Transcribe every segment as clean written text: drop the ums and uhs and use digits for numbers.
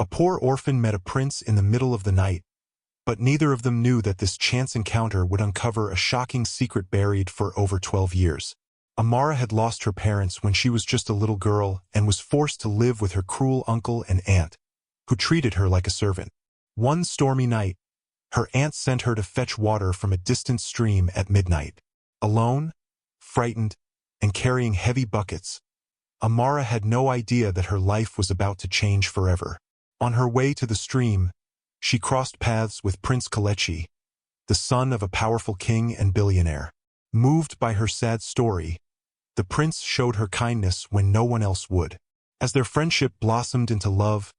poor orphan met a prince in the middle of the night, but neither of them knew that this chance encounter would uncover a shocking secret buried for over 12 years. Amara had lost her parents when she was just a little girl and was forced to live with her cruel uncle and aunt, who treated her like a servant. One stormy night, her aunt sent her to fetch water from a distant stream at midnight. Alone, frightened, and carrying heavy buckets, Amara had no idea that her life was about to change forever. On her way to the stream, she crossed paths with Prince Kalechi, the son of a powerful king and billionaire. Moved by her sad story, the prince showed her kindness when no one else would. As their friendship blossomed into love,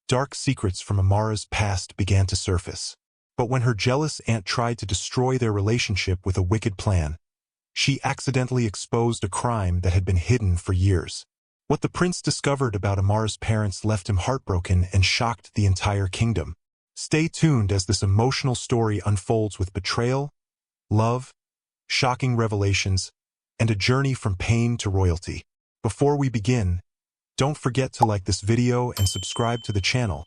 dark secrets from Amara's past began to surface. But when her jealous aunt tried to destroy their relationship with a wicked plan, she accidentally exposed a crime that had been hidden for years. What the prince discovered about Amara's parents left him heartbroken and shocked the entire kingdom. Stay tuned as this emotional story unfolds with betrayal, love, shocking revelations, and a journey from pain to royalty. Before we begin, don't forget to like this video and subscribe to the channel,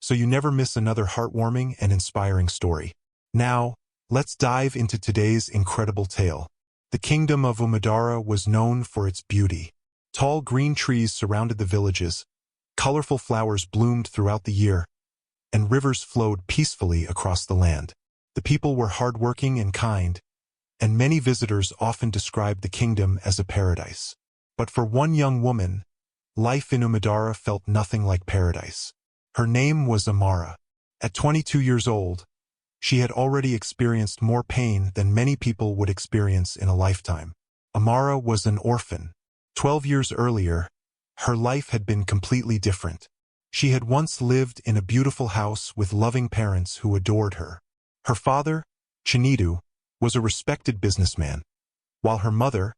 so you never miss another heartwarming and inspiring story. Now, let's dive into today's incredible tale. The kingdom of Umadara was known for its beauty. Tall green trees surrounded the villages, colorful flowers bloomed throughout the year, and rivers flowed peacefully across the land. The people were hardworking and kind, and many visitors often described the kingdom as a paradise. But for one young woman, life in Umadara felt nothing like paradise. Her name was Amara. At 22 years old, she had already experienced more pain than many people would experience in a lifetime. Amara was an orphan. 12 years earlier, her life had been completely different. She had once lived in a beautiful house with loving parents who adored her. Her father, Chinidu, was a respected businessman, while her mother,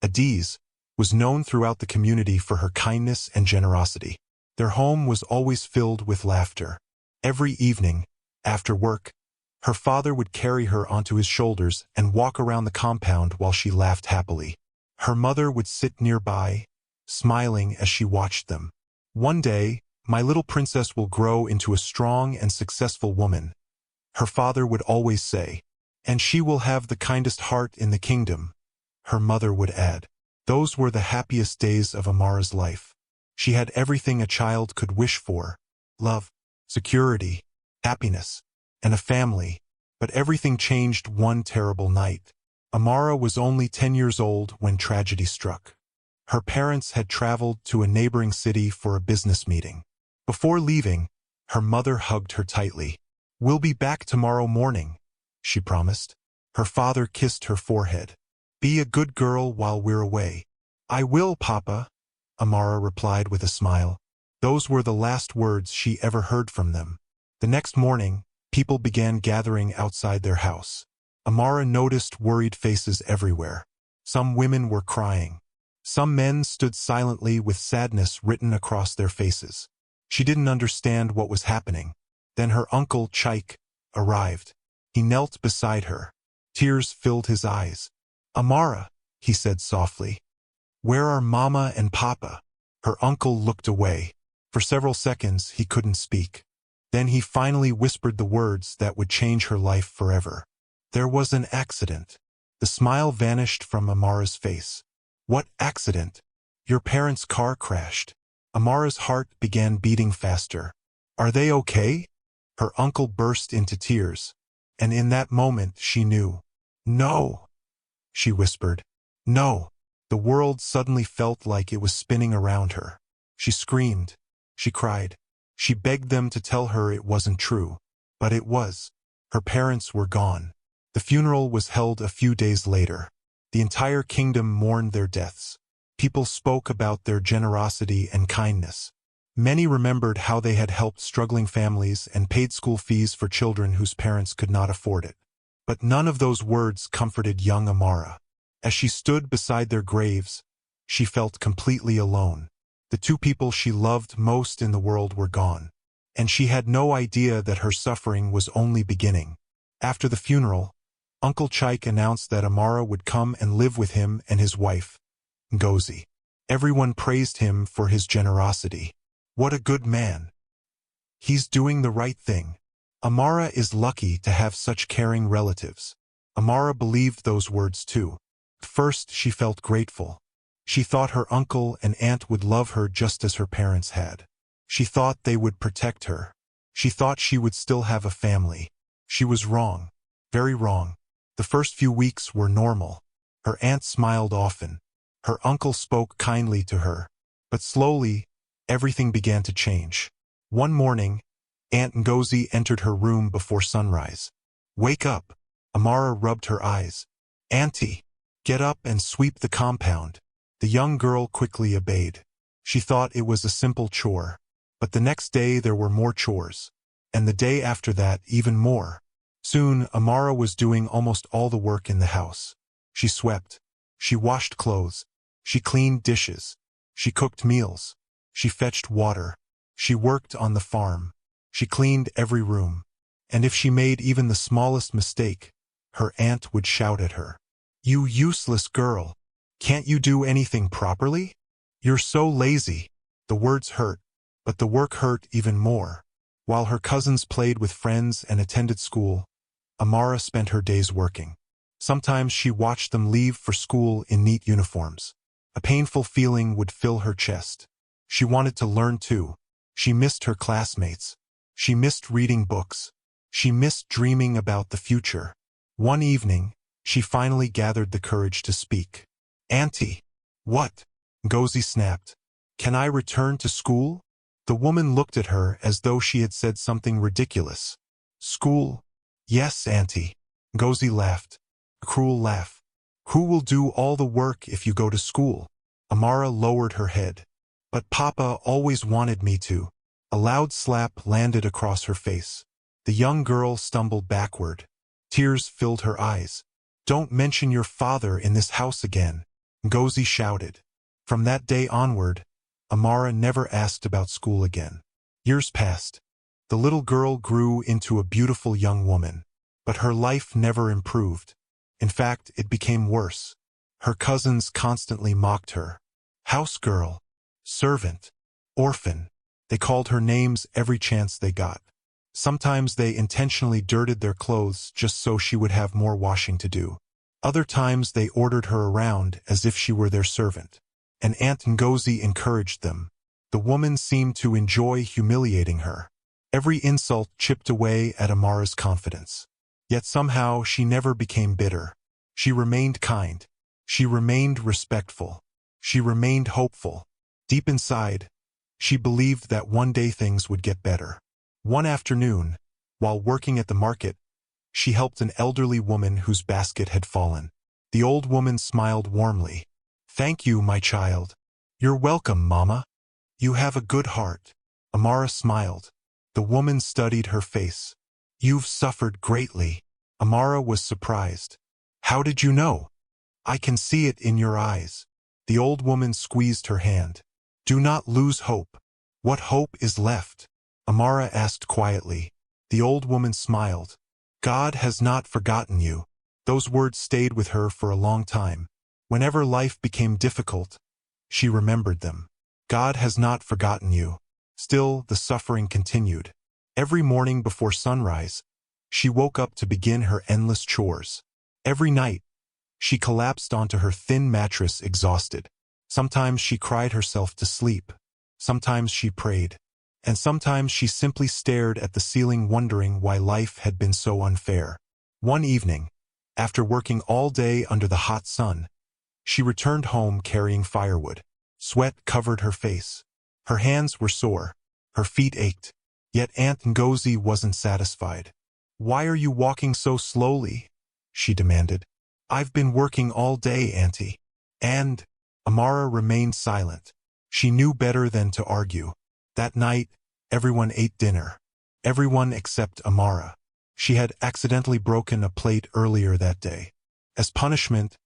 Adiz, was known throughout the community for her kindness and generosity. Their home was always filled with laughter. Every evening, after work, her father would carry her onto his shoulders and walk around the compound while she laughed happily. Her mother would sit nearby, smiling as she watched them. One day, my little princess will grow into a strong and successful woman, her father would always say. And she will have the kindest heart in the kingdom, her mother would add. Those were the happiest days of Amara's life. She had everything a child could wish for: love, security, happiness, and a family. But everything changed one terrible night. Amara was only 10 years old when tragedy struck. Her parents had traveled to a neighboring city for a business meeting. Before leaving, her mother hugged her tightly. "We'll be back tomorrow morning," she promised. Her father kissed her forehead. "Be a good girl while we're away." "I will, Papa," Amara replied with a smile. Those were the last words she ever heard from them. The next morning, people began gathering outside their house. Amara noticed worried faces everywhere. Some women were crying. Some men stood silently with sadness written across their faces. She didn't understand what was happening. Then her uncle, Chaik, arrived. He knelt beside her. Tears filled his eyes. "Amara," he said softly, "where are Mama and Papa?" Her uncle looked away. For several seconds he couldn't speak. Then he finally whispered the words that would change her life forever. "There was an accident." The smile vanished from Amara's face. "What accident?" "Your parents' car crashed." Amara's heart began beating faster. "Are they okay?" Her uncle burst into tears. And in that moment she knew. "No," she whispered. "No." The world suddenly felt like it was spinning around her. She screamed. She cried. She begged them to tell her it wasn't true. But it was. Her parents were gone. The funeral was held a few days later. The entire kingdom mourned their deaths. People spoke about their generosity and kindness. Many remembered how they had helped struggling families and paid school fees for children whose parents could not afford it. But none of those words comforted young Amara. As she stood beside their graves, she felt completely alone. The two people she loved most in the world were gone, and she had no idea that her suffering was only beginning. After the funeral, Uncle Chaik announced that Amara would come and live with him and his wife, Ngozi. Everyone praised him for his generosity. "What a good man," He's doing the right thing. Amara is lucky to have such caring relatives. Amara believed those words too. At first she felt grateful. She thought her uncle and aunt would love her just as her parents had. She thought they would protect her. She thought she would still have a family. She was wrong. Very wrong. The first few weeks were normal. Her aunt smiled often. Her uncle spoke kindly to her. But slowly, everything began to change. One morning, Aunt Ngozi entered her room before sunrise. "Wake up." Amara rubbed her eyes. "Auntie, get up and sweep the compound." The young girl quickly obeyed. She thought it was a simple chore. But the next day there were more chores. And the day after that even more. Soon, Amara was doing almost all the work in the house. She swept. She washed clothes. She cleaned dishes. She cooked meals. She fetched water. She worked on the farm. She cleaned every room. And if she made even the smallest mistake, her aunt would shout at her. "You useless girl! Can't you do anything properly? You're so lazy." The words hurt, but the work hurt even more. While her cousins played with friends and attended school, Amara spent her days working. Sometimes she watched them leave for school in neat uniforms. A painful feeling would fill her chest. She wanted to learn too. She missed her classmates. She missed reading books. She missed dreaming about the future. One evening, she finally gathered the courage to speak. "Auntie." "What?" Ngozi snapped. "Can I return to school?" The woman looked at her as though she had said something ridiculous. "School?" "Yes, Auntie." Ngozi laughed. A cruel laugh. "Who will do all the work if you go to school?" Amara lowered her head. "But Papa always wanted me to." A loud slap landed across her face. The young girl stumbled backward. Tears filled her eyes. "Don't mention your father in this house again," Ngozi shouted. From that day onward, Amara never asked about school again. Years passed. The little girl grew into a beautiful young woman. But her life never improved. In fact, it became worse. Her cousins constantly mocked her. House girl, servant, orphan. They called her names every chance they got. Sometimes they intentionally dirtied their clothes just so she would have more washing to do. Other times they ordered her around as if she were their servant. And Aunt Ngozi encouraged them. The woman seemed to enjoy humiliating her. Every insult chipped away at Amara's confidence. Yet somehow she never became bitter. She remained kind. She remained respectful. She remained hopeful. Deep inside, she believed that one day things would get better. One afternoon, while working at the market, she helped an elderly woman whose basket had fallen. The old woman smiled warmly. "Thank you, my child." "You're welcome, Mama. You have a good heart." Amara smiled. The woman studied her face. "You've suffered greatly." Amara was surprised. "How did you know?" "I can see it in your eyes." The old woman squeezed her hand. "Do not lose hope." "What hope is left?" Amara asked quietly. The old woman smiled. "God has not forgotten you." Those words stayed with her for a long time. Whenever life became difficult, she remembered them. God has not forgotten you. Still, the suffering continued. Every morning before sunrise, she woke up to begin her endless chores. Every night, she collapsed onto her thin mattress exhausted. Sometimes she cried herself to sleep. Sometimes she prayed. And sometimes she simply stared at the ceiling wondering why life had been so unfair. One evening, after working all day under the hot sun, she returned home carrying firewood. Sweat covered her face. Her hands were sore. Her feet ached. Yet Aunt Ngozi wasn't satisfied. "Why are you walking so slowly?" she demanded. "I've been working all day, Auntie." And Amara remained silent. She knew better than to argue. That night, everyone ate dinner. Everyone except Amara. She had accidentally broken a plate earlier that day. As punishment,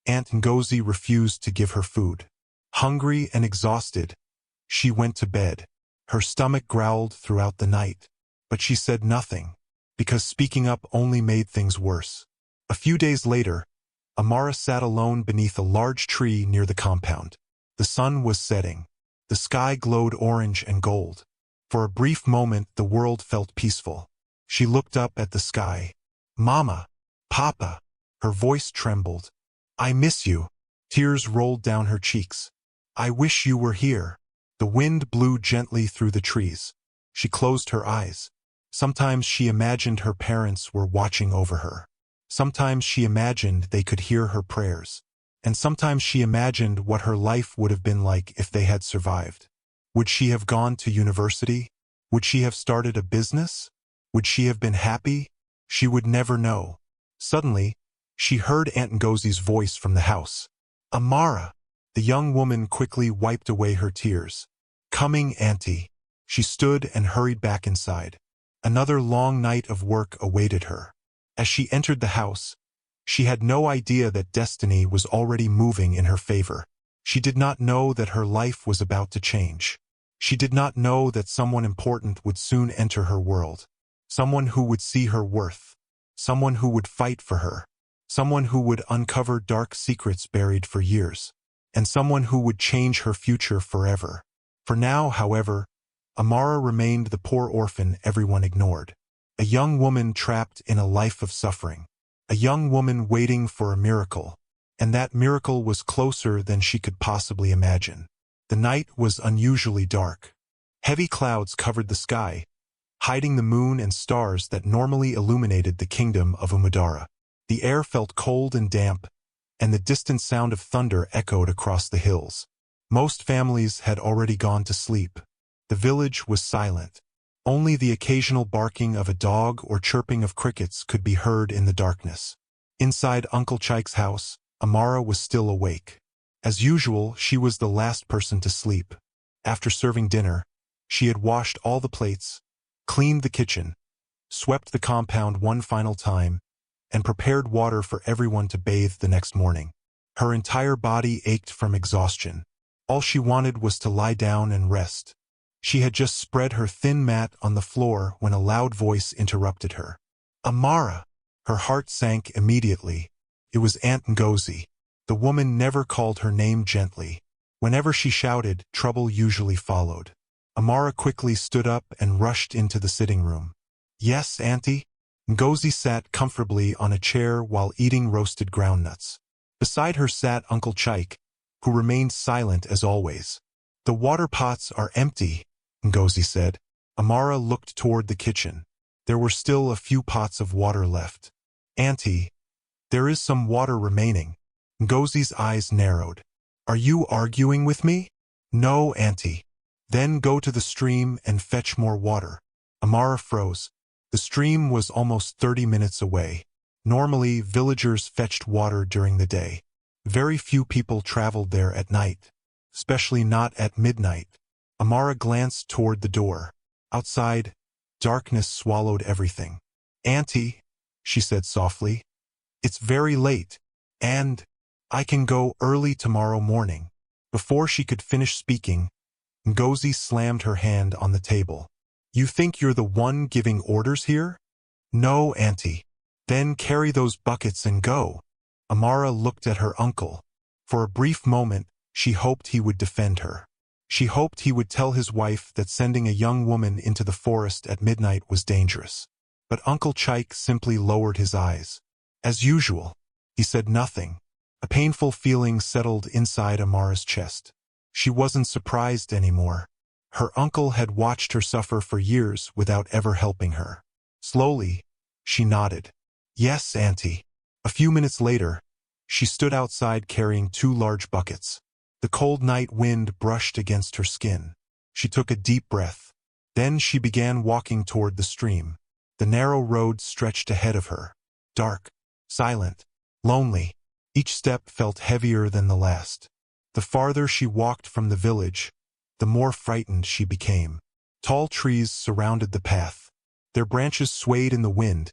Aunt Ngozi refused to give her food. Hungry and exhausted, she went to bed. Her stomach growled throughout the night. But she said nothing, because speaking up only made things worse. A few days later, Amara sat alone beneath a large tree near the compound. The sun was setting. The sky glowed orange and gold. For a brief moment the world felt peaceful. She looked up at the sky. "Mama, Papa." Her voice trembled. "I miss you." Tears rolled down her cheeks. "I wish you were here." The wind blew gently through the trees. She closed her eyes. Sometimes she imagined her parents were watching over her. Sometimes she imagined they could hear her prayers. And sometimes she imagined what her life would have been like if they had survived. Would she have gone to university? Would she have started a business? Would she have been happy? She would never know. Suddenly, she heard Aunt Ngozie's voice from the house. "Amara!" The young woman quickly wiped away her tears. "Coming, Auntie." She stood and hurried back inside. Another long night of work awaited her. As she entered the house, she had no idea that destiny was already moving in her favor. She did not know that her life was about to change. She did not know that someone important would soon enter her world. Someone who would see her worth. Someone who would fight for her. Someone who would uncover dark secrets buried for years. And someone who would change her future forever. For now, however, Amara remained the poor orphan everyone ignored. A young woman trapped in a life of suffering. A young woman waiting for a miracle. And that miracle was closer than she could possibly imagine. The night was unusually dark. Heavy clouds covered the sky, hiding the moon and stars that normally illuminated the kingdom of Umudara. The air felt cold and damp, and the distant sound of thunder echoed across the hills. Most families had already gone to sleep. The village was silent. Only the occasional barking of a dog or chirping of crickets could be heard in the darkness. Inside Uncle Chike's house, Amara was still awake. As usual, she was the last person to sleep. After serving dinner, she had washed all the plates, cleaned the kitchen, swept the compound one final time, and prepared water for everyone to bathe the next morning. Her entire body ached from exhaustion. All she wanted was to lie down and rest. She had just spread her thin mat on the floor when a loud voice interrupted her. "Amara!" Her heart sank immediately. It was Aunt Ngozi. The woman never called her name gently. Whenever she shouted, trouble usually followed. Amara quickly stood up and rushed into the sitting room. "Yes, Auntie?" Ngozi sat comfortably on a chair while eating roasted groundnuts. Beside her sat Uncle Chike, who remained silent as always. "The water pots are empty," Ngozi said. Amara looked toward the kitchen. There were still a few pots of water left. "Auntie, there is some water remaining." Ngozi's eyes narrowed. "Are you arguing with me?" "No, Auntie." "Then go to the stream and fetch more water." Amara froze. The stream was almost 30 minutes away. Normally, villagers fetched water during the day. Very few people traveled there at night, especially not at midnight. Amara glanced toward the door. Outside, darkness swallowed everything. "Auntie," she said softly, "it's very late, and I can go early tomorrow morning." Before she could finish speaking, Ngozi slammed her hand on the table. "You think you're the one giving orders here?" "No, Auntie." "Then carry those buckets and go." Amara looked at her uncle. For a brief moment, she hoped he would defend her. She hoped he would tell his wife that sending a young woman into the forest at midnight was dangerous. But Uncle Chike simply lowered his eyes. As usual, he said nothing. A painful feeling settled inside Amara's chest. She wasn't surprised anymore. Her uncle had watched her suffer for years without ever helping her. Slowly, she nodded. "Yes, Auntie." A few minutes later, she stood outside carrying 2 large buckets. The cold night wind brushed against her skin. She took a deep breath. Then she began walking toward the stream. The narrow road stretched ahead of her. Dark, silent, lonely. Each step felt heavier than the last. The farther she walked from the village, the more frightened she became. Tall trees surrounded the path. Their branches swayed in the wind,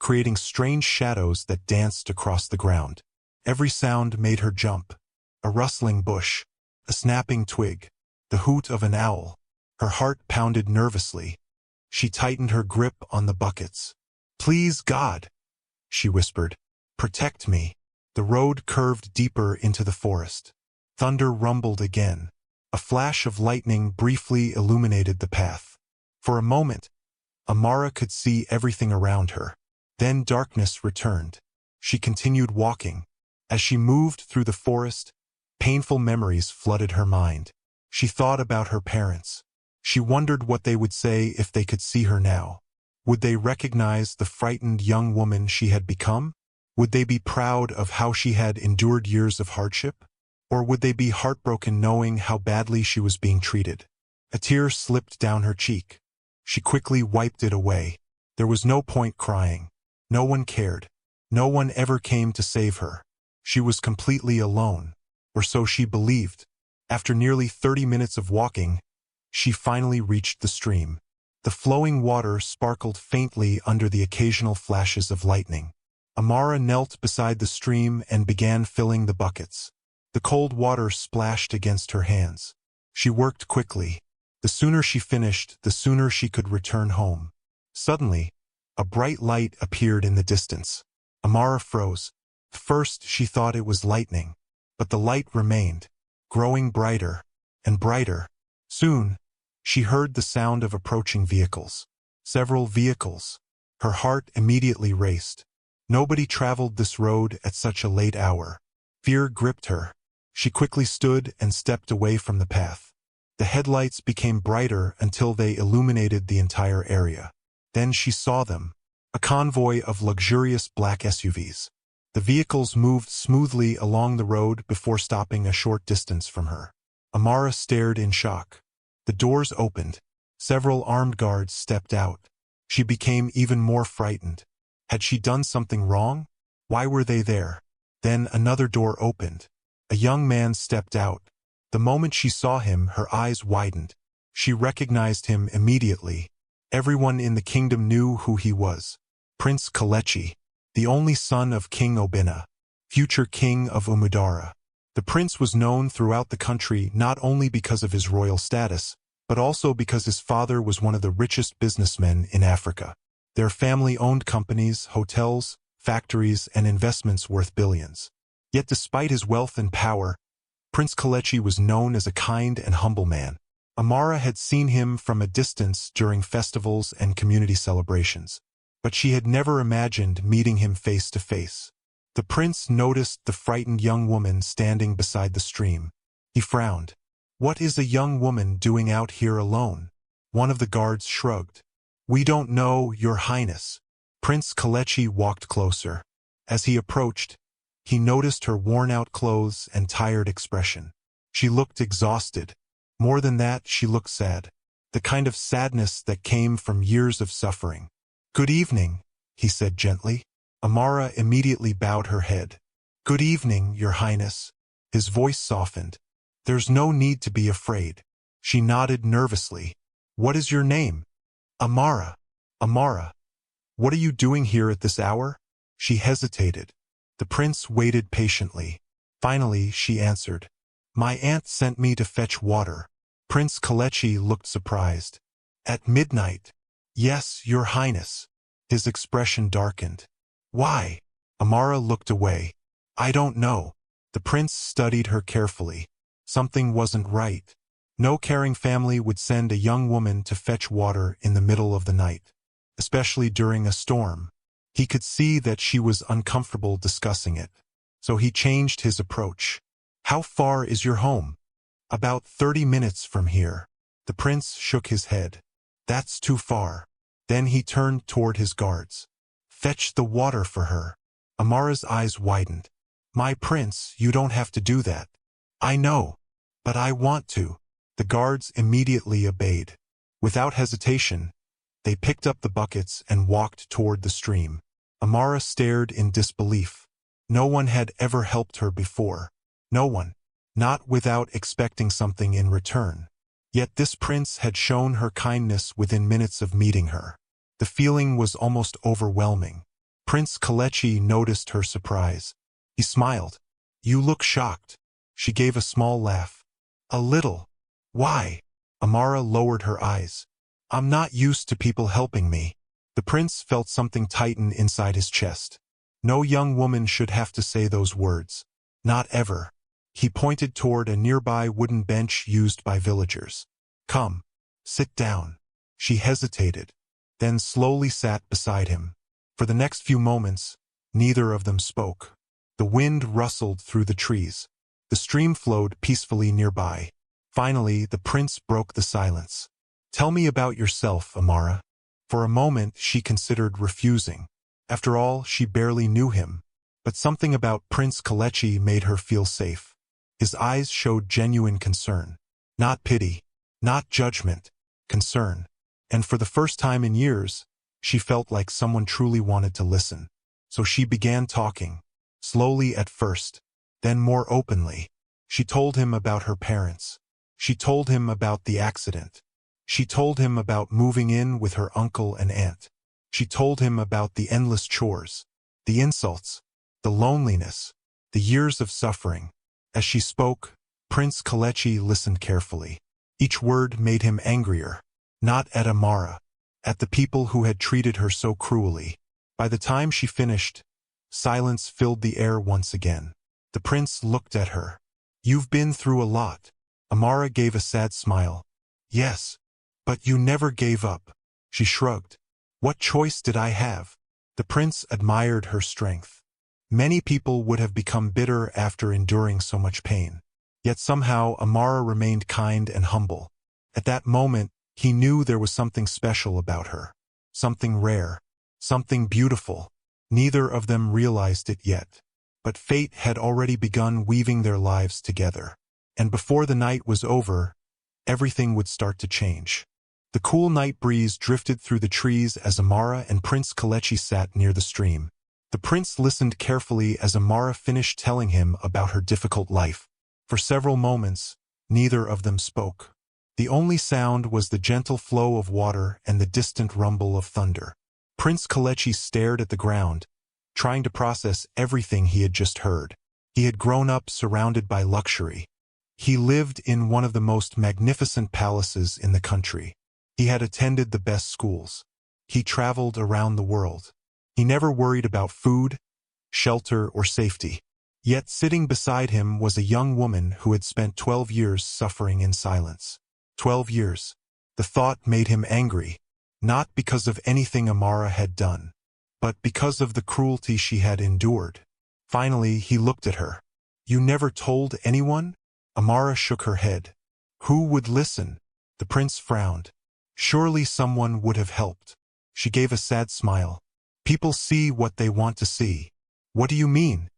creating strange shadows that danced across the ground. Every sound made her jump. A rustling bush, a snapping twig, the hoot of an owl. Her heart pounded nervously. She tightened her grip on the buckets. "Please, God," she whispered, "protect me." The road curved deeper into the forest. Thunder rumbled again. A flash of lightning briefly illuminated the path. For a moment, Amara could see everything around her. Then darkness returned. She continued walking. As she moved through the forest, painful memories flooded her mind. She thought about her parents. She wondered what they would say if they could see her now. Would they recognize the frightened young woman she had become? Would they be proud of how she had endured years of hardship? Or would they be heartbroken knowing how badly she was being treated? A tear slipped down her cheek. She quickly wiped it away. There was no point crying. No one cared. No one ever came to save her. She was completely alone. Or so she believed. After nearly 30 minutes of walking, she finally reached the stream. The flowing water sparkled faintly under the occasional flashes of lightning. Amara knelt beside the stream and began filling the buckets. The cold water splashed against her hands. She worked quickly. The sooner she finished, the sooner she could return home. Suddenly, a bright light appeared in the distance. Amara froze. First, she thought it was lightning, but the light remained, growing brighter and brighter. Soon, she heard the sound of approaching vehicles. Several vehicles. Her heart immediately raced. Nobody traveled this road at such a late hour. Fear gripped her. She quickly stood and stepped away from the path. The headlights became brighter until they illuminated the entire area. Then she saw them, a convoy of luxurious black SUVs. The vehicles moved smoothly along the road before stopping a short distance from her. Amara stared in shock. The doors opened. Several armed guards stepped out. She became even more frightened. Had she done something wrong? Why were they there? Then another door opened. A young man stepped out. The moment she saw him, her eyes widened. She recognized him immediately. Everyone in the kingdom knew who he was. Prince Kalechi, the only son of King Obina, future king of Umudara. The prince was known throughout the country not only because of his royal status, but also because his father was one of the richest businessmen in Africa. Their family owned companies, hotels, factories, and investments worth billions. Yet despite his wealth and power, Prince Kalechi was known as a kind and humble man. Amara had seen him from a distance during festivals and community celebrations, but she had never imagined meeting him face to face. The prince noticed the frightened young woman standing beside the stream. He frowned. "What is a young woman doing out here alone?" One of the guards shrugged. "We don't know, Your Highness." Prince Kalechi walked closer. As he approached, he noticed her worn-out clothes and tired expression. She looked exhausted. More than that, she looked sad. The kind of sadness that came from years of suffering. "Good evening," he said gently. Amara immediately bowed her head. "Good evening, Your Highness." His voice softened. "There's no need to be afraid." She nodded nervously. "What is your name?" "Amara." "Amara. What are you doing here at this hour?" She hesitated. The prince waited patiently. Finally, she answered. "My aunt sent me to fetch water." Prince Kalechi looked surprised. "At midnight?" "Yes, Your Highness." His expression darkened. "Why?" Amara looked away. "I don't know." The prince studied her carefully. Something wasn't right. No caring family would send a young woman to fetch water in the middle of the night, especially during a storm. He could see that she was uncomfortable discussing it, so he changed his approach. "How far is your home?" "About 30 minutes from here." The prince shook his head. "That's too far." Then he turned toward his guards. "Fetch the water for her." Amara's eyes widened. "My prince, you don't have to do that." "I know, but I want to." The guards immediately obeyed. Without hesitation, they picked up the buckets and walked toward the stream. Amara stared in disbelief. No one had ever helped her before. No one. Not without expecting something in return. Yet this prince had shown her kindness within minutes of meeting her. The feeling was almost overwhelming. Prince Kalechi noticed her surprise. He smiled. "You look shocked." She gave a small laugh. "A little." "Why?" Amara lowered her eyes. "I'm not used to people helping me." The prince felt something tighten inside his chest. No young woman should have to say those words. Not ever. He pointed toward a nearby wooden bench used by villagers. "Come, sit down." She hesitated, then slowly sat beside him. For the next few moments, neither of them spoke. The wind rustled through the trees. The stream flowed peacefully nearby. Finally, the prince broke the silence. "Tell me about yourself, Amara." For a moment, she considered refusing. After all, she barely knew him. But something about Prince Kalechi made her feel safe. His eyes showed genuine concern. Not pity, not judgment, concern. And for the first time in years, she felt like someone truly wanted to listen. So she began talking, slowly at first, then more openly. She told him about her parents. She told him about the accident. She told him about moving in with her uncle and aunt. She told him about the endless chores, the insults, the loneliness, the years of suffering. As she spoke, Prince Kalechi listened carefully. Each word made him angrier, not at Amara, at the people who had treated her so cruelly. By the time she finished, silence filled the air once again. The prince looked at her. "You've been through a lot." Amara gave a sad smile. "Yes, but you never gave up." She shrugged. "What choice did I have?" The prince admired her strength. Many people would have become bitter after enduring so much pain. Yet somehow Amara remained kind and humble. At that moment, he knew there was something special about her. Something rare. Something beautiful. Neither of them realized it yet. But fate had already begun weaving their lives together. And before the night was over, everything would start to change. The cool night breeze drifted through the trees as Amara and Prince Kalechi sat near the stream. The prince listened carefully as Amara finished telling him about her difficult life. For several moments, neither of them spoke. The only sound was the gentle flow of water and the distant rumble of thunder. Prince Kalechi stared at the ground, trying to process everything he had just heard. He had grown up surrounded by luxury. He lived in one of the most magnificent palaces in the country. He had attended the best schools. He traveled around the world. He never worried about food, shelter, or safety. Yet sitting beside him was a young woman who had spent 12 years suffering in silence. 12 years. The thought made him angry, not because of anything Amara had done, but because of the cruelty she had endured. Finally, he looked at her. "You never told anyone?" Amara shook her head. "Who would listen?" The prince frowned. "Surely someone would have helped." She gave a sad smile. "People see what they want to see." "What do you mean?"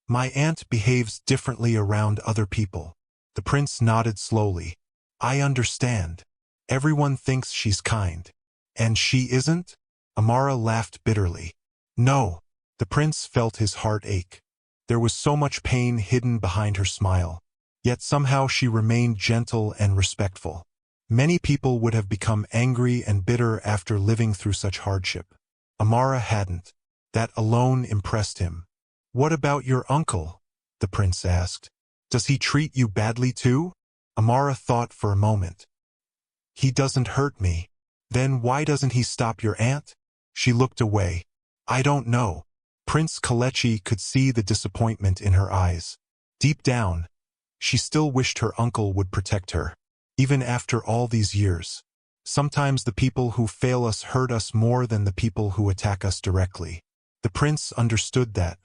"My aunt behaves differently around other people." The prince nodded slowly. "I understand. Everyone thinks she's kind. And she isn't?" Amara laughed bitterly. "No." The prince felt his heart ache. There was so much pain hidden behind her smile. Yet somehow she remained gentle and respectful. Many people would have become angry and bitter after living through such hardship. Amara hadn't. That alone impressed him. "What about your uncle?" the prince asked. "Does he treat you badly too?" Amara thought for a moment. "He doesn't hurt me." "Then why doesn't he stop your aunt?" She looked away. "I don't know." Prince Kalechi could see the disappointment in her eyes. Deep down, she still wished her uncle would protect her. Even after all these years. Sometimes the people who fail us hurt us more than the people who attack us directly. The prince understood that.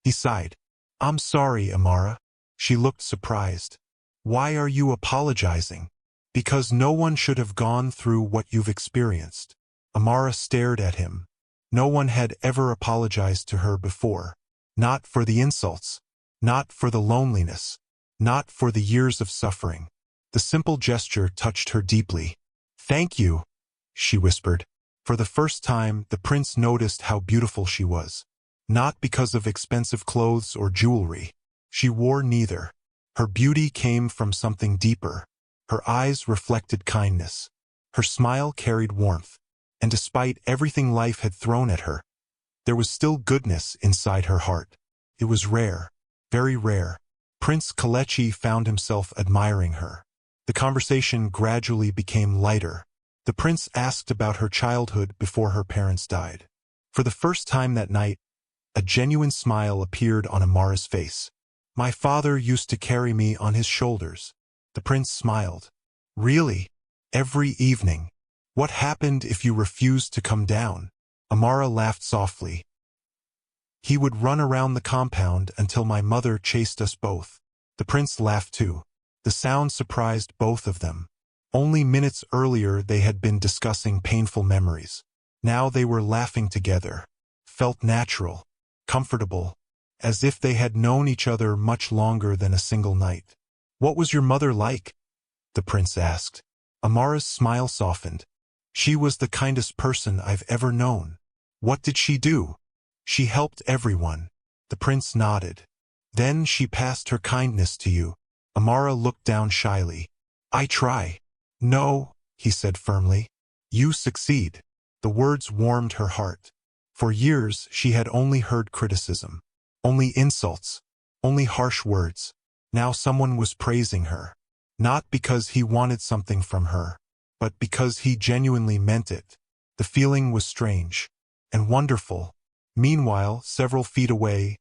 He sighed. "I'm sorry, Amara." She looked surprised. "Why are you apologizing?" "Because no one should have gone through what you've experienced." Amara stared at him. No one had ever apologized to her before. Not for the insults. Not for the loneliness. Not for the years of suffering. The simple gesture touched her deeply. "Thank you," she whispered. For the first time, the prince noticed how beautiful she was. Not because of expensive clothes or jewelry. She wore neither. Her beauty came from something deeper. Her eyes reflected kindness. Her smile carried warmth. And despite everything life had thrown at her, there was still goodness inside her heart. It was rare, very rare. Prince Kalechi found himself admiring her. The conversation gradually became lighter. The prince asked about her childhood before her parents died. For the first time that night, a genuine smile appeared on Amara's face. "My father used to carry me on his shoulders." The prince smiled. "Really? Every evening?" What happened if you refused to come down? Amara laughed softly. He would run around the compound until my mother chased us both. The prince laughed too. The sound surprised both of them. Only minutes earlier they had been discussing painful memories. Now they were laughing together. Felt natural, comfortable, as if they had known each other much longer than a single night. What was your mother like? The prince asked. Amara's smile softened. She was the kindest person I've ever known. What did she do? She helped everyone. The prince nodded. Then she passed her kindness to you. Amara looked down shyly. I try. No, he said firmly. You succeed. The words warmed her heart. For years she had only heard criticism. Only insults. Only harsh words. Now someone was praising her. Not because he wanted something from her, but because he genuinely meant it. The feeling was strange and wonderful. Meanwhile, several feet away,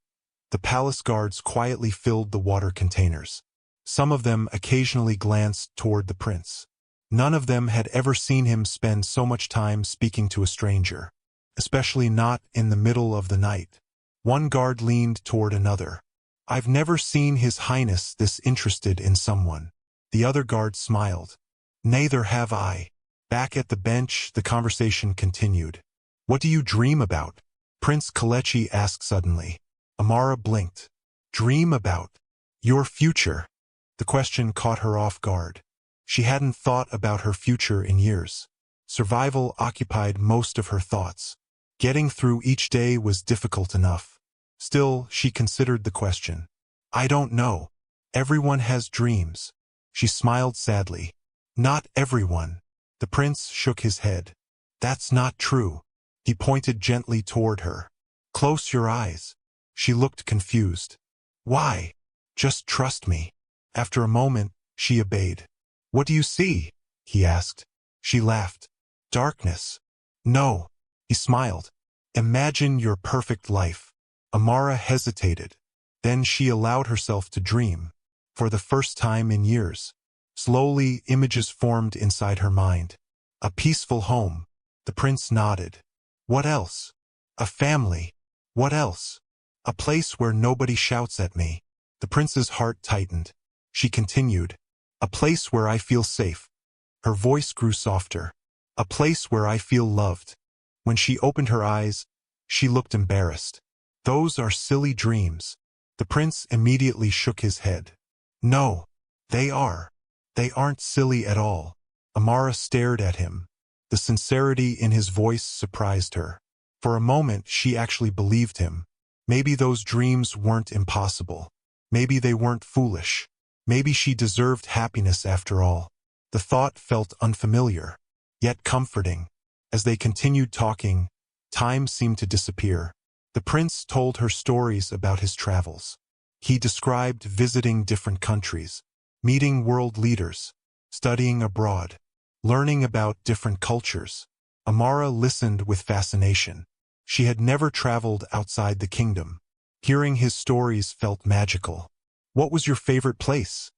the palace guards quietly filled the water containers. Some of them occasionally glanced toward the prince. None of them had ever seen him spend so much time speaking to a stranger, especially not in the middle of the night. One guard leaned toward another. I've never seen His Highness this interested in someone. The other guard smiled. Neither have I. Back at the bench, the conversation continued. What do you dream about? Prince Kalechi asked suddenly. Amara blinked. Dream about? Your future. The question caught her off guard. She hadn't thought about her future in years. Survival occupied most of her thoughts. Getting through each day was difficult enough. Still, she considered the question. I don't know. Everyone has dreams. She smiled sadly. Not everyone. The prince shook his head. That's not true. He pointed gently toward her. Close your eyes. She looked confused. Why? Just trust me. After a moment, she obeyed. What do you see? He asked. She laughed. Darkness. No. He smiled. Imagine your perfect life. Amara hesitated. Then she allowed herself to dream. For the first time in years. Slowly, images formed inside her mind. A peaceful home. The prince nodded. What else? A family. What else? A place where nobody shouts at me. The prince's heart tightened. She continued. A place where I feel safe. Her voice grew softer. A place where I feel loved. When she opened her eyes, she looked embarrassed. Those are silly dreams. The prince immediately shook his head. No, they are. They aren't silly at all. Amara stared at him. The sincerity in his voice surprised her. For a moment, she actually believed him. Maybe those dreams weren't impossible. Maybe they weren't foolish. Maybe she deserved happiness after all. The thought felt unfamiliar, yet comforting. As they continued talking, time seemed to disappear. The prince told her stories about his travels. He described visiting different countries, meeting world leaders, studying abroad, learning about different cultures. Amara listened with fascination. She had never traveled outside the kingdom. Hearing his stories felt magical. What was your favorite place?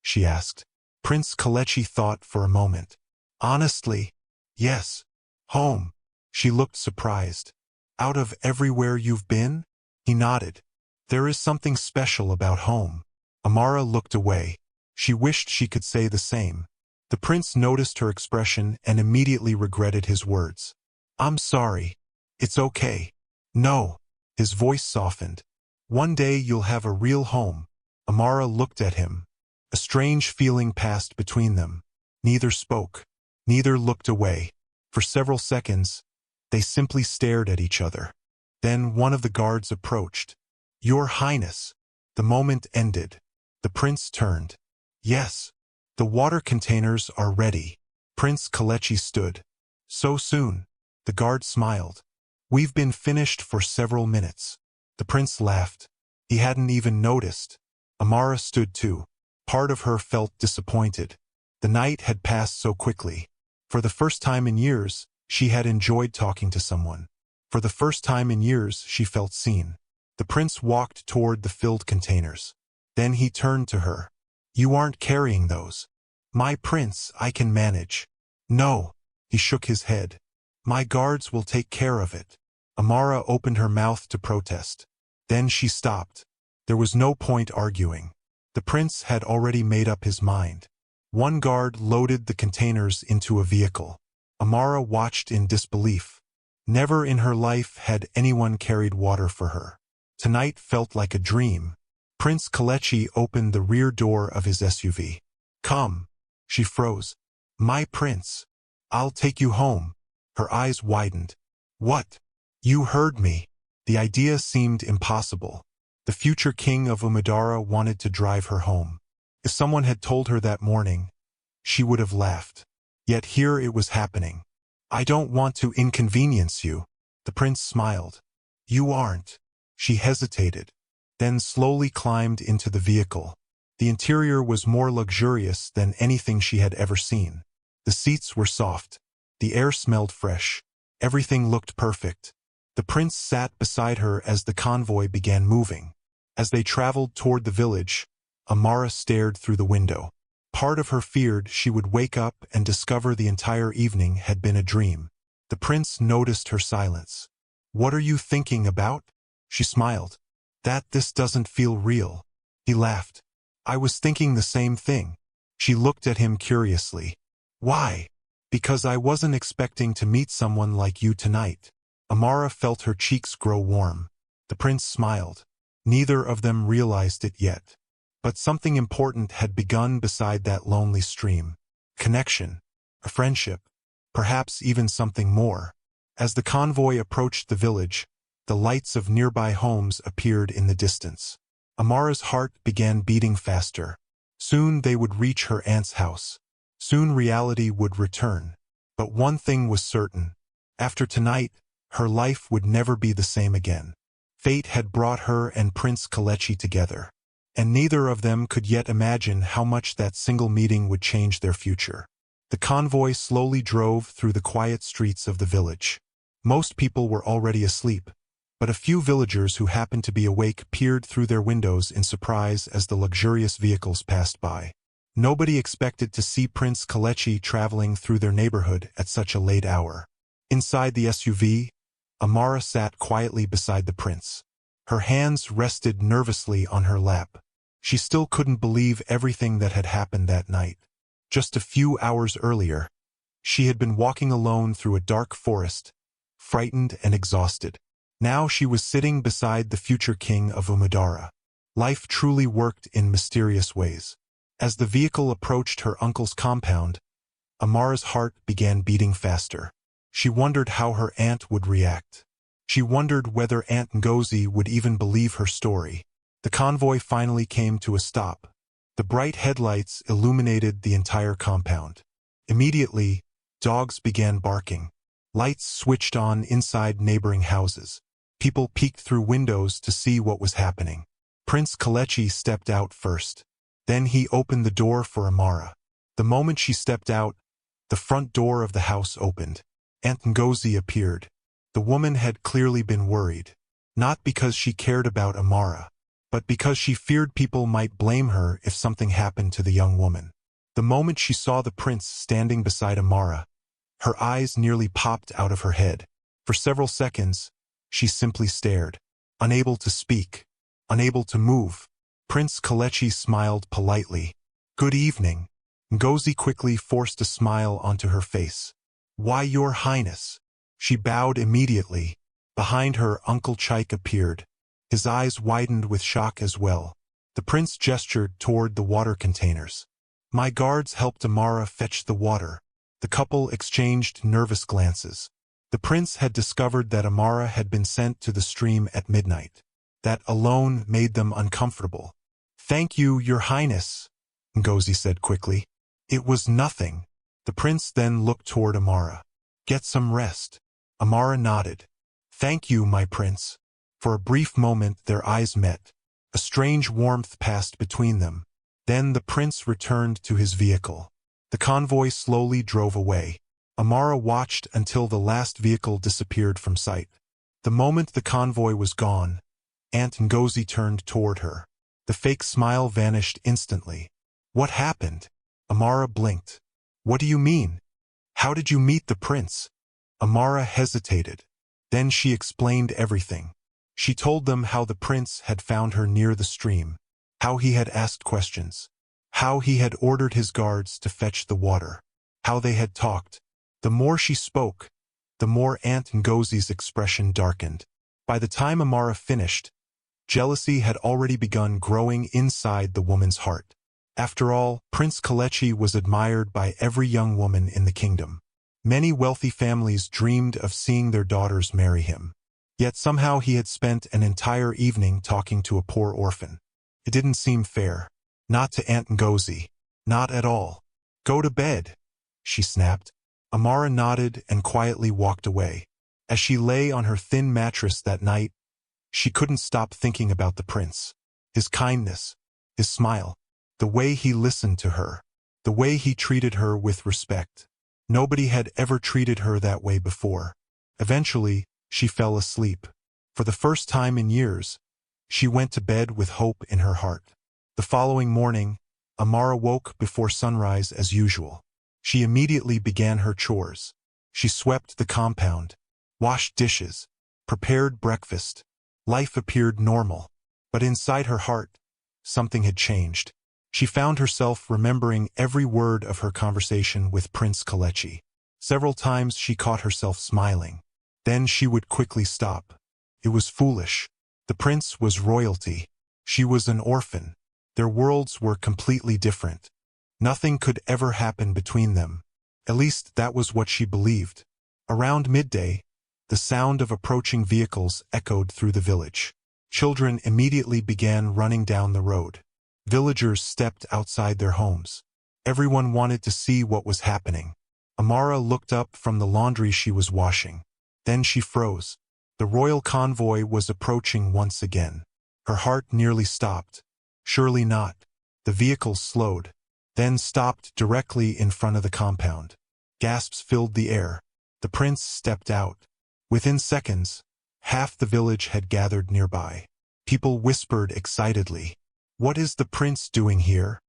She asked. Prince Kalechi thought for a moment. Honestly, yes. Home. She looked surprised. Out of everywhere you've been? He nodded. There is something special about home. Amara looked away. She wished she could say the same. The prince noticed her expression and immediately regretted his words. I'm sorry. It's okay. No. His voice softened. One day you'll have a real home. Amara looked at him. A strange feeling passed between them. Neither spoke. Neither looked away. For several seconds, they simply stared at each other. Then one of the guards approached. Your Highness. The moment ended. The prince turned. Yes. The water containers are ready. Prince Kalechi stood. So soon. The guard smiled. We've been finished for several minutes. The prince laughed. He hadn't even noticed. Amara stood too. Part of her felt disappointed. The night had passed so quickly. For the first time in years, she had enjoyed talking to someone. For the first time in years, she felt seen. The prince walked toward the filled containers. Then he turned to her. You aren't carrying those. My prince, I can manage. No. He shook his head. My guards will take care of it. Amara opened her mouth to protest. Then she stopped. There was no point arguing. The prince had already made up his mind. One guard loaded the containers into a vehicle. Amara watched in disbelief. Never in her life had anyone carried water for her. Tonight felt like a dream. Prince Kelechi opened the rear door of his SUV. Come. She froze. My prince. I'll take you home. Her eyes widened. What? You heard me. The idea seemed impossible. The future king of Umidara wanted to drive her home. If someone had told her that morning, she would have laughed. Yet here it was happening. I don't want to inconvenience you. The prince smiled. You aren't. She hesitated, then slowly climbed into the vehicle. The interior was more luxurious than anything she had ever seen. The seats were soft. The air smelled fresh. Everything looked perfect. The prince sat beside her as the convoy began moving. As they traveled toward the village, Amara stared through the window. Part of her feared she would wake up and discover the entire evening had been a dream. The prince noticed her silence. What are you thinking about? She smiled. That this doesn't feel real. He laughed. I was thinking the same thing. She looked at him curiously. Why? Because I wasn't expecting to meet someone like you tonight. Amara felt her cheeks grow warm. The prince smiled. Neither of them realized it yet. But something important had begun beside that lonely stream. Connection. A friendship. Perhaps even something more. As the convoy approached the village, the lights of nearby homes appeared in the distance. Amara's heart began beating faster. Soon they would reach her aunt's house. Soon reality would return. But one thing was certain. After tonight, her life would never be the same again. Fate had brought her and Prince Kelechi together. And neither of them could yet imagine how much that single meeting would change their future. The convoy slowly drove through the quiet streets of the village. Most people were already asleep, but a few villagers who happened to be awake peered through their windows in surprise as the luxurious vehicles passed by. Nobody expected to see Prince Kelechi traveling through their neighborhood at such a late hour. Inside the SUV, Amara sat quietly beside the prince. Her hands rested nervously on her lap. She still couldn't believe everything that had happened that night. Just a few hours earlier, she had been walking alone through a dark forest, frightened and exhausted. Now she was sitting beside the future king of Umidara. Life truly worked in mysterious ways. As the vehicle approached her uncle's compound, Amara's heart began beating faster. She wondered how her aunt would react. She wondered whether Aunt Ngozi would even believe her story. The convoy finally came to a stop. The bright headlights illuminated the entire compound. Immediately, dogs began barking. Lights switched on inside neighboring houses. People peeked through windows to see what was happening. Prince Kelechi stepped out first. Then he opened the door for Amara. The moment she stepped out, the front door of the house opened. Aunt Ngozi appeared. The woman had clearly been worried. Not because she cared about Amara, but because she feared people might blame her if something happened to the young woman. The moment she saw the prince standing beside Amara, her eyes nearly popped out of her head. For several seconds, she simply stared, unable to speak, unable to move. Prince Kelechi smiled politely. Good evening. Ngozi quickly forced a smile onto her face. Why, Your Highness? She bowed immediately. Behind her, Uncle Chike appeared. His eyes widened with shock as well. The prince gestured toward the water containers. My guards helped Amara fetch the water. The couple exchanged nervous glances. The prince had discovered that Amara had been sent to the stream at midnight. That alone made them uncomfortable. Thank you, Your Highness, Ngozi said quickly. It was nothing. The prince then looked toward Amara. Get some rest. Amara nodded. Thank you, my prince. For a brief moment their eyes met. A strange warmth passed between them. Then the prince returned to his vehicle. The convoy slowly drove away. Amara watched until the last vehicle disappeared from sight. The moment the convoy was gone, Aunt Ngozi turned toward her. The fake smile vanished instantly. What happened? Amara blinked. What do you mean? How did you meet the prince? Amara hesitated. Then she explained everything. She told them how the prince had found her near the stream, how he had asked questions, how he had ordered his guards to fetch the water, how they had talked. The more she spoke, the more Aunt Ngozi's expression darkened. By the time Amara finished, jealousy had already begun growing inside the woman's heart. After all, Prince Kelechi was admired by every young woman in the kingdom. Many wealthy families dreamed of seeing their daughters marry him. Yet somehow he had spent an entire evening talking to a poor orphan. It didn't seem fair. Not to Aunt Ngozi. Not at all. Go to bed, she snapped. Amara nodded and quietly walked away. As she lay on her thin mattress that night, she couldn't stop thinking about the prince. His kindness, his smile, the way he listened to her, the way he treated her with respect. Nobody had ever treated her that way before. Eventually, she fell asleep. For the first time in years, she went to bed with hope in her heart. The following morning, Amara woke before sunrise as usual. She immediately began her chores. She swept the compound, washed dishes, prepared breakfast. Life appeared normal, but inside her heart, something had changed. She found herself remembering every word of her conversation with Prince Kelechi. Several times she caught herself smiling. Then she would quickly stop. It was foolish. The prince was royalty. She was an orphan. Their worlds were completely different. Nothing could ever happen between them. At least that was what she believed. Around midday, the sound of approaching vehicles echoed through the village. Children immediately began running down the road. Villagers stepped outside their homes. Everyone wanted to see what was happening. Amara looked up from the laundry she was washing. Then she froze. The royal convoy was approaching once again. Her heart nearly stopped. Surely not. The vehicles slowed, then stopped directly in front of the compound. Gasps filled the air. The prince stepped out. Within seconds, half the village had gathered nearby. People whispered excitedly, "What is the prince doing here?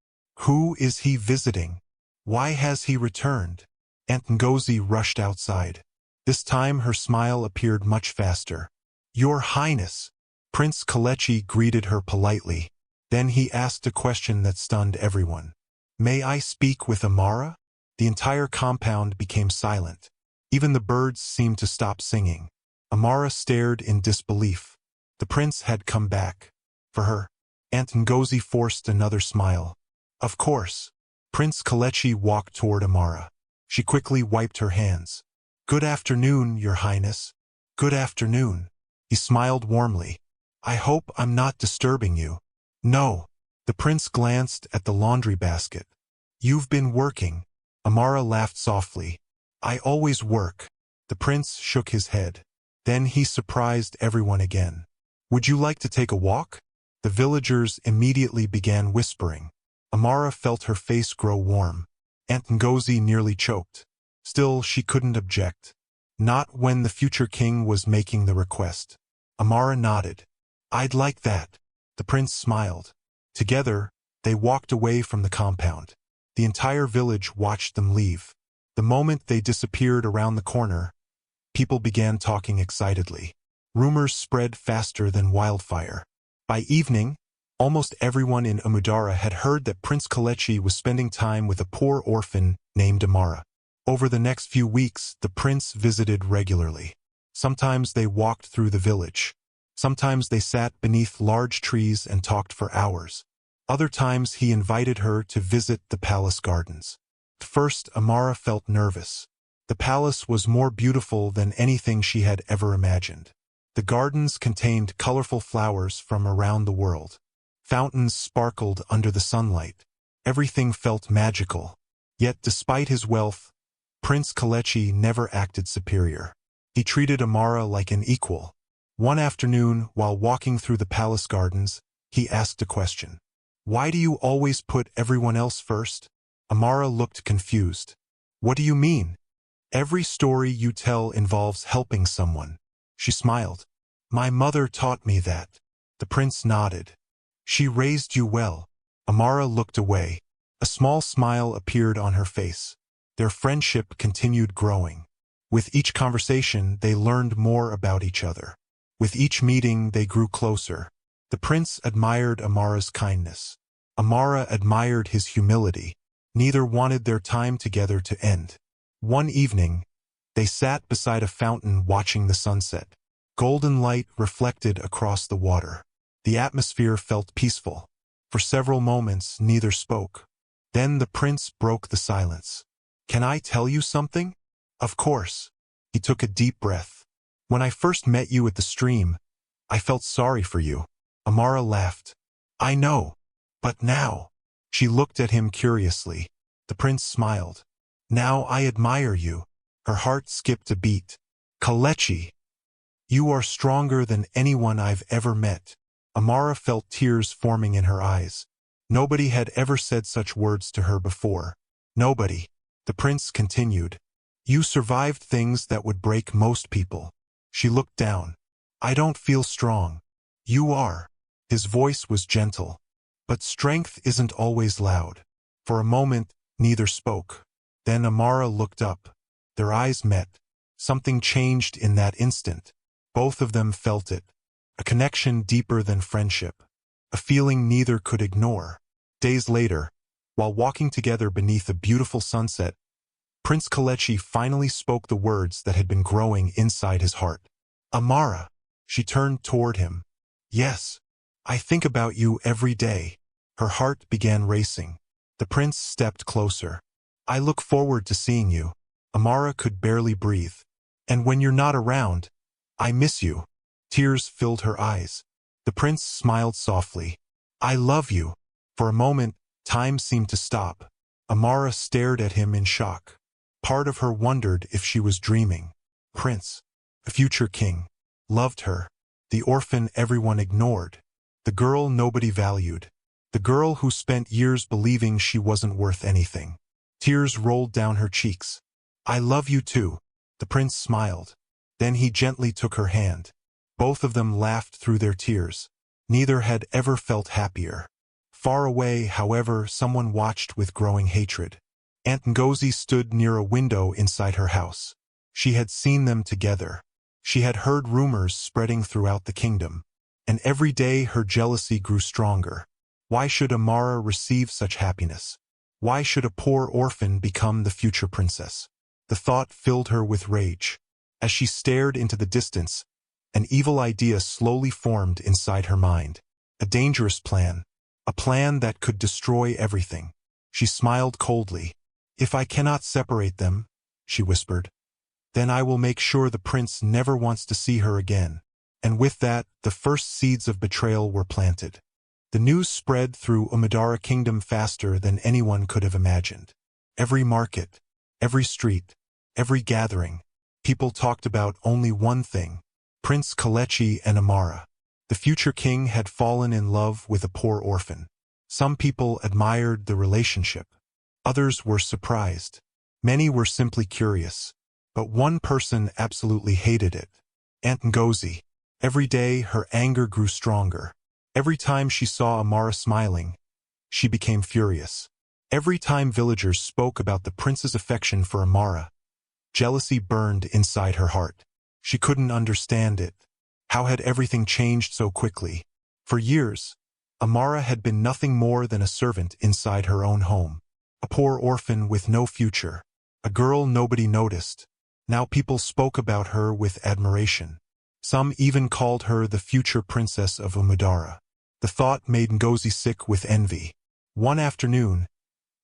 Who is he visiting? Why has he returned?" Aunt Ngozi rushed outside. This time her smile appeared much faster. "Your Highness!" Prince Kelechi greeted her politely. Then he asked a question that stunned everyone. "May I speak with Amara?" The entire compound became silent. Even the birds seemed to stop singing. Amara stared in disbelief. The prince had come back. For her. Aunt Ngozi forced another smile. "Of course." Prince Kelechi walked toward Amara. She quickly wiped her hands. "Good afternoon, Your Highness." "Good afternoon." He smiled warmly. "I hope I'm not disturbing you." "No." The prince glanced at the laundry basket. "You've been working." Amara laughed softly. "I always work." The prince shook his head. Then he surprised everyone again. "Would you like to take a walk?" The villagers immediately began whispering. Amara felt her face grow warm. Aunt Ngozi nearly choked. Still, she couldn't object. Not when the future king was making the request. Amara nodded. "I'd like that." The prince smiled. Together, they walked away from the compound. The entire village watched them leave. The moment they disappeared around the corner, people began talking excitedly. Rumors spread faster than wildfire. By evening, almost everyone in Umudara had heard that Prince Kelechi was spending time with a poor orphan named Amara. Over the next few weeks, the prince visited regularly. Sometimes they walked through the village. Sometimes they sat beneath large trees and talked for hours. Other times he invited her to visit the palace gardens. At first, Amara felt nervous. The palace was more beautiful than anything she had ever imagined. The gardens contained colorful flowers from around the world. Fountains sparkled under the sunlight. Everything felt magical. Yet despite his wealth, Prince Kelechi never acted superior. He treated Amara like an equal. One afternoon, while walking through the palace gardens, he asked a question. "Why do you always put everyone else first?" Amara looked confused. "What do you mean?" "Every story you tell involves helping someone." She smiled. "My mother taught me that." The prince nodded. "She raised you well." Amara looked away. A small smile appeared on her face. Their friendship continued growing. With each conversation, they learned more about each other. With each meeting, they grew closer. The prince admired Amara's kindness. Amara admired his humility. Neither wanted their time together to end. One evening, they sat beside a fountain watching the sunset. Golden light reflected across the water. The atmosphere felt peaceful. For several moments, neither spoke. Then the prince broke the silence. "Can I tell you something?" "Of course." He took a deep breath. "When I first met you at the stream, I felt sorry for you." Amara laughed. "I know. But now—" She looked at him curiously. The prince smiled. "Now I admire you." Her heart skipped a beat. "Kelechi, you are stronger than anyone I've ever met." Amara felt tears forming in her eyes. Nobody had ever said such words to her before. Nobody. The prince continued. "You survived things that would break most people." She looked down. "I don't feel strong. You are." His voice was gentle. "But strength isn't always loud." For a moment, neither spoke. Then Amara looked up. Their eyes met. Something changed in that instant. Both of them felt it. A connection deeper than friendship. A feeling neither could ignore. Days later, while walking together beneath a beautiful sunset, Prince Kelechi finally spoke the words that had been growing inside his heart. "Amara." She turned toward him. "Yes, I think about you every day." Her heart began racing. The prince stepped closer. "I look forward to seeing you." Amara could barely breathe. "And when you're not around, I miss you." Tears filled her eyes. The prince smiled softly. "I love you." For a moment, time seemed to stop. Amara stared at him in shock. Part of her wondered if she was dreaming. Prince, a future king, loved her. The orphan everyone ignored. The girl nobody valued. The girl who spent years believing she wasn't worth anything. Tears rolled down her cheeks. "I love you too." The prince smiled. Then he gently took her hand. Both of them laughed through their tears. Neither had ever felt happier. Far away, however, someone watched with growing hatred. Aunt Ngozi stood near a window inside her house. She had seen them together. She had heard rumors spreading throughout the kingdom. And every day her jealousy grew stronger. Why should Amara receive such happiness? Why should a poor orphan become the future princess? The thought filled her with rage. As she stared into the distance, an evil idea slowly formed inside her mind. A dangerous plan. A plan that could destroy everything. She smiled coldly. "If I cannot separate them," she whispered, "then I will make sure the prince never wants to see her again." And with that, the first seeds of betrayal were planted. The news spread through Umadara Kingdom faster than anyone could have imagined. Every market, every street, every gathering, people talked about only one thing: Prince Kelechi and Amara. The future king had fallen in love with a poor orphan. Some people admired the relationship. Others were surprised. Many were simply curious. But one person absolutely hated it. Aunt Ngozi. Every day her anger grew stronger. Every time she saw Amara smiling, she became furious. Every time villagers spoke about the prince's affection for Amara, jealousy burned inside her heart. She couldn't understand it. How had everything changed so quickly? For years, Amara had been nothing more than a servant inside her own home. A poor orphan with no future. A girl nobody noticed. Now people spoke about her with admiration. Some even called her the future princess of Umadara. The thought made Ngozi sick with envy. One afternoon,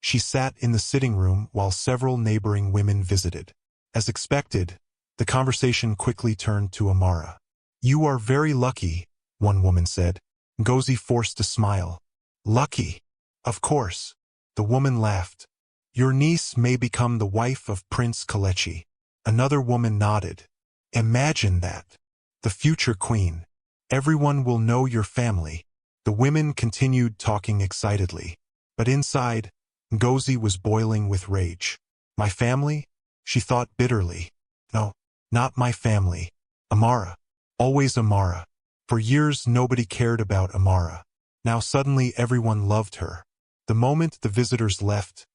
she sat in the sitting room while several neighboring women visited. As expected, the conversation quickly turned to Amara. "You are very lucky," one woman said. Ngozi forced a smile. "Lucky? Of course." The woman laughed. "Your niece may become the wife of Prince Kelechi." Another woman nodded. "Imagine that. The future queen. Everyone will know your family." The women continued talking excitedly. But inside, Ngozi was boiling with rage. "My family?" she thought bitterly. "No, not my family. Amara. Always Amara." For years nobody cared about Amara. Now suddenly everyone loved her. The moment the visitors left,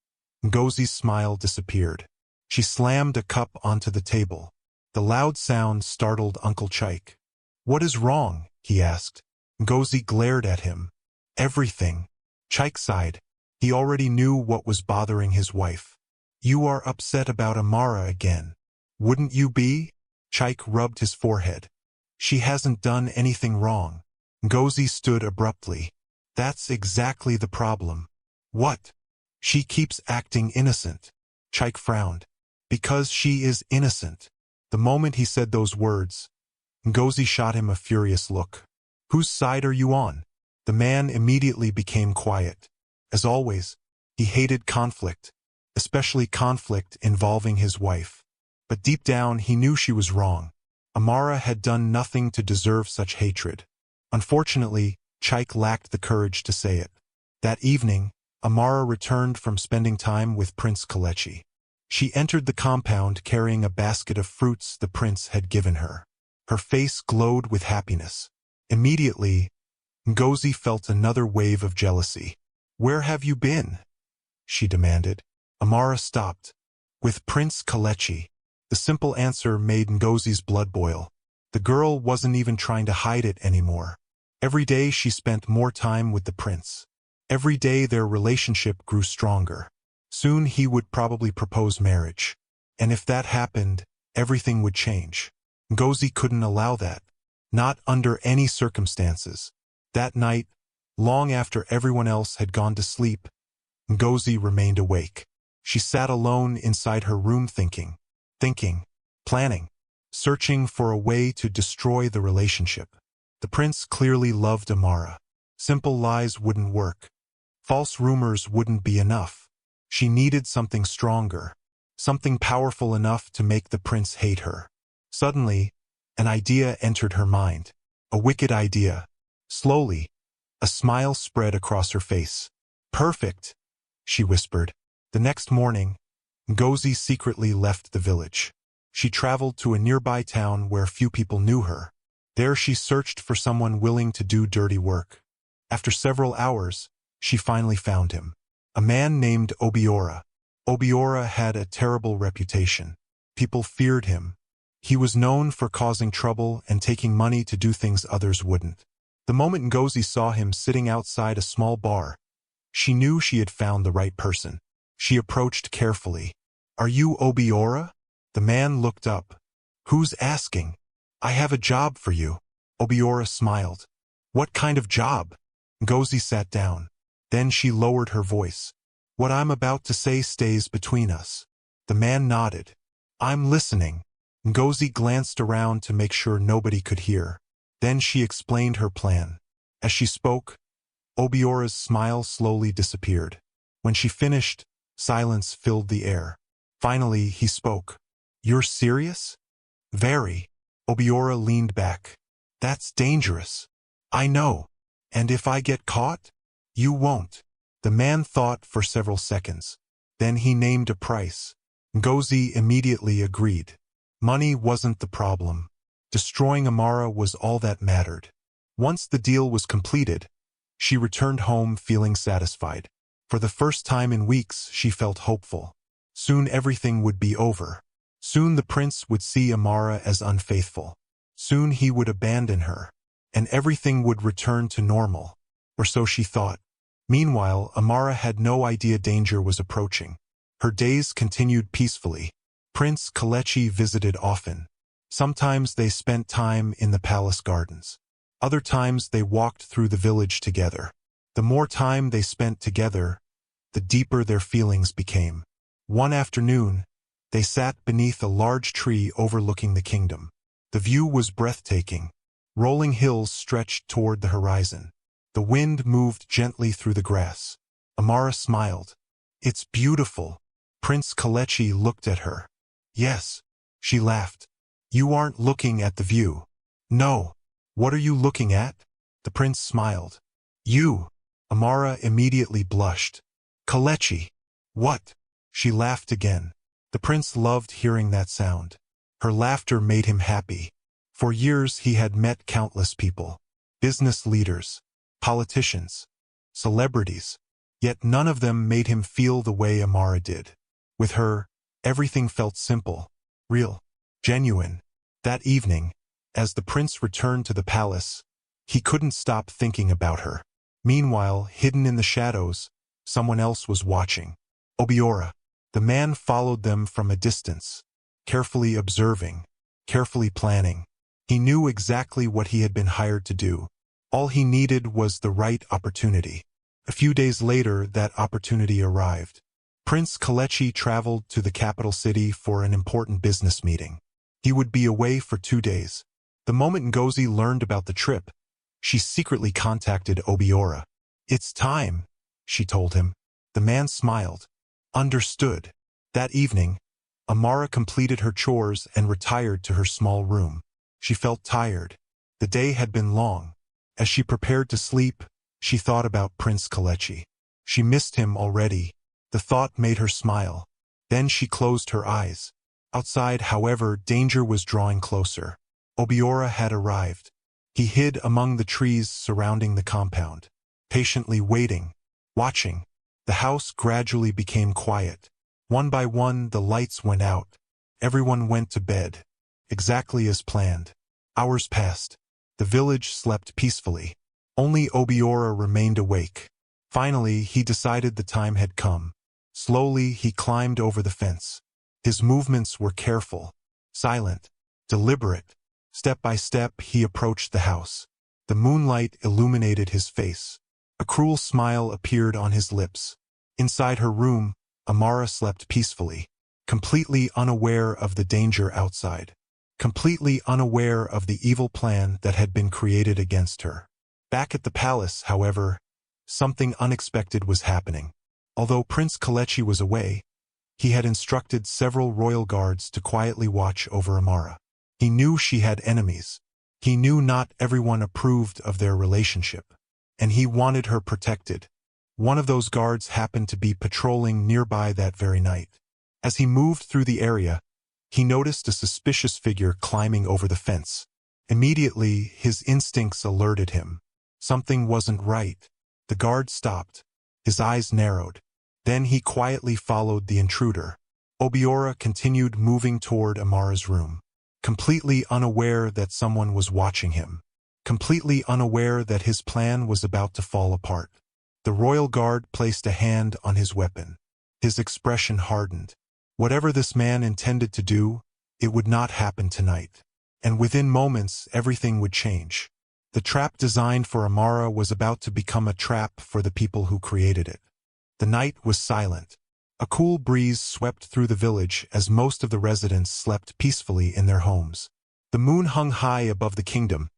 Ngozi's smile disappeared. She slammed a cup onto the table. The loud sound startled Uncle Chike. "What is wrong?" he asked. Ngozi glared at him. "Everything." Chike sighed. He already knew what was bothering his wife. "You are upset about Amara again. Wouldn't you be?" Chike rubbed his forehead. "She hasn't done anything wrong." Ngozi stood abruptly. "That's exactly the problem." "What?" "She keeps acting innocent." Chike frowned. "Because she is innocent." The moment he said those words, Ngozi shot him a furious look. "Whose side are you on?" The man immediately became quiet. As always, he hated conflict, especially conflict involving his wife. But deep down he knew she was wrong. Amara had done nothing to deserve such hatred. Unfortunately, Chike lacked the courage to say it. That evening, Amara returned from spending time with Prince Kelechi. She entered the compound carrying a basket of fruits the prince had given her. Her face glowed with happiness. Immediately, Ngozi felt another wave of jealousy. "Where have you been?" she demanded. Amara stopped. "With Prince Kelechi." The simple answer made Ngozi's blood boil. The girl wasn't even trying to hide it anymore. Every day she spent more time with the prince. Every day their relationship grew stronger. Soon he would probably propose marriage. And if that happened, everything would change. Ngozi couldn't allow that. Not under any circumstances. That night, long after everyone else had gone to sleep, Ngozi remained awake. She sat alone inside her room thinking, planning, searching for a way to destroy the relationship. The prince clearly loved Amara. Simple lies wouldn't work. False rumors wouldn't be enough. She needed something stronger, something powerful enough to make the prince hate her. Suddenly, an idea entered her mind. A wicked idea. Slowly, a smile spread across her face. "Perfect," she whispered. The next morning, Ngozi secretly left the village. She traveled to a nearby town where few people knew her. There she searched for someone willing to do dirty work. After several hours, she finally found him. A man named Obiora. Obiora had a terrible reputation. People feared him. He was known for causing trouble and taking money to do things others wouldn't. The moment Ngozi saw him sitting outside a small bar, she knew she had found the right person. She approached carefully. "Are you Obiora?" The man looked up. "Who's asking?" "I have a job for you." Obiora smiled. "What kind of job?" Ngozi sat down. Then she lowered her voice. "What I'm about to say stays between us." The man nodded. "I'm listening." Ngozi glanced around to make sure nobody could hear. Then she explained her plan. As she spoke, Obiora's smile slowly disappeared. When she finished, silence filled the air. Finally, he spoke. "You're serious?" "Very." Obiora leaned back. "That's dangerous." "I know. And if I get caught?" "You won't." The man thought for several seconds. Then he named a price. Ngozi immediately agreed. Money wasn't the problem. Destroying Amara was all that mattered. Once the deal was completed, she returned home feeling satisfied. For the first time in weeks, she felt hopeful. Soon everything would be over. Soon the prince would see Amara as unfaithful. Soon he would abandon her. And everything would return to normal. Or so she thought. Meanwhile, Amara had no idea danger was approaching. Her days continued peacefully. Prince Kelechi visited often. Sometimes they spent time in the palace gardens. Other times they walked through the village together. The more time they spent together, the deeper their feelings became. One afternoon, they sat beneath a large tree overlooking the kingdom. The view was breathtaking. Rolling hills stretched toward the horizon. The wind moved gently through the grass. Amara smiled. "It's beautiful." Prince Kelechi looked at her. "Yes." She laughed. "You aren't looking at the view." "No." "What are you looking at?" The prince smiled. "You." Amara immediately blushed. "Kelechi." "What?" She laughed again. The prince loved hearing that sound. Her laughter made him happy. For years he had met countless people. Business leaders, politicians, celebrities. Yet none of them made him feel the way Amara did. With her, everything felt simple, real, genuine. That evening, as the prince returned to the palace, he couldn't stop thinking about her. Meanwhile, hidden in the shadows, someone else was watching. Obiora. The man followed them from a distance, carefully observing, carefully planning. He knew exactly what he had been hired to do. All he needed was the right opportunity. A few days later, that opportunity arrived. Prince Kelechi traveled to the capital city for an important business meeting. He would be away for 2 days. The moment Ngozi learned about the trip, she secretly contacted Obiora. "It's time," she told him. The man smiled. Understood. That evening, Amara completed her chores and retired to her small room. She felt tired. The day had been long. As she prepared to sleep, she thought about Prince Kelechi. She missed him already. The thought made her smile. Then she closed her eyes. Outside, however, danger was drawing closer. Obiora had arrived. He hid among the trees surrounding the compound, patiently waiting, watching. The house gradually became quiet. One by one, the lights went out. Everyone went to bed, exactly as planned. Hours passed. The village slept peacefully. Only Obiora remained awake. Finally, he decided the time had come. Slowly, he climbed over the fence. His movements were careful, silent, deliberate. Step by step, he approached the house. The moonlight illuminated his face. A cruel smile appeared on his lips. Inside her room, Amara slept peacefully, completely unaware of the danger outside, completely unaware of the evil plan that had been created against her. Back at the palace, however, something unexpected was happening. Although Prince Kelechi was away, he had instructed several royal guards to quietly watch over Amara. He knew she had enemies. He knew not everyone approved of their relationship, and he wanted her protected. One of those guards happened to be patrolling nearby that very night. As he moved through the area, he noticed a suspicious figure climbing over the fence. Immediately, his instincts alerted him. Something wasn't right. The guard stopped. His eyes narrowed. Then he quietly followed the intruder. Obiora continued moving toward Amara's room, completely unaware that someone was watching him, completely unaware that his plan was about to fall apart. The royal guard placed a hand on his weapon. His expression hardened. Whatever this man intended to do, it would not happen tonight. And within moments, everything would change. The trap designed for Amara was about to become a trap for the people who created it. The night was silent. A cool breeze swept through the village as most of the residents slept peacefully in their homes. The moon hung high above the kingdom,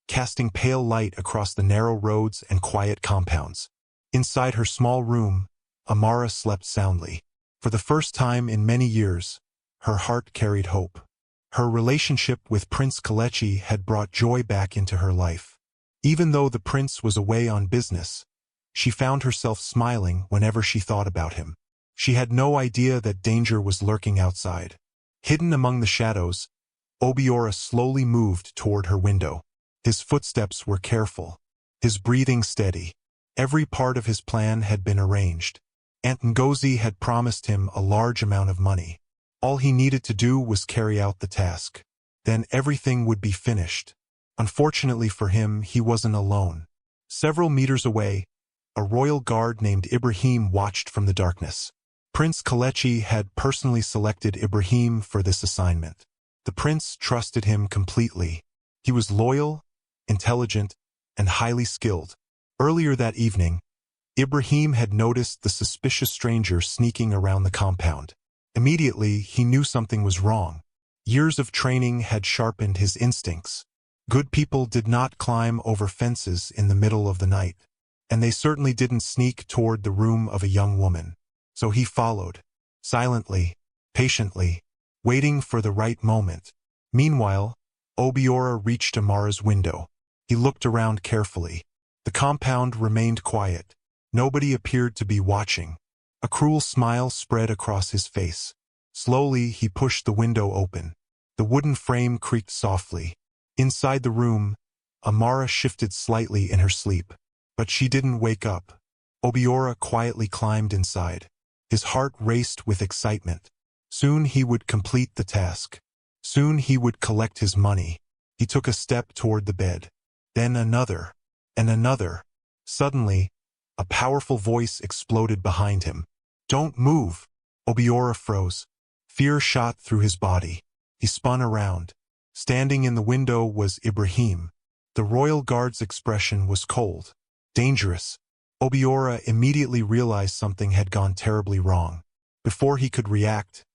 casting pale light across the narrow roads and quiet compounds. Inside her small room, Amara slept soundly. For the first time in many years, her heart carried hope. Her relationship with Prince Kelechi had brought joy back into her life. Even though the prince was away on business, she found herself smiling whenever she thought about him. She had no idea that danger was lurking outside. Hidden among the shadows, Obiora slowly moved toward her window. His footsteps were careful, his breathing steady. Every part of his plan had been arranged. Aunt Ngozi had promised him a large amount of money. All he needed to do was carry out the task. Then everything would be finished. Unfortunately for him, he wasn't alone. Several meters away, a royal guard named Ibrahim watched from the darkness. Prince Kelechi had personally selected Ibrahim for this assignment. The prince trusted him completely. He was loyal, intelligent, and highly skilled. Earlier that evening, Ibrahim had noticed the suspicious stranger sneaking around the compound. Immediately, he knew something was wrong. Years of training had sharpened his instincts. Good people did not climb over fences in the middle of the night, and they certainly didn't sneak toward the room of a young woman. So he followed, silently, patiently, waiting for the right moment. Meanwhile, Obiora reached Amara's window. He looked around carefully. The compound remained quiet. Nobody appeared to be watching. A cruel smile spread across his face. Slowly, he pushed the window open. The wooden frame creaked softly. Inside the room, Amara shifted slightly in her sleep. But she didn't wake up. Obiora quietly climbed inside. His heart raced with excitement. Soon he would complete the task. Soon he would collect his money. He took a step toward the bed. Then another. And another. Suddenly, a powerful voice exploded behind him. "Don't move!" Obiora froze. Fear shot through his body. He spun around. Standing in the window was Ibrahim. The royal guard's expression was cold. Dangerous. Obiora immediately realized something had gone terribly wrong. Before he could react,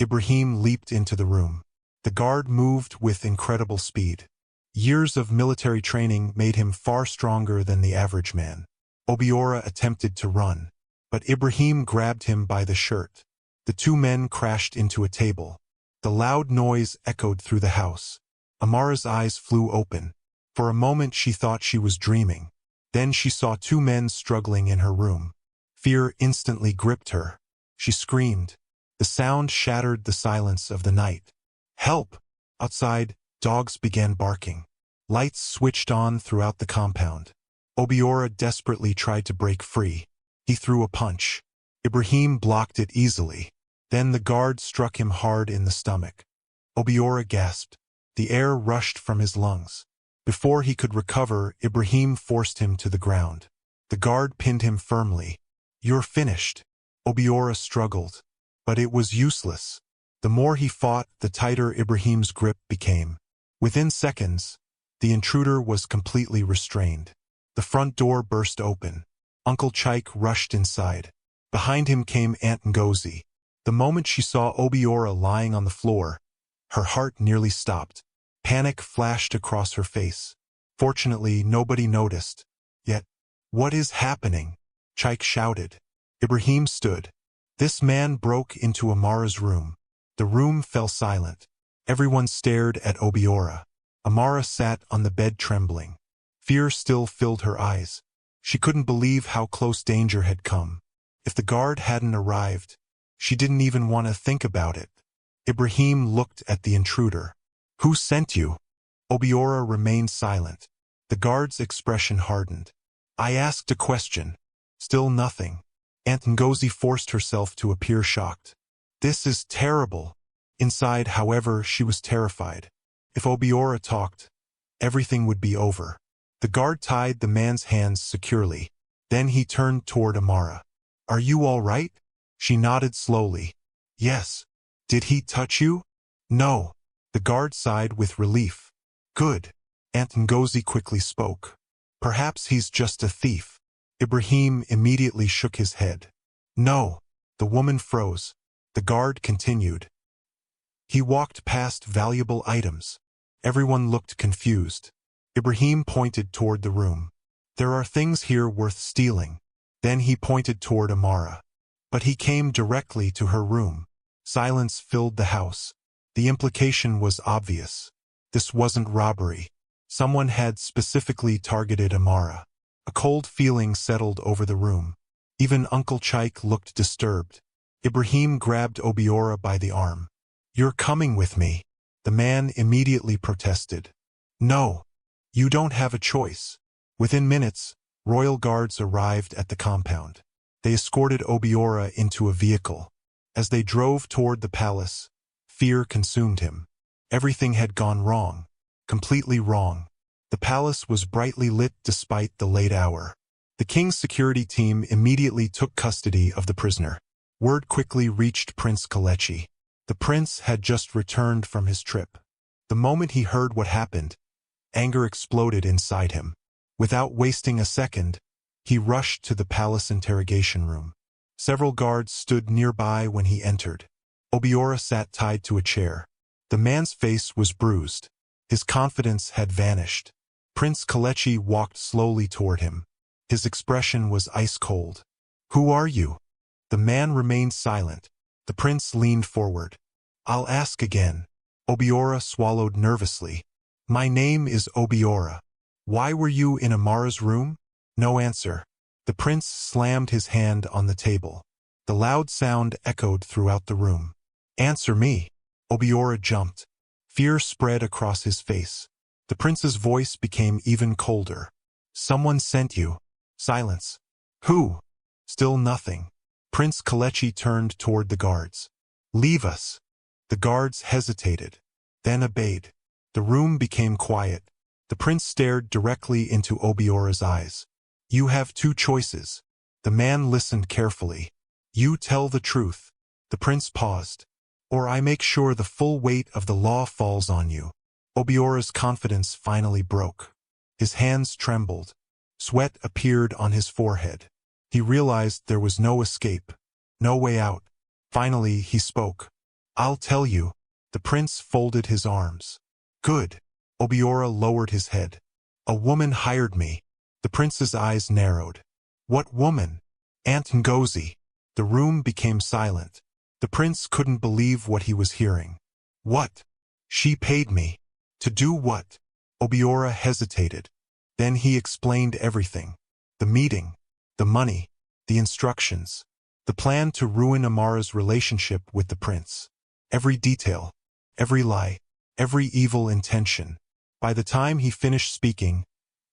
Ibrahim leaped into the room. The guard moved with incredible speed. Years of military training made him far stronger than the average man. Obiora attempted to run, but Ibrahim grabbed him by the shirt. The two men crashed into a table. The loud noise echoed through the house. Amara's eyes flew open. For a moment she thought she was dreaming. Then she saw two men struggling in her room. Fear instantly gripped her. She screamed. The sound shattered the silence of the night. "Help!" Outside, dogs began barking. Lights switched on throughout the compound. Obiora desperately tried to break free. He threw a punch. Ibrahim blocked it easily. Then the guard struck him hard in the stomach. Obiora gasped. The air rushed from his lungs. Before he could recover, Ibrahim forced him to the ground. The guard pinned him firmly. "You're finished." Obiora struggled. But it was useless. The more he fought, the tighter Ibrahim's grip became. Within seconds, the intruder was completely restrained. The front door burst open. Uncle Chaik rushed inside. Behind him came Aunt Ngozi. The moment she saw Obiora lying on the floor, her heart nearly stopped. Panic flashed across her face. Fortunately, nobody noticed. Yet, "What is happening?" Chaik shouted. Ibrahim stood. This man broke into Amara's room. The room fell silent. Everyone stared at Obiora. Amara sat on the bed trembling. Fear still filled her eyes. She couldn't believe how close danger had come. If the guard hadn't arrived, she didn't even want to think about it. Ibrahim looked at the intruder. "Who sent you?" Obiora remained silent. The guard's expression hardened. "I asked a question." Still nothing. Aunt Ngozi forced herself to appear shocked. "This is terrible." Inside, however, she was terrified. If Obiora talked, everything would be over. The guard tied the man's hands securely. Then he turned toward Amara. "Are you all right?" She nodded slowly. "Yes." "Did he touch you?" "No." The guard sighed with relief. "Good." Aunt Ngozi quickly spoke. "Perhaps he's just a thief." Ibrahim immediately shook his head. "No." The woman froze. The guard continued. "He walked past valuable items." Everyone looked confused. Ibrahim pointed toward the room. "There are things here worth stealing." Then he pointed toward Amara. But he came directly to her room. Silence filled the house. The implication was obvious. This wasn't robbery. Someone had specifically targeted Amara. A cold feeling settled over the room. Even Uncle Chaik looked disturbed. Ibrahim grabbed Obiora by the arm. "You're coming with me." The man immediately protested. "No. You don't have a choice." Within minutes, royal guards arrived at the compound. They escorted Obiora into a vehicle. As they drove toward the palace, fear consumed him. Everything had gone wrong. Completely wrong. The palace was brightly lit despite the late hour. The king's security team immediately took custody of the prisoner. Word quickly reached Prince Kalechi. The prince had just returned from his trip. The moment he heard what happened, anger exploded inside him. Without wasting a second, he rushed to the palace interrogation room. Several guards stood nearby when he entered. Obiora sat tied to a chair. The man's face was bruised. His confidence had vanished. Prince Kalechi walked slowly toward him. His expression was ice-cold. "Who are you?" The man remained silent. The prince leaned forward. "I'll ask again." Obiora swallowed nervously. "My name is Obiora. Why were you in Amara's room?" No answer. The prince slammed his hand on the table. The loud sound echoed throughout the room. "Answer me." Obiora jumped. Fear spread across his face. The prince's voice became even colder. "Someone sent you." Silence. "Who?" Still nothing. Prince Kalechi turned toward the guards. "Leave us." The guards hesitated, then obeyed. The room became quiet. The prince stared directly into Obiora's eyes. "You have two choices." The man listened carefully. "You tell the truth." The prince paused. "Or I make sure the full weight of the law falls on you." Obiora's confidence finally broke. His hands trembled. Sweat appeared on his forehead. He realized there was no escape, no way out. Finally, he spoke. "I'll tell you." The prince folded his arms. "Good." Obiora lowered his head. "A woman hired me." The prince's eyes narrowed. "What woman?" "Aunt Ngozi." The room became silent. The prince couldn't believe what he was hearing. "What?" "She paid me." "To do what?" Obiora hesitated. Then he explained everything. The meeting, the money, the instructions, the plan to ruin Amara's relationship with the prince. Every detail, every lie, every evil intention. By the time he finished speaking,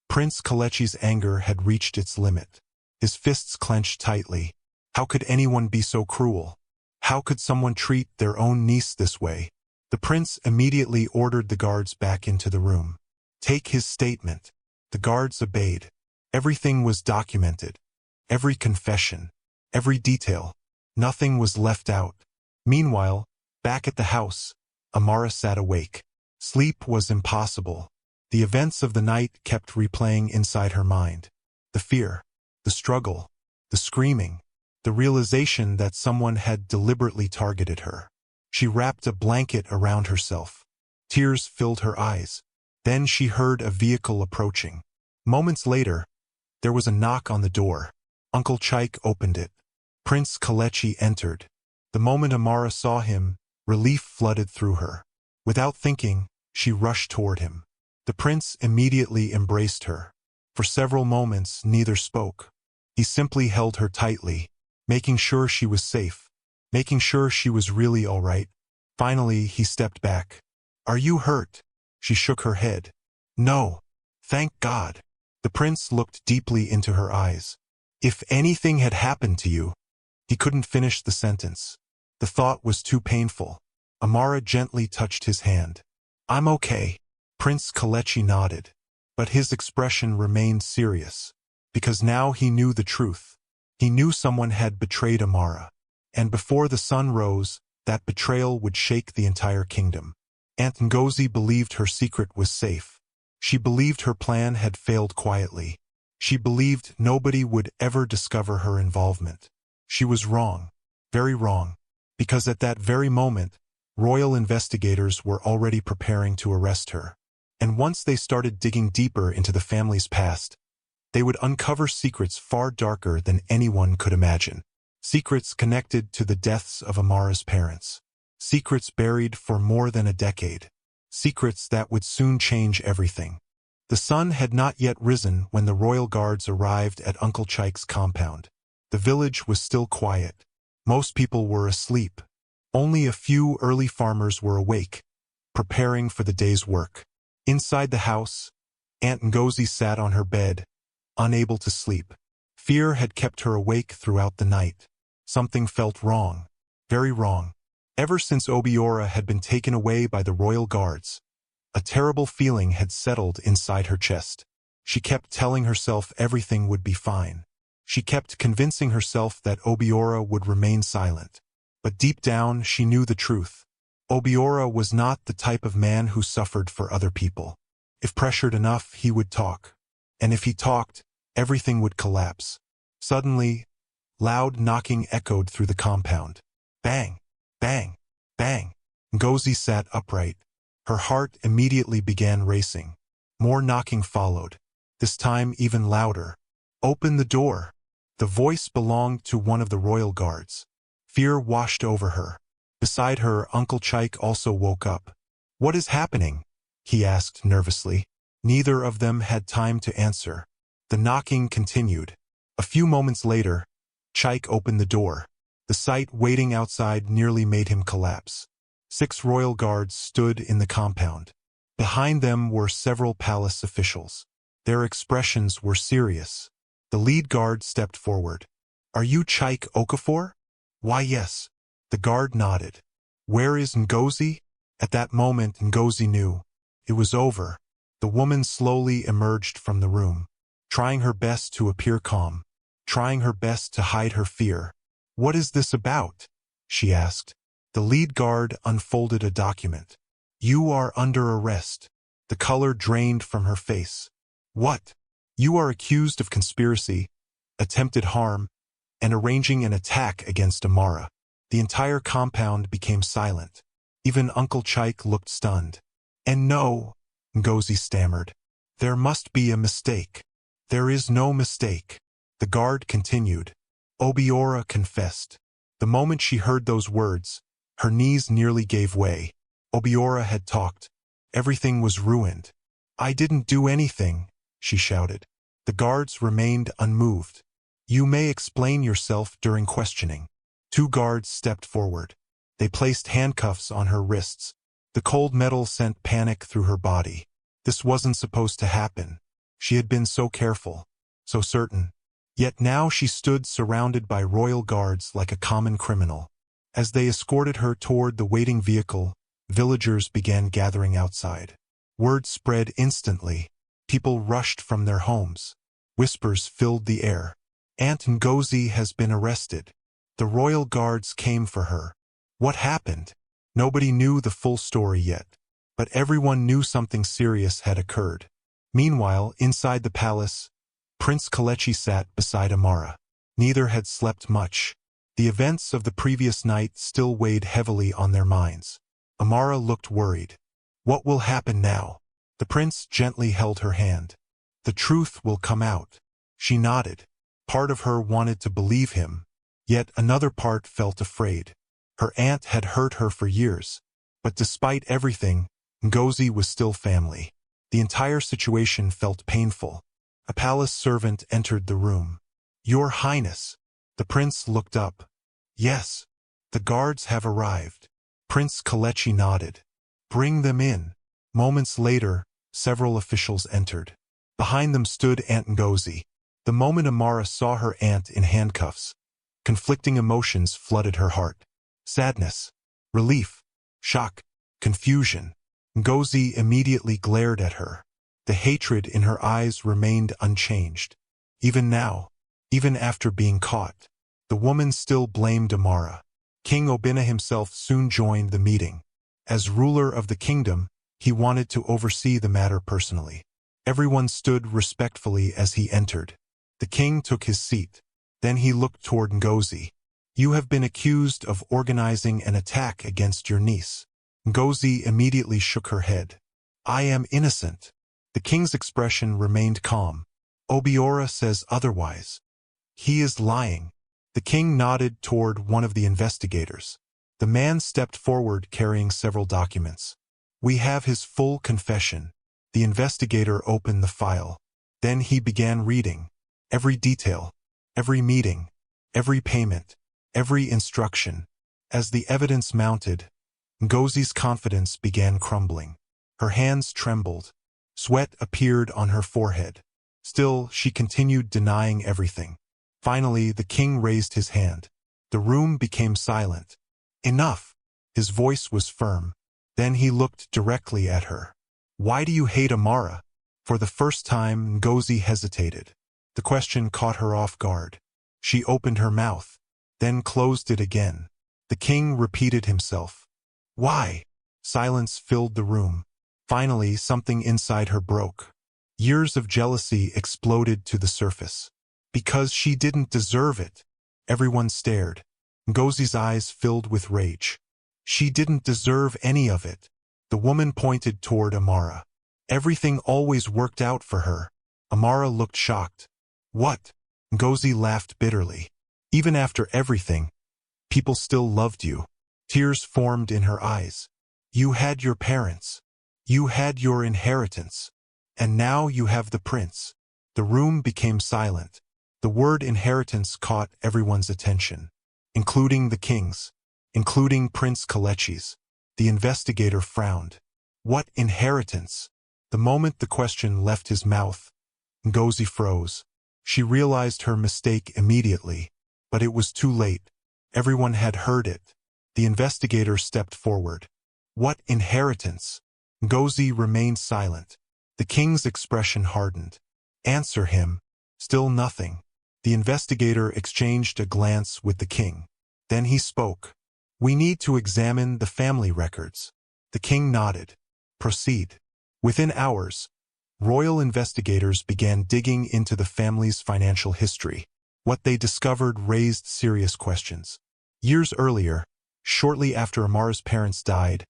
Prince Kalechi's anger had reached its limit. His fists clenched tightly. How could anyone be so cruel? How could someone treat their own niece this way? The prince immediately ordered the guards back into the room. "Take his statement." The guards obeyed. Everything was documented. Every confession, every detail. Nothing was left out. Meanwhile, back at the house, Amara sat awake. Sleep was impossible. The events of the night kept replaying inside her mind. The fear, the struggle, the screaming, the realization that someone had deliberately targeted her. She wrapped a blanket around herself. Tears filled her eyes. Then she heard a vehicle approaching. Moments later, there was a knock on the door. Uncle Chaik opened it. Prince Kalechi entered. The moment Amara saw him, relief flooded through her. Without thinking, she rushed toward him. The prince immediately embraced her. For several moments, neither spoke. He simply held her tightly, making sure she was safe, making sure she was really all right. Finally, he stepped back. "Are you hurt?" She shook her head. "No. Thank God." The prince looked deeply into her eyes. "If anything had happened to you..." He couldn't finish the sentence. The thought was too painful. Amara gently touched his hand. "I'm okay." Prince Kalechi nodded. But his expression remained serious. Because now he knew the truth. He knew someone had betrayed Amara. And before the sun rose, that betrayal would shake the entire kingdom. Aunt Ngozi believed her secret was safe. She believed her plan had failed quietly. She believed nobody would ever discover her involvement. She was wrong. Very wrong. Because at that very moment, royal investigators were already preparing to arrest her. And once they started digging deeper into the family's past, they would uncover secrets far darker than anyone could imagine. Secrets connected to the deaths of Amara's parents. Secrets buried for more than a decade. Secrets that would soon change everything. The sun had not yet risen when the royal guards arrived at Uncle Chaik's compound. The village was still quiet. Most people were asleep. Only a few early farmers were awake, preparing for the day's work. Inside the house, Aunt Ngozi sat on her bed, unable to sleep. Fear had kept her awake throughout the night. Something felt wrong, very wrong. Ever since Obiora had been taken away by the royal guards, a terrible feeling had settled inside her chest. She kept telling herself everything would be fine. She kept convincing herself that Obiora would remain silent. But deep down, she knew the truth. Obiora was not the type of man who suffered for other people. If pressured enough, he would talk. And if he talked, everything would collapse. Suddenly, loud knocking echoed through the compound. Bang! Bang! Bang! Ngozi sat upright. Her heart immediately began racing. More knocking followed. This time even louder. "Open the door!" The voice belonged to one of the royal guards. Fear washed over her. Beside her, Uncle Chaik also woke up. "What is happening?" he asked nervously. Neither of them had time to answer. The knocking continued. A few moments later, Chaik opened the door. The sight waiting outside nearly made him collapse. 6 royal guards stood in the compound. Behind them were several palace officials. Their expressions were serious. The lead guard stepped forward. Are you Chaik Okafor? Why, yes. The guard nodded. Where is Ngozi? At that moment, Ngozi knew. It was over. The woman slowly emerged from the room, trying her best to appear calm, trying her best to hide her fear. What is this about? She asked. The lead guard unfolded a document. You are under arrest. The color drained from her face. What? You are accused of conspiracy, attempted harm, and arranging an attack against Amara. The entire compound became silent. Even Uncle Chaik looked stunned. And no, Ngozi stammered. There must be a mistake. There is no mistake. The guard continued. Obiora confessed. The moment she heard those words, her knees nearly gave way. Obiora had talked. Everything was ruined. I didn't do anything, she shouted. The guards remained unmoved. You may explain yourself during questioning. 2 guards stepped forward. They placed handcuffs on her wrists. The cold metal sent panic through her body. This wasn't supposed to happen. She had been so careful, so certain. Yet now she stood surrounded by royal guards like a common criminal. As they escorted her toward the waiting vehicle, villagers began gathering outside. Word spread instantly. People rushed from their homes. Whispers filled the air. Aunt Ngozi has been arrested. The royal guards came for her. What happened? Nobody knew the full story yet, but everyone knew something serious had occurred. Meanwhile, inside the palace, Prince Kalechi sat beside Amara. Neither had slept much. The events of the previous night still weighed heavily on their minds. Amara looked worried. What will happen now? The prince gently held her hand. The truth will come out. She nodded. Part of her wanted to believe him, yet another part felt afraid. Her aunt had hurt her for years, but despite everything, Ngozi was still family. The entire situation felt painful. A palace servant entered the room. Your Highness. The prince looked up. Yes, the guards have arrived. Prince Kalechi nodded. Bring them in. Moments later, several officials entered. Behind them stood Aunt Ngozi. The moment Amara saw her aunt in handcuffs, conflicting emotions flooded her heart. Sadness, relief, shock, confusion. Ngozi immediately glared at her. The hatred in her eyes remained unchanged. Even now, even after being caught, the woman still blamed Amara. King Obina himself soon joined the meeting. As ruler of the kingdom, he wanted to oversee the matter personally. Everyone stood respectfully as he entered. The king took his seat. Then he looked toward Ngozi. You have been accused of organizing an attack against your niece. Ngozi immediately shook her head. I am innocent. The king's expression remained calm. Obiora says otherwise. He is lying. The king nodded toward one of the investigators. The man stepped forward carrying several documents. We have his full confession. The investigator opened the file. Then he began reading. Every detail, every meeting, every payment, every instruction. As the evidence mounted, Ngozi's confidence began crumbling. Her hands trembled. Sweat appeared on her forehead. Still, she continued denying everything. Finally, the king raised his hand. The room became silent. Enough! His voice was firm. Then he looked directly at her. Why do you hate Amara? For the first time, Ngozi hesitated. The question caught her off guard. She opened her mouth, then closed it again. The king repeated himself. Why? Silence filled the room. Finally, something inside her broke. Years of jealousy exploded to the surface. Because she didn't deserve it. Everyone stared. Ngozi's eyes filled with rage. She didn't deserve any of it. The woman pointed toward Amara. Everything always worked out for her. Amara looked shocked. What? Ngozi laughed bitterly. Even after everything, people still loved you. Tears formed in her eyes. You had your parents. You had your inheritance. And now you have the prince. The room became silent. The word inheritance caught everyone's attention, including the king's, including Prince Kalechi's. The investigator frowned. What inheritance? The moment the question left his mouth, Ngozi froze. She realized her mistake immediately, But it was too late. Everyone had heard it. The investigator stepped forward. What inheritance? Ngozi remained silent. The king's expression hardened. Answer him. Still nothing. The investigator exchanged a glance with the king. Then he spoke. We need to examine the family records. The king nodded. Proceed. Within hours, royal investigators began digging into the family's financial history. What they discovered raised serious questions. Years earlier, shortly after Amara's parents died,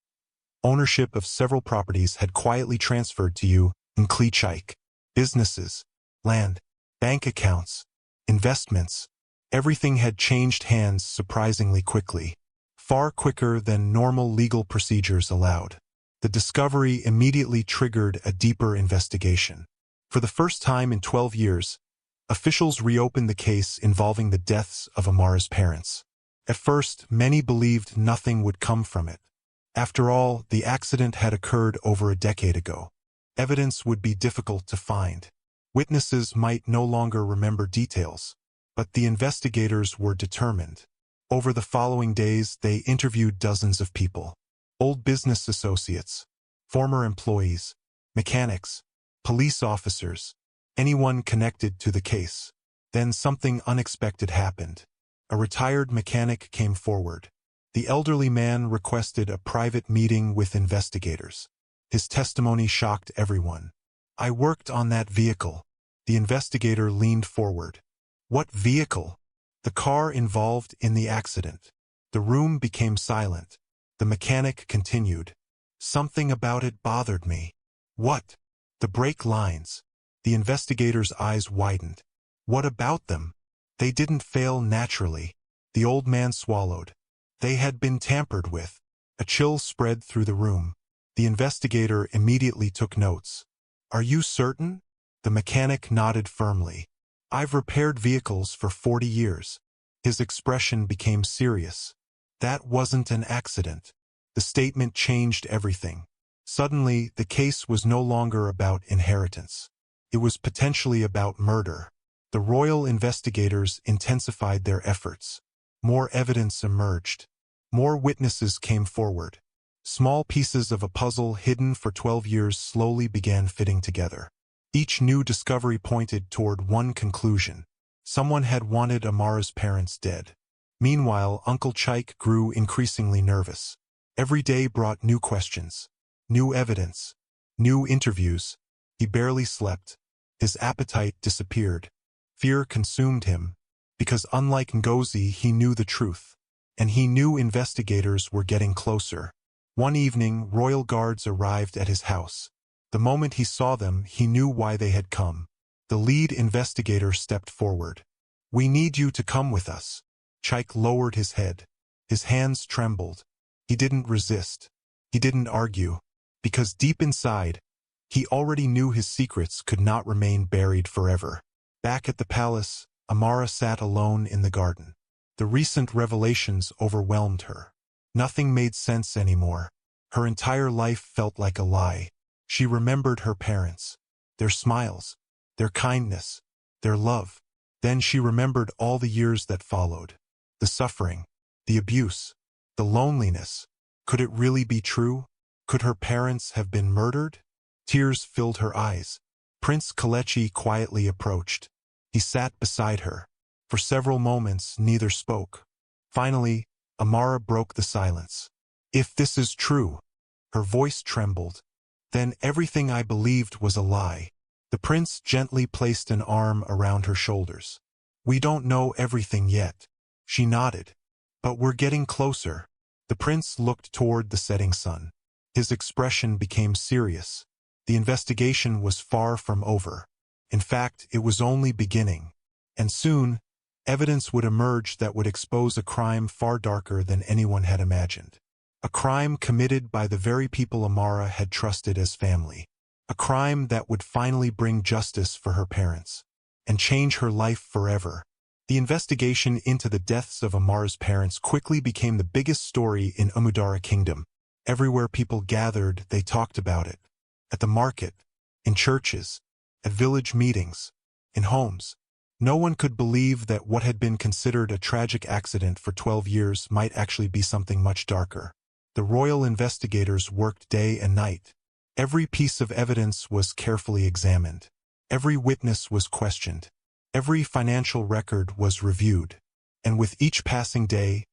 ownership of several properties had quietly transferred to you in Klechike. Businesses, land, bank accounts, investments, everything had changed hands surprisingly quickly, far quicker than normal legal procedures allowed. The discovery immediately triggered a deeper investigation. For the first time in 12 years, officials reopened the case involving the deaths of Amara's parents. At first, many believed nothing would come from it. After all, the accident had occurred over a decade ago. Evidence would be difficult to find. Witnesses might no longer remember details, but the investigators were determined. Over the following days, they interviewed dozens of people. Old business associates, former employees, mechanics, police officers, anyone connected to the case. Then something unexpected happened. A retired mechanic came forward. The elderly man requested a private meeting with investigators. His testimony shocked everyone. I worked on that vehicle. The investigator leaned forward. What vehicle? The car involved in the accident. The room became silent. The mechanic continued. Something about it bothered me. What? The brake lines. The investigator's eyes widened. What about them? They didn't fail naturally. The old man swallowed. They had been tampered with. A chill spread through the room. The investigator immediately took notes. Are you certain? The mechanic nodded firmly. I've repaired vehicles for 40 years. His expression became serious. That wasn't an accident. The statement changed everything. Suddenly, the case was no longer about inheritance. It was potentially about murder. The royal investigators intensified their efforts. More evidence emerged. More witnesses came forward. Small pieces of a puzzle hidden for 12 years slowly began fitting together. Each new discovery pointed toward one conclusion. Someone had wanted Amara's parents dead. Meanwhile, Uncle Chike grew increasingly nervous. Every day brought new questions, new evidence, new interviews. He barely slept. His appetite disappeared. Fear consumed him, because unlike Ngozi, he knew the truth. And he knew investigators were getting closer. One evening, royal guards arrived at his house. The moment he saw them, he knew why they had come. The lead investigator stepped forward. We need you to come with us. Chike lowered his head. His hands trembled. He didn't resist. He didn't argue. Because deep inside, he already knew his secrets could not remain buried forever. Back at the palace, Amara sat alone in the garden. The recent revelations overwhelmed her. Nothing made sense anymore. Her entire life felt like a lie. She remembered her parents, their smiles, their kindness, their love. Then she remembered all the years that followed. The suffering, the abuse, the loneliness. Could it really be true? Could her parents have been murdered? Tears filled her eyes. Prince Kelechi quietly approached. He sat beside her. For several moments, neither spoke. Finally, Amara broke the silence. If this is true, her voice trembled, then everything I believed was a lie. The prince gently placed an arm around her shoulders. We don't know everything yet. She nodded. But we're getting closer. The prince looked toward the setting sun. His expression became serious. The investigation was far from over. In fact, it was only beginning. And soon, evidence would emerge that would expose a crime far darker than anyone had imagined. A crime committed by the very people Amara had trusted as family. A crime that would finally bring justice for her parents and change her life forever. The investigation into the deaths of Amara's parents quickly became the biggest story in Umudara Kingdom. Everywhere people gathered, they talked about it. At the market, in churches, at village meetings, in homes. No one could believe that what had been considered a tragic accident for 12 years might actually be something much darker. The royal investigators worked day and night. Every piece of evidence was carefully examined. Every witness was questioned. Every financial record was reviewed. And with each passing day,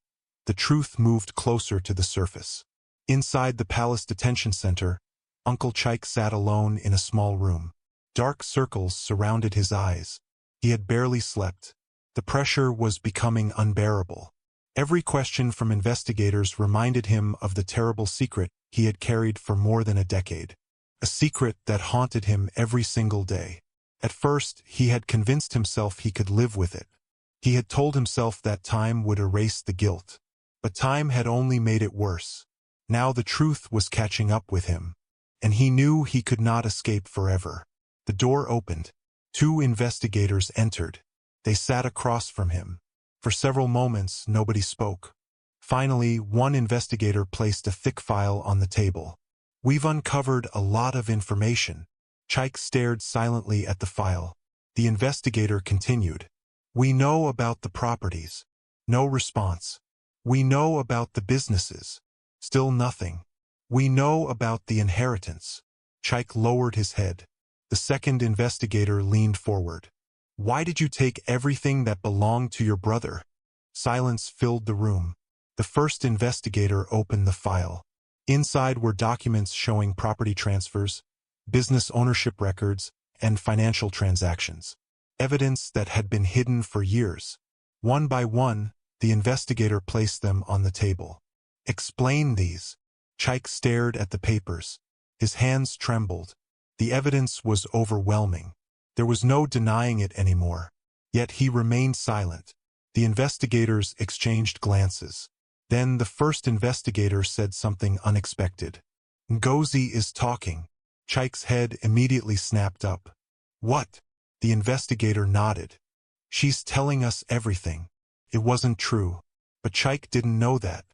the truth moved closer to the surface. Inside the palace detention center, Uncle Chaik sat alone in a small room. Dark circles surrounded his eyes. He had barely slept. The pressure was becoming unbearable. Every question from investigators reminded him of the terrible secret he had carried for more than a decade. A secret that haunted him every single day. At first, he had convinced himself he could live with it. He had told himself that time would erase the guilt. But time had only made it worse. Now the truth was catching up with him. And he knew he could not escape forever. The door opened. 2 investigators entered. They sat across from him. For several moments, nobody spoke. Finally, one investigator placed a thick file on the table. "We've uncovered a lot of information." Chaik stared silently at the file. The investigator continued. "We know about the properties." No response. "We know about the businesses." Still nothing. "We know about the inheritance." Chaik lowered his head. The second investigator leaned forward. "Why did you take everything that belonged to your brother?" Silence filled the room. The first investigator opened the file. Inside were documents showing property transfers, business ownership records, and financial transactions. Evidence that had been hidden for years. One by one, the investigator placed them on the table. "Explain these." Chaik stared at the papers. His hands trembled. The evidence was overwhelming. There was no denying it anymore. Yet he remained silent. The investigators exchanged glances. Then the first investigator said something unexpected. "Ngozi is talking." Chaik's head immediately snapped up. "What?" The investigator nodded. "She's telling us everything." It wasn't true. But Chaik didn't know that.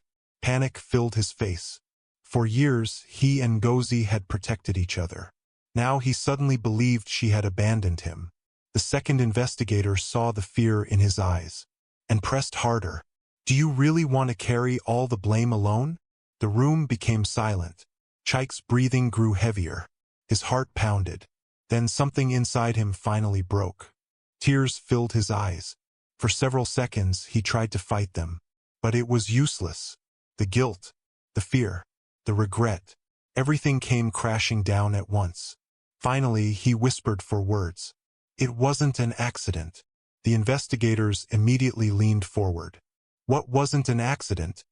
Panic filled his face. For years, he and Ngozi had protected each other. Now he suddenly believed she had abandoned him. The second investigator saw the fear in his eyes and pressed harder. "Do you really want to carry all the blame alone?" The room became silent. Chaik's breathing grew heavier. His heart pounded. Then something inside him finally broke. Tears filled his eyes. For several seconds he tried to fight them. But it was useless. The guilt, the fear, the regret, everything came crashing down at once. Finally, he whispered for words. "It wasn't an accident." The investigators immediately leaned forward. "What wasn't an accident?"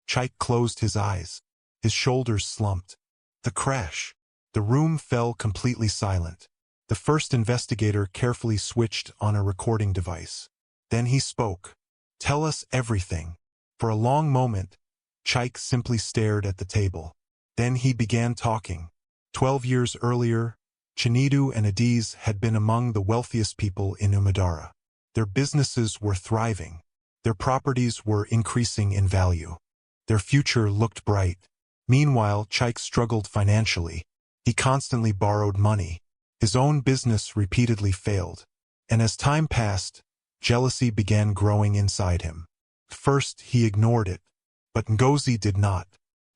Chaik closed his eyes. His shoulders slumped. "The crash." The room fell completely silent. The first investigator carefully switched on a recording device. Then he spoke. "Tell us everything." For a long moment, Chaik simply stared at the table. Then he began talking. 12 years earlier, Chinedu and Adiz had been among the wealthiest people in Umadara. Their businesses were thriving. Their properties were increasing in value. Their future looked bright. Meanwhile, Chaik struggled financially. He constantly borrowed money. His own business repeatedly failed. And as time passed, jealousy began growing inside him. First, he ignored it. But Ngozi did not.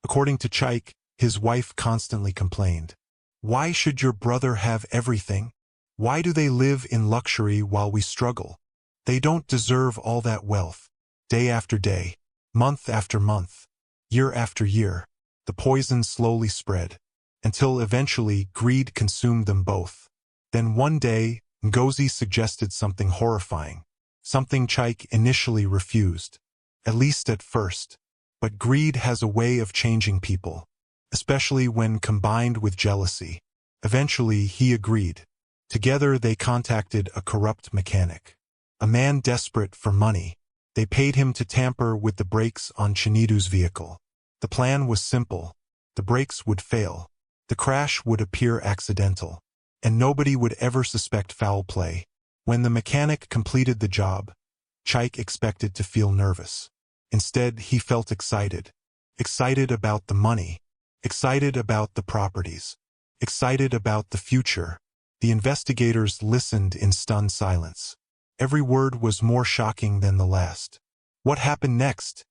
According to Chaik, his wife constantly complained. "Why should your brother have everything? Why do they live in luxury while we struggle? They don't deserve all that wealth." Day after day, month after month, year after year, the poison slowly spread, until eventually greed consumed them both. Then one day, Ngozi suggested something horrifying, something Chaik initially refused, at least at first. But greed has a way of changing people, especially when combined with jealousy. Eventually, he agreed. Together, they contacted a corrupt mechanic, a man desperate for money. They paid him to tamper with the brakes on Chinedu's vehicle. The plan was simple. The brakes would fail. The crash would appear accidental, and nobody would ever suspect foul play. When the mechanic completed the job, Chaik expected to feel nervous. Instead, he felt excited. Excited about the money. Excited about the properties. Excited about the future. The investigators listened in stunned silence. Every word was more shocking than the last. What happened next?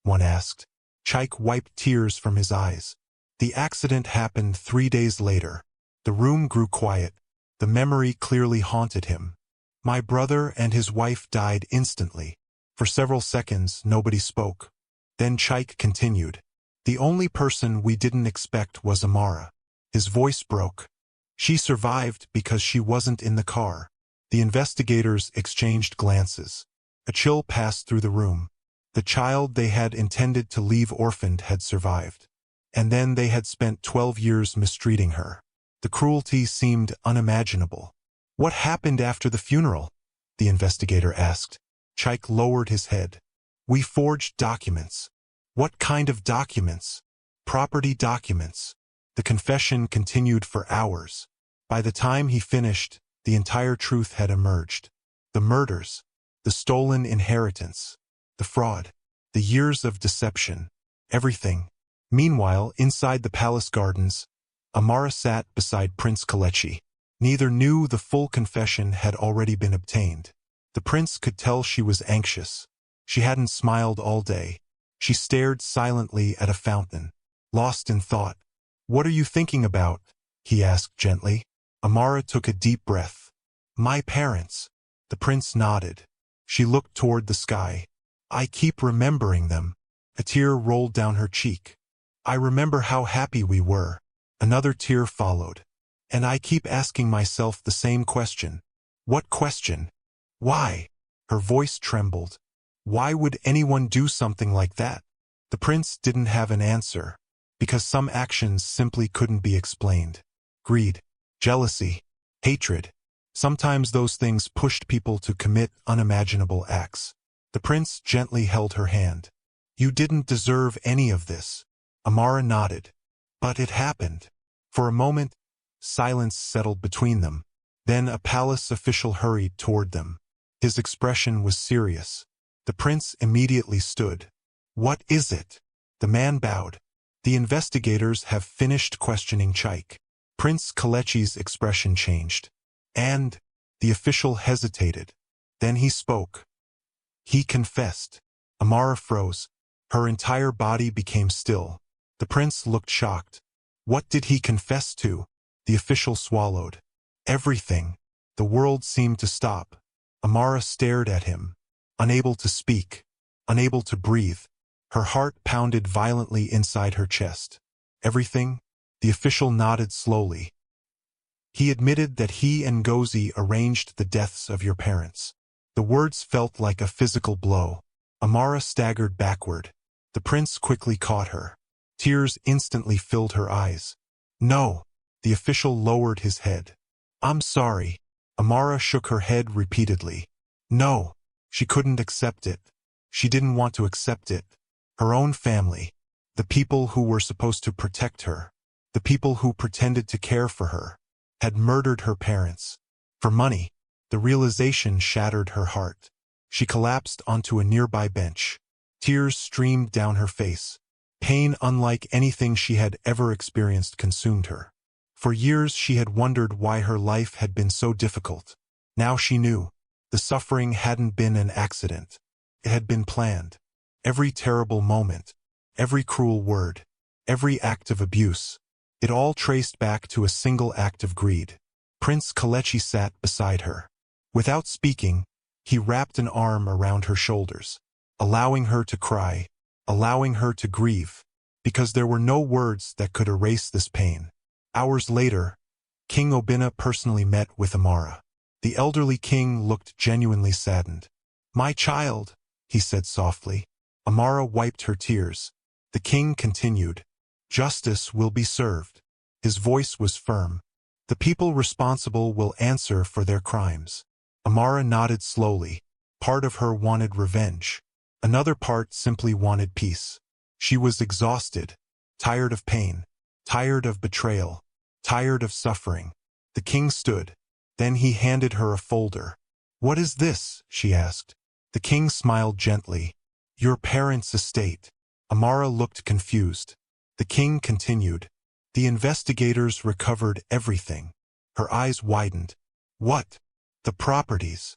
One asked. Chaik wiped tears from his eyes. The accident happened 3 days later. The room grew quiet. The memory clearly haunted him. My brother and his wife died instantly. For several seconds, nobody spoke. Then Chaik continued. The only person we didn't expect was Amara. His voice broke. She survived because she wasn't in the car. The investigators exchanged glances. A chill passed through the room. The child they had intended to leave orphaned had survived. And then they had spent 12 years mistreating her. The cruelty seemed unimaginable. What happened after the funeral? The investigator asked. Chaik lowered his head. We forged documents. What kind of documents? Property documents. The confession continued for hours. By the time he finished, the entire truth had emerged. The murders, the stolen inheritance, the fraud, the years of deception, everything. Meanwhile, inside the palace gardens, Amara sat beside Prince Kelechi. Neither knew the full confession had already been obtained. The prince could tell she was anxious. She hadn't smiled all day. She stared silently at a fountain, lost in thought. What are you thinking about? He asked gently. Amara took a deep breath. My parents. The prince nodded. She looked toward the sky. I keep remembering them. A tear rolled down her cheek. I remember how happy we were. Another tear followed. And I keep asking myself the same question. What question? Why? Her voice trembled. Why would anyone do something like that? The prince didn't have an answer, because some actions simply couldn't be explained. Greed, jealousy, hatred. Sometimes those things pushed people to commit unimaginable acts. The prince gently held her hand. You didn't deserve any of this. Amara nodded. But it happened. For a moment, silence settled between them. Then a palace official hurried toward them. His expression was serious. The prince immediately stood. What is it? The man bowed. The investigators have finished questioning Chaik. Prince Kelechi's expression changed. And the official hesitated. Then he spoke. He confessed. Amara froze. Her entire body became still. The prince looked shocked. What did he confess to? The official swallowed. Everything. The world seemed to stop. Amara stared at him, unable to speak, unable to breathe. Her heart pounded violently inside her chest. Everything? The official nodded slowly. He admitted that he and Ngozi arranged the deaths of your parents. The words felt like a physical blow. Amara staggered backward. The prince quickly caught her. Tears instantly filled her eyes. No. The official lowered his head. I'm sorry. Amara shook her head repeatedly. No. She couldn't accept it. She didn't want to accept it. Her own family. The people who were supposed to protect her. The people who pretended to care for her. Had murdered her parents. For money. The realization shattered her heart. She collapsed onto a nearby bench. Tears streamed down her face. Pain unlike anything she had ever experienced consumed her. For years she had wondered why her life had been so difficult. Now she knew. The suffering hadn't been an accident. It had been planned. Every terrible moment, every cruel word, every act of abuse, it all traced back to a single act of greed. Prince Kelechi sat beside her. Without speaking, he wrapped an arm around her shoulders, allowing her to cry, allowing her to grieve, because there were no words that could erase this pain. Hours later, King Obinna personally met with Amara. The elderly king looked genuinely saddened. My child, he said softly. Amara wiped her tears. The king continued. Justice will be served. His voice was firm. The people responsible will answer for their crimes. Amara nodded slowly. Part of her wanted revenge. Another part simply wanted peace. She was exhausted, tired of pain, tired of betrayal, tired of suffering. The king stood. Then he handed her a folder. What is this? She asked. The king smiled gently. Your parents' estate. Amara looked confused. The king continued. The investigators recovered everything. Her eyes widened. What? The properties.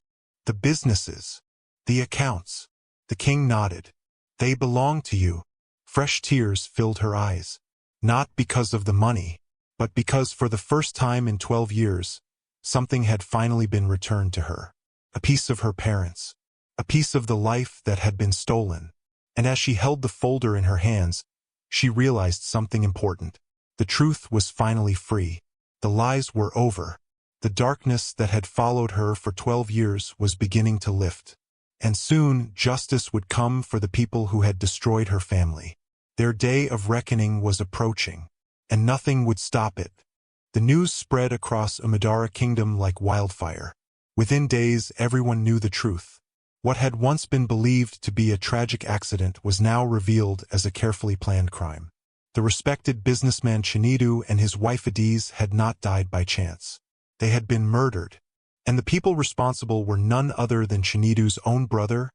The businesses. The accounts. The king nodded. They belong to you. Fresh tears filled her eyes. Not because of the money, but because for the first time in 12 years, something had finally been returned to her. A piece of her parents. A piece of the life that had been stolen. And as she held the folder in her hands, she realized something important. The truth was finally free. The lies were over. The darkness that had followed her for 12 years was beginning to lift. And soon, justice would come for the people who had destroyed her family. Their day of reckoning was approaching, and nothing would stop it. The news spread across Umadara Kingdom like wildfire. Within days, everyone knew the truth. What had once been believed to be a tragic accident was now revealed as a carefully planned crime. The respected businessman Chinidu and his wife Adiz had not died by chance. They had been murdered, and the people responsible were none other than Chinidu's own brother,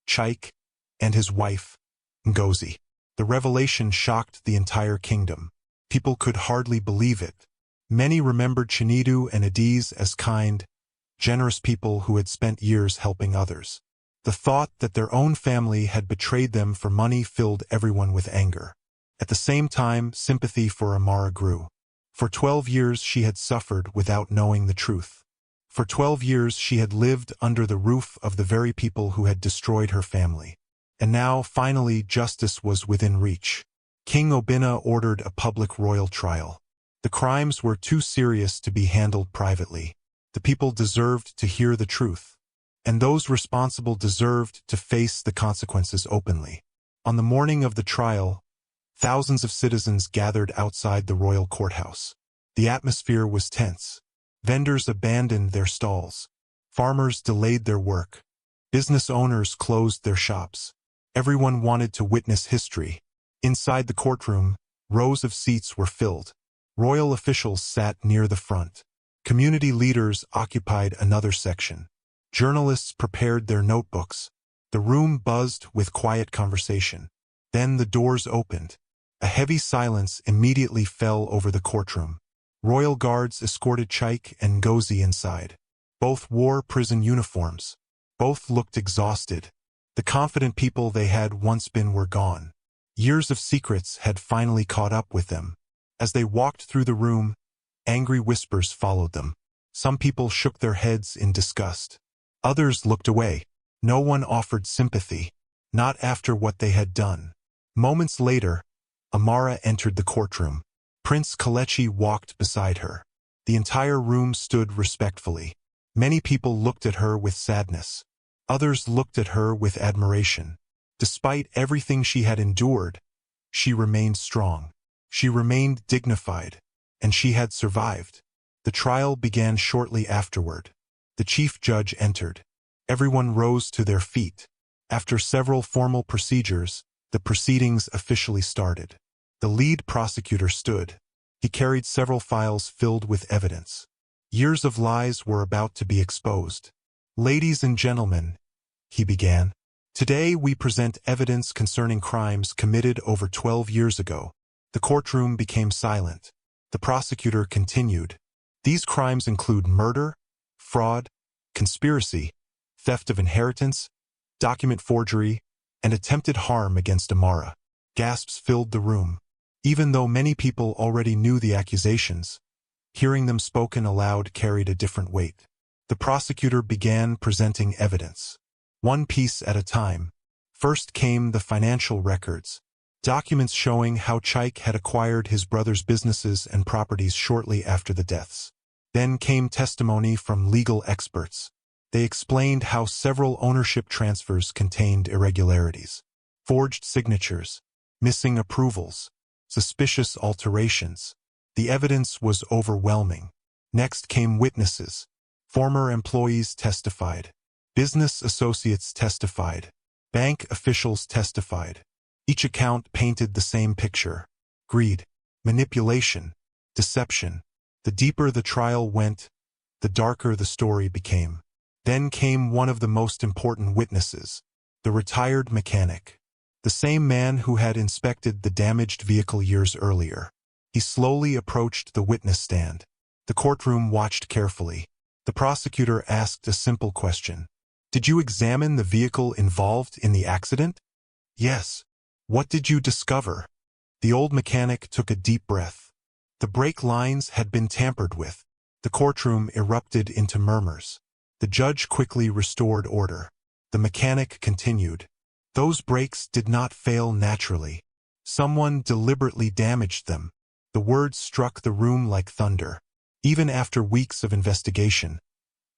Chaik, and his wife, Ngozi. The revelation shocked the entire kingdom. People could hardly believe it. Many remembered Chinidu and Adiz as kind, generous people who had spent years helping others. The thought that their own family had betrayed them for money filled everyone with anger. At the same time, sympathy for Amara grew. For 12 years she had suffered without knowing the truth. For 12 years she had lived under the roof of the very people who had destroyed her family. And now, finally, justice was within reach. King Obinna ordered a public royal trial. The crimes were too serious to be handled privately. The people deserved to hear the truth. And those responsible deserved to face the consequences openly. On the morning of the trial, thousands of citizens gathered outside the royal courthouse. The atmosphere was tense. Vendors abandoned their stalls. Farmers delayed their work. Business owners closed their shops. Everyone wanted to witness history. Inside the courtroom, rows of seats were filled. Royal officials sat near the front. Community leaders occupied another section. Journalists prepared their notebooks. The room buzzed with quiet conversation. Then the doors opened. A heavy silence immediately fell over the courtroom. Royal guards escorted Chaik and Ngozi inside. Both wore prison uniforms. Both looked exhausted. The confident people they had once been were gone. Years of secrets had finally caught up with them. As they walked through the room, angry whispers followed them. Some people shook their heads in disgust. Others looked away. No one offered sympathy, not after what they had done. Moments later, Amara entered the courtroom. Prince Kalechi walked beside her. The entire room stood respectfully. Many people looked at her with sadness. Others looked at her with admiration. Despite everything she had endured, she remained strong. She remained dignified, and she had survived. The trial began shortly afterward. The chief judge entered. Everyone rose to their feet. After several formal procedures, the proceedings officially started. The lead prosecutor stood. He carried several files filled with evidence. Years of lies were about to be exposed. "Ladies and gentlemen," he began, "today we present evidence concerning crimes committed over 12 years ago." The courtroom became silent. The prosecutor continued. "These crimes include murder, fraud, conspiracy, theft of inheritance, document forgery, and attempted harm against Amara." Gasps filled the room. Even though many people already knew the accusations, hearing them spoken aloud carried a different weight. The prosecutor began presenting evidence. One piece at a time. First came the financial records. Documents showing how Chaik had acquired his brother's businesses and properties shortly after the deaths. Then came testimony from legal experts. They explained how several ownership transfers contained irregularities, forged signatures, missing approvals, suspicious alterations. The evidence was overwhelming. Next came witnesses. Former employees testified. Business associates testified. Bank officials testified. Each account painted the same picture: greed, manipulation, deception. The deeper the trial went, the darker the story became. Then came one of the most important witnesses, the retired mechanic. The same man who had inspected the damaged vehicle years earlier. He slowly approached the witness stand. The courtroom watched carefully. The prosecutor asked a simple question. Did you examine the vehicle involved in the accident? Yes. What did you discover? The old mechanic took a deep breath. The brake lines had been tampered with. The courtroom erupted into murmurs. The judge quickly restored order. The mechanic continued. Those brakes did not fail naturally. Someone deliberately damaged them. The words struck the room like thunder. Even after weeks of investigation,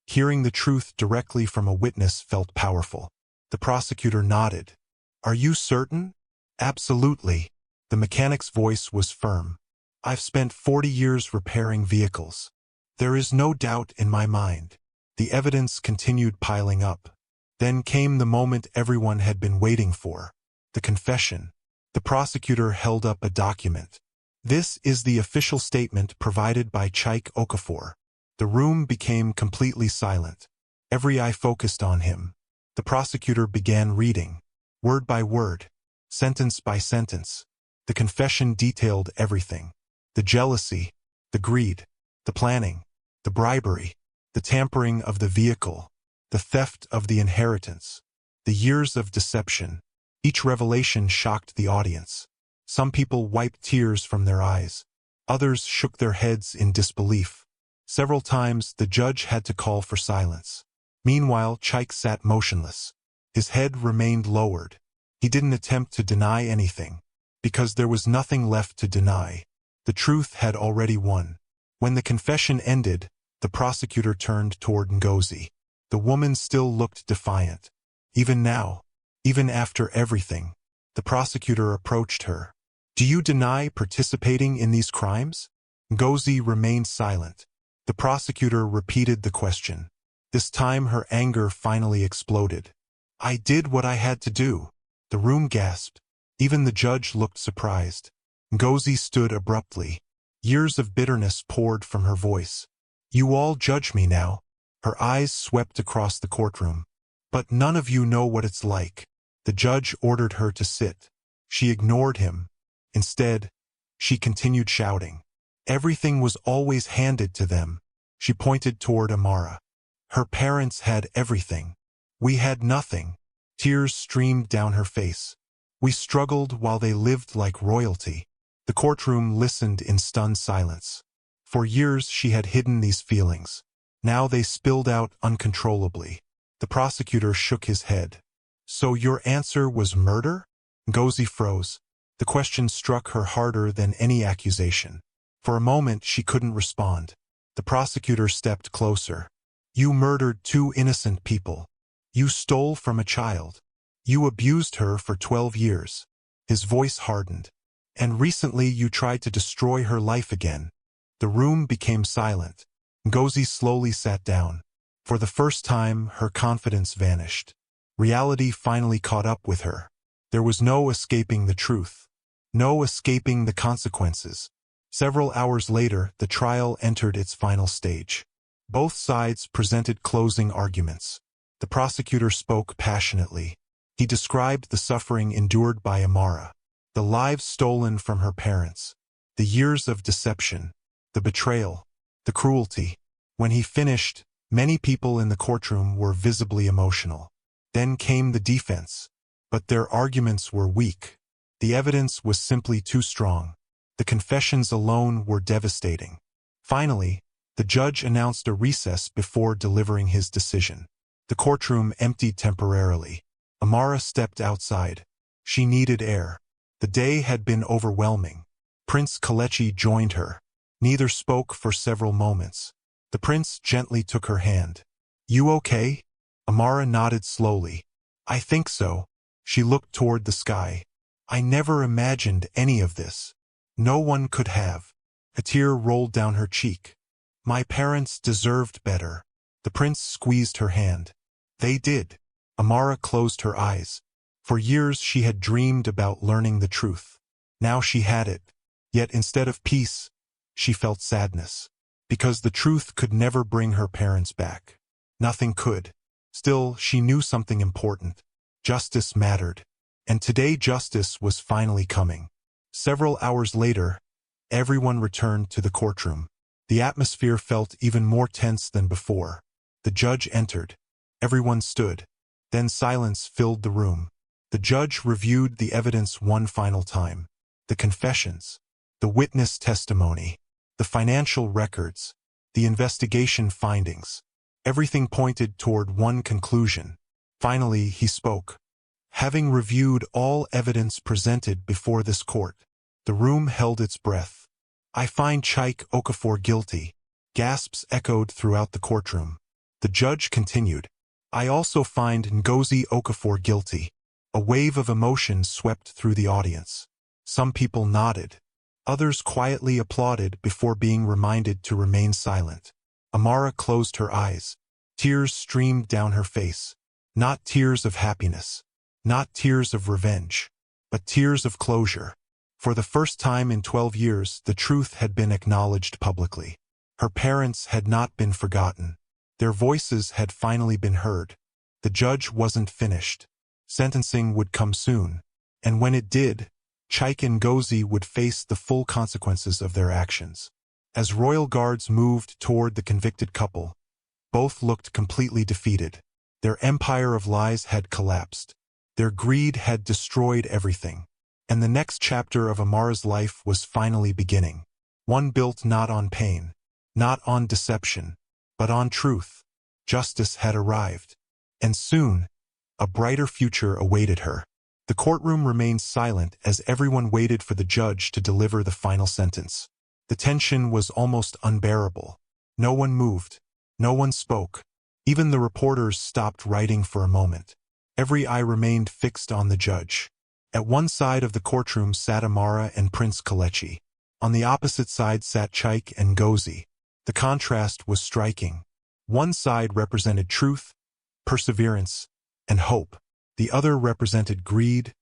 hearing the truth directly from a witness felt powerful. The prosecutor nodded. Are you certain? Absolutely. The mechanic's voice was firm. I've spent 40 years repairing vehicles. There is no doubt in my mind. The evidence continued piling up. Then came the moment everyone had been waiting for. The confession. The prosecutor held up a document. This is the official statement provided by Chaik Okafor. The room became completely silent. Every eye focused on him. The prosecutor began reading, word by word, sentence by sentence. The confession detailed everything. The jealousy, the greed, the planning, the bribery, the tampering of the vehicle, the theft of the inheritance, the years of deception. Each revelation shocked the audience. Some people wiped tears from their eyes. Others shook their heads in disbelief. Several times the judge had to call for silence. Meanwhile, Chaik sat motionless. His head remained lowered. He didn't attempt to deny anything, because there was nothing left to deny. The truth had already won. When the confession ended, the prosecutor turned toward Ngozi. The woman still looked defiant. Even now, even after everything, the prosecutor approached her. Do you deny participating in these crimes? Ngozi remained silent. The prosecutor repeated the question. This time her anger finally exploded. I did what I had to do. The room gasped. Even the judge looked surprised. Ngozi stood abruptly. Years of bitterness poured from her voice. You all judge me now. Her eyes swept across the courtroom. But none of you know what it's like. The judge ordered her to sit. She ignored him. Instead, she continued shouting. Everything was always handed to them. She pointed toward Amara. Her parents had everything. We had nothing. Tears streamed down her face. We struggled while they lived like royalty. The courtroom listened in stunned silence. For years she had hidden these feelings. Now they spilled out uncontrollably. The prosecutor shook his head. So your answer was murder? Ngozi froze. The question struck her harder than any accusation. For a moment she couldn't respond. The prosecutor stepped closer. You murdered 2 innocent people. You stole from a child. You abused her for 12 years. His voice hardened. And recently you tried to destroy her life again. The room became silent. Ngozi slowly sat down. For the first time, her confidence vanished. Reality finally caught up with her. There was no escaping the truth. No escaping the consequences. Several hours later, the trial entered its final stage. Both sides presented closing arguments. The prosecutor spoke passionately. He described the suffering endured by Amara, the lives stolen from her parents, the years of deception, the betrayal, the cruelty. When he finished, many people in the courtroom were visibly emotional. Then came the defense. But their arguments were weak. The evidence was simply too strong. The confessions alone were devastating. Finally, the judge announced a recess before delivering his decision. The courtroom emptied temporarily. Amara stepped outside. She needed air. The day had been overwhelming. Prince Kalechi joined her. Neither spoke for several moments. The prince gently took her hand. You okay? Amara nodded slowly. I think so. She looked toward the sky. I never imagined any of this. No one could have. A tear rolled down her cheek. My parents deserved better. The prince squeezed her hand. They did. Amara closed her eyes. For years she had dreamed about learning the truth. Now she had it. Yet instead of peace, she felt sadness. Because the truth could never bring her parents back. Nothing could. Still, she knew something important. Justice mattered. And today justice was finally coming. Several hours later, everyone returned to the courtroom. The atmosphere felt even more tense than before. The judge entered. Everyone stood. Then silence filled the room. The judge reviewed the evidence one final time. The confessions, the witness testimony, the financial records, the investigation findings. Everything pointed toward one conclusion. Finally, he spoke. Having reviewed all evidence presented before this court, the room held its breath. "I find Chike Okafor guilty." Gasps echoed throughout the courtroom. The judge continued. "I also find Ngozi Okafor guilty." A wave of emotion swept through the audience. Some people nodded. Others quietly applauded before being reminded to remain silent. Amara closed her eyes. Tears streamed down her face. Not tears of happiness. Not tears of revenge. But tears of closure. For the first time in 12 years, the truth had been acknowledged publicly. Her parents had not been forgotten. Their voices had finally been heard. The judge wasn't finished. Sentencing would come soon. And when it did, Chike and Ngozi would face the full consequences of their actions. As royal guards moved toward the convicted couple, both looked completely defeated. Their empire of lies had collapsed. Their greed had destroyed everything. And the next chapter of Amara's life was finally beginning. One built not on pain, not on deception, but on truth. Justice had arrived. And soon, a brighter future awaited her. The courtroom remained silent as everyone waited for the judge to deliver the final sentence. The tension was almost unbearable. No one moved. No one spoke. Even the reporters stopped writing for a moment. Every eye remained fixed on the judge. At one side of the courtroom sat Amara and Prince Kelechi. On the opposite side sat Chike and Ngozi. The contrast was striking. One side represented truth, perseverance, and hope. The other represented greed,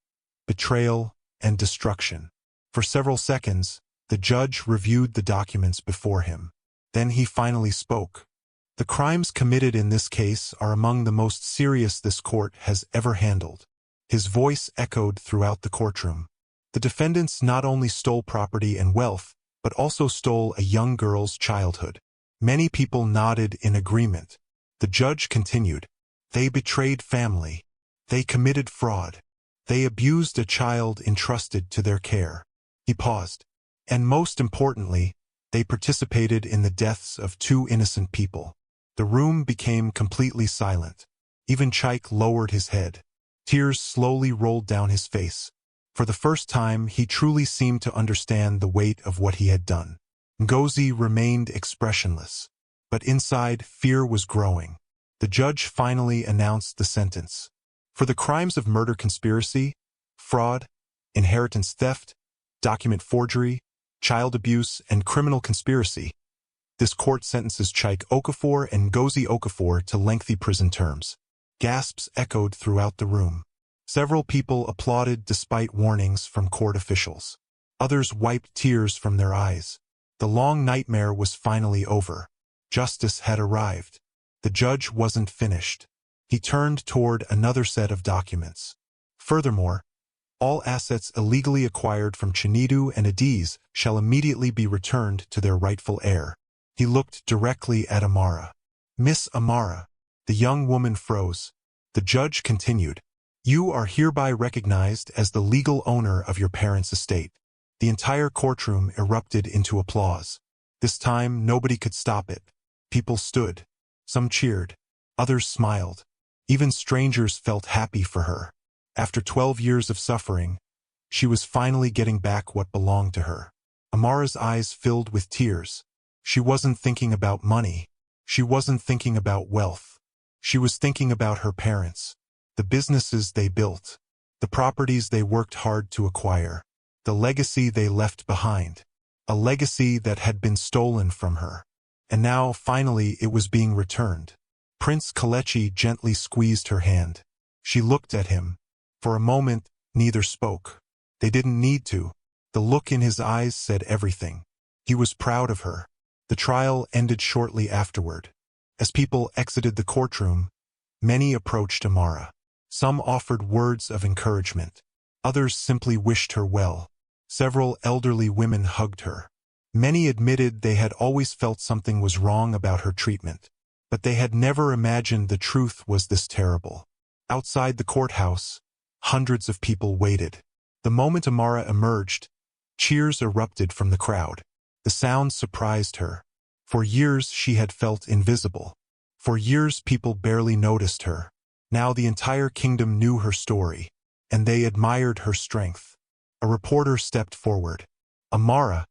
betrayal, and destruction. For several seconds, the judge reviewed the documents before him. Then he finally spoke. "The crimes committed in this case are among the most serious this court has ever handled." His voice echoed throughout the courtroom. The defendants not only stole property and wealth, but also stole a young girl's childhood. Many people nodded in agreement. The judge continued. "They betrayed family. They committed fraud. They abused a child entrusted to their care." He paused. "And most importantly, they participated in the deaths of 2 innocent people." The room became completely silent. Even Chike lowered his head. Tears slowly rolled down his face. For the first time, he truly seemed to understand the weight of what he had done. Ngozi remained expressionless. But inside, fear was growing. The judge finally announced the sentence. For the crimes of murder conspiracy, fraud, inheritance theft, document forgery, child abuse, and criminal conspiracy, this court sentences Chike Okafor and Ngozi Okafor to lengthy prison terms. Gasps echoed throughout the room. Several people applauded despite warnings from court officials. Others wiped tears from their eyes. The long nightmare was finally over. Justice had arrived. The judge wasn't finished. He turned toward another set of documents. Furthermore, all assets illegally acquired from Chinedu and Adiz shall immediately be returned to their rightful heir. He looked directly at Amara. "Miss Amara." The young woman froze. The judge continued. "You are hereby recognized as the legal owner of your parents' estate." The entire courtroom erupted into applause. This time, nobody could stop it. People stood. Some cheered. Others smiled. Even strangers felt happy for her. After 12 years of suffering, she was finally getting back what belonged to her. Amara's eyes filled with tears. She wasn't thinking about money. She wasn't thinking about wealth. She was thinking about her parents, the businesses they built, the properties they worked hard to acquire, the legacy they left behind, a legacy that had been stolen from her. And now, finally, it was being returned. Prince Kelechi gently squeezed her hand. She looked at him. For a moment, neither spoke. They didn't need to. The look in his eyes said everything. He was proud of her. The trial ended shortly afterward. As people exited the courtroom, many approached Amara. Some offered words of encouragement. Others simply wished her well. Several elderly women hugged her. Many admitted they had always felt something was wrong about her treatment. But they had never imagined the truth was this terrible. Outside the courthouse, hundreds of people waited. The moment Amara emerged, cheers erupted from the crowd. The sound surprised her. For years she had felt invisible. For years people barely noticed her. Now the entire kingdom knew her story, and they admired her strength. A reporter stepped forward. "Amara,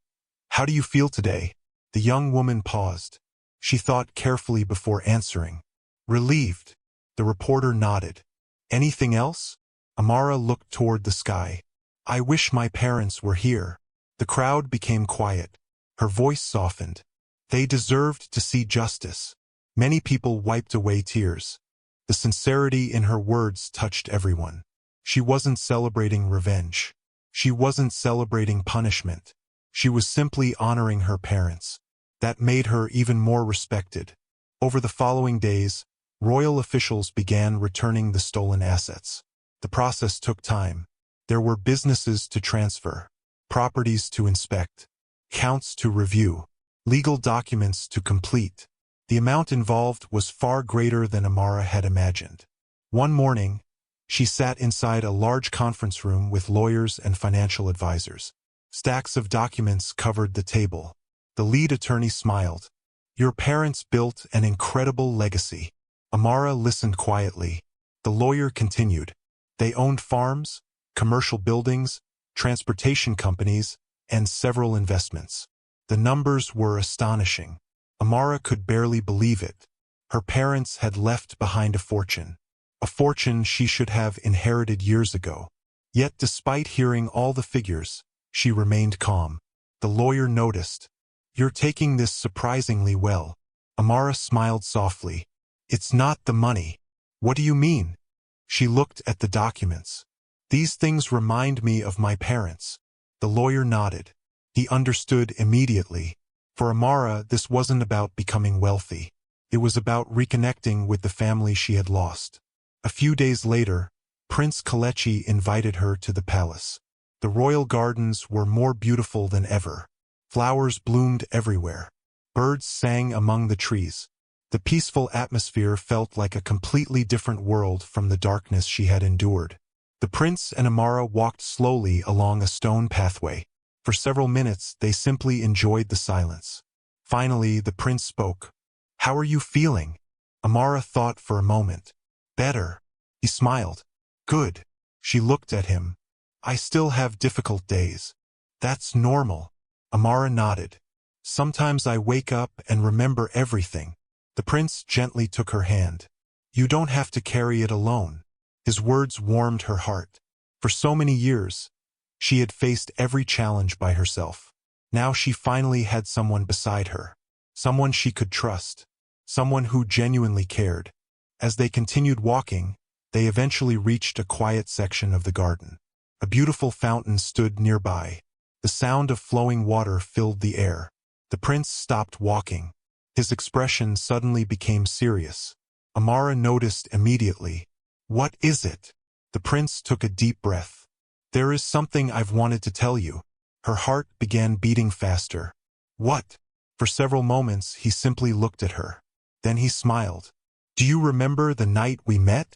how do you feel today?" The young woman paused. She thought carefully before answering. "Relieved." The reporter nodded. "Anything else?" Amara looked toward the sky. "I wish my parents were here." The crowd became quiet. Her voice softened. They deserved to see justice. Many people wiped away tears. The sincerity in her words touched everyone. She wasn't celebrating revenge. She wasn't celebrating punishment. She was simply honoring her parents. That made her even more respected. Over the following days, royal officials began returning the stolen assets. The process took time. There were businesses to transfer, properties to inspect, counts to review, legal documents to complete. The amount involved was far greater than Amara had imagined. One morning, she sat inside a large conference room with lawyers and financial advisors. Stacks of documents covered the table. The lead attorney smiled. "Your parents built an incredible legacy." Amara listened quietly. The lawyer continued. "They owned farms, commercial buildings, transportation companies, and several investments. The numbers were astonishing. Amara could barely believe it. Her parents had left behind a fortune she should have inherited years ago. Yet despite hearing all the figures, she remained calm. The lawyer noticed. "You're taking this surprisingly well." Amara smiled softly. "It's not the money." "What do you mean?" She looked at the documents. "These things remind me of my parents." The lawyer nodded. He understood immediately. For Amara, this wasn't about becoming wealthy. It was about reconnecting with the family she had lost. A few days later, Prince Kalechi invited her to the palace. The royal gardens were more beautiful than ever. Flowers bloomed everywhere. Birds sang among the trees. The peaceful atmosphere felt like a completely different world from the darkness she had endured. The prince and Amara walked slowly along a stone pathway. For several minutes, they simply enjoyed the silence. Finally, the prince spoke. "How are you feeling?" Amara thought for a moment. "Better." He smiled. "Good." She looked at him. "I still have difficult days." "That's normal." Amara nodded. "Sometimes I wake up and remember everything." The prince gently took her hand. "You don't have to carry it alone." His words warmed her heart. For so many years, she had faced every challenge by herself. Now she finally had someone beside her. Someone she could trust. Someone who genuinely cared. As they continued walking, they eventually reached a quiet section of the garden. A beautiful fountain stood nearby. The sound of flowing water filled the air. The prince stopped walking. His expression suddenly became serious. Amara noticed immediately. "What is it?" The prince took a deep breath. "There is something I've wanted to tell you." Her heart began beating faster. "What?" For several moments he simply looked at her. Then he smiled. "Do you remember the night we met?"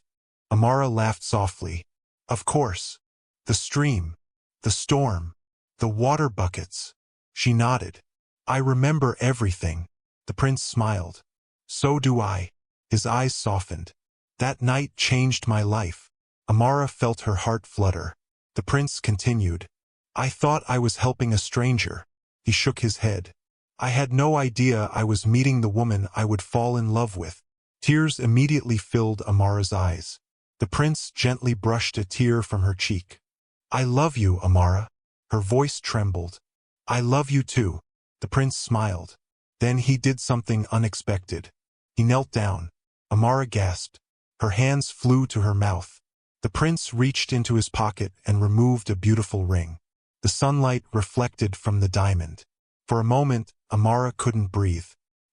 Amara laughed softly. "Of course. The stream. The storm. The water buckets." She nodded. "I remember everything." The prince smiled. "So do I." His eyes softened. "That night changed my life." Amara felt her heart flutter. The prince continued. "I thought I was helping a stranger." He shook his head. "I had no idea I was meeting the woman I would fall in love with." Tears immediately filled Amara's eyes. The prince gently brushed a tear from her cheek. "I love you, Amara." Her voice trembled. "I love you too." The prince smiled. Then he did something unexpected. He knelt down. Amara gasped. Her hands flew to her mouth. The prince reached into his pocket and removed a beautiful ring. The sunlight reflected from the diamond. For a moment, Amara couldn't breathe.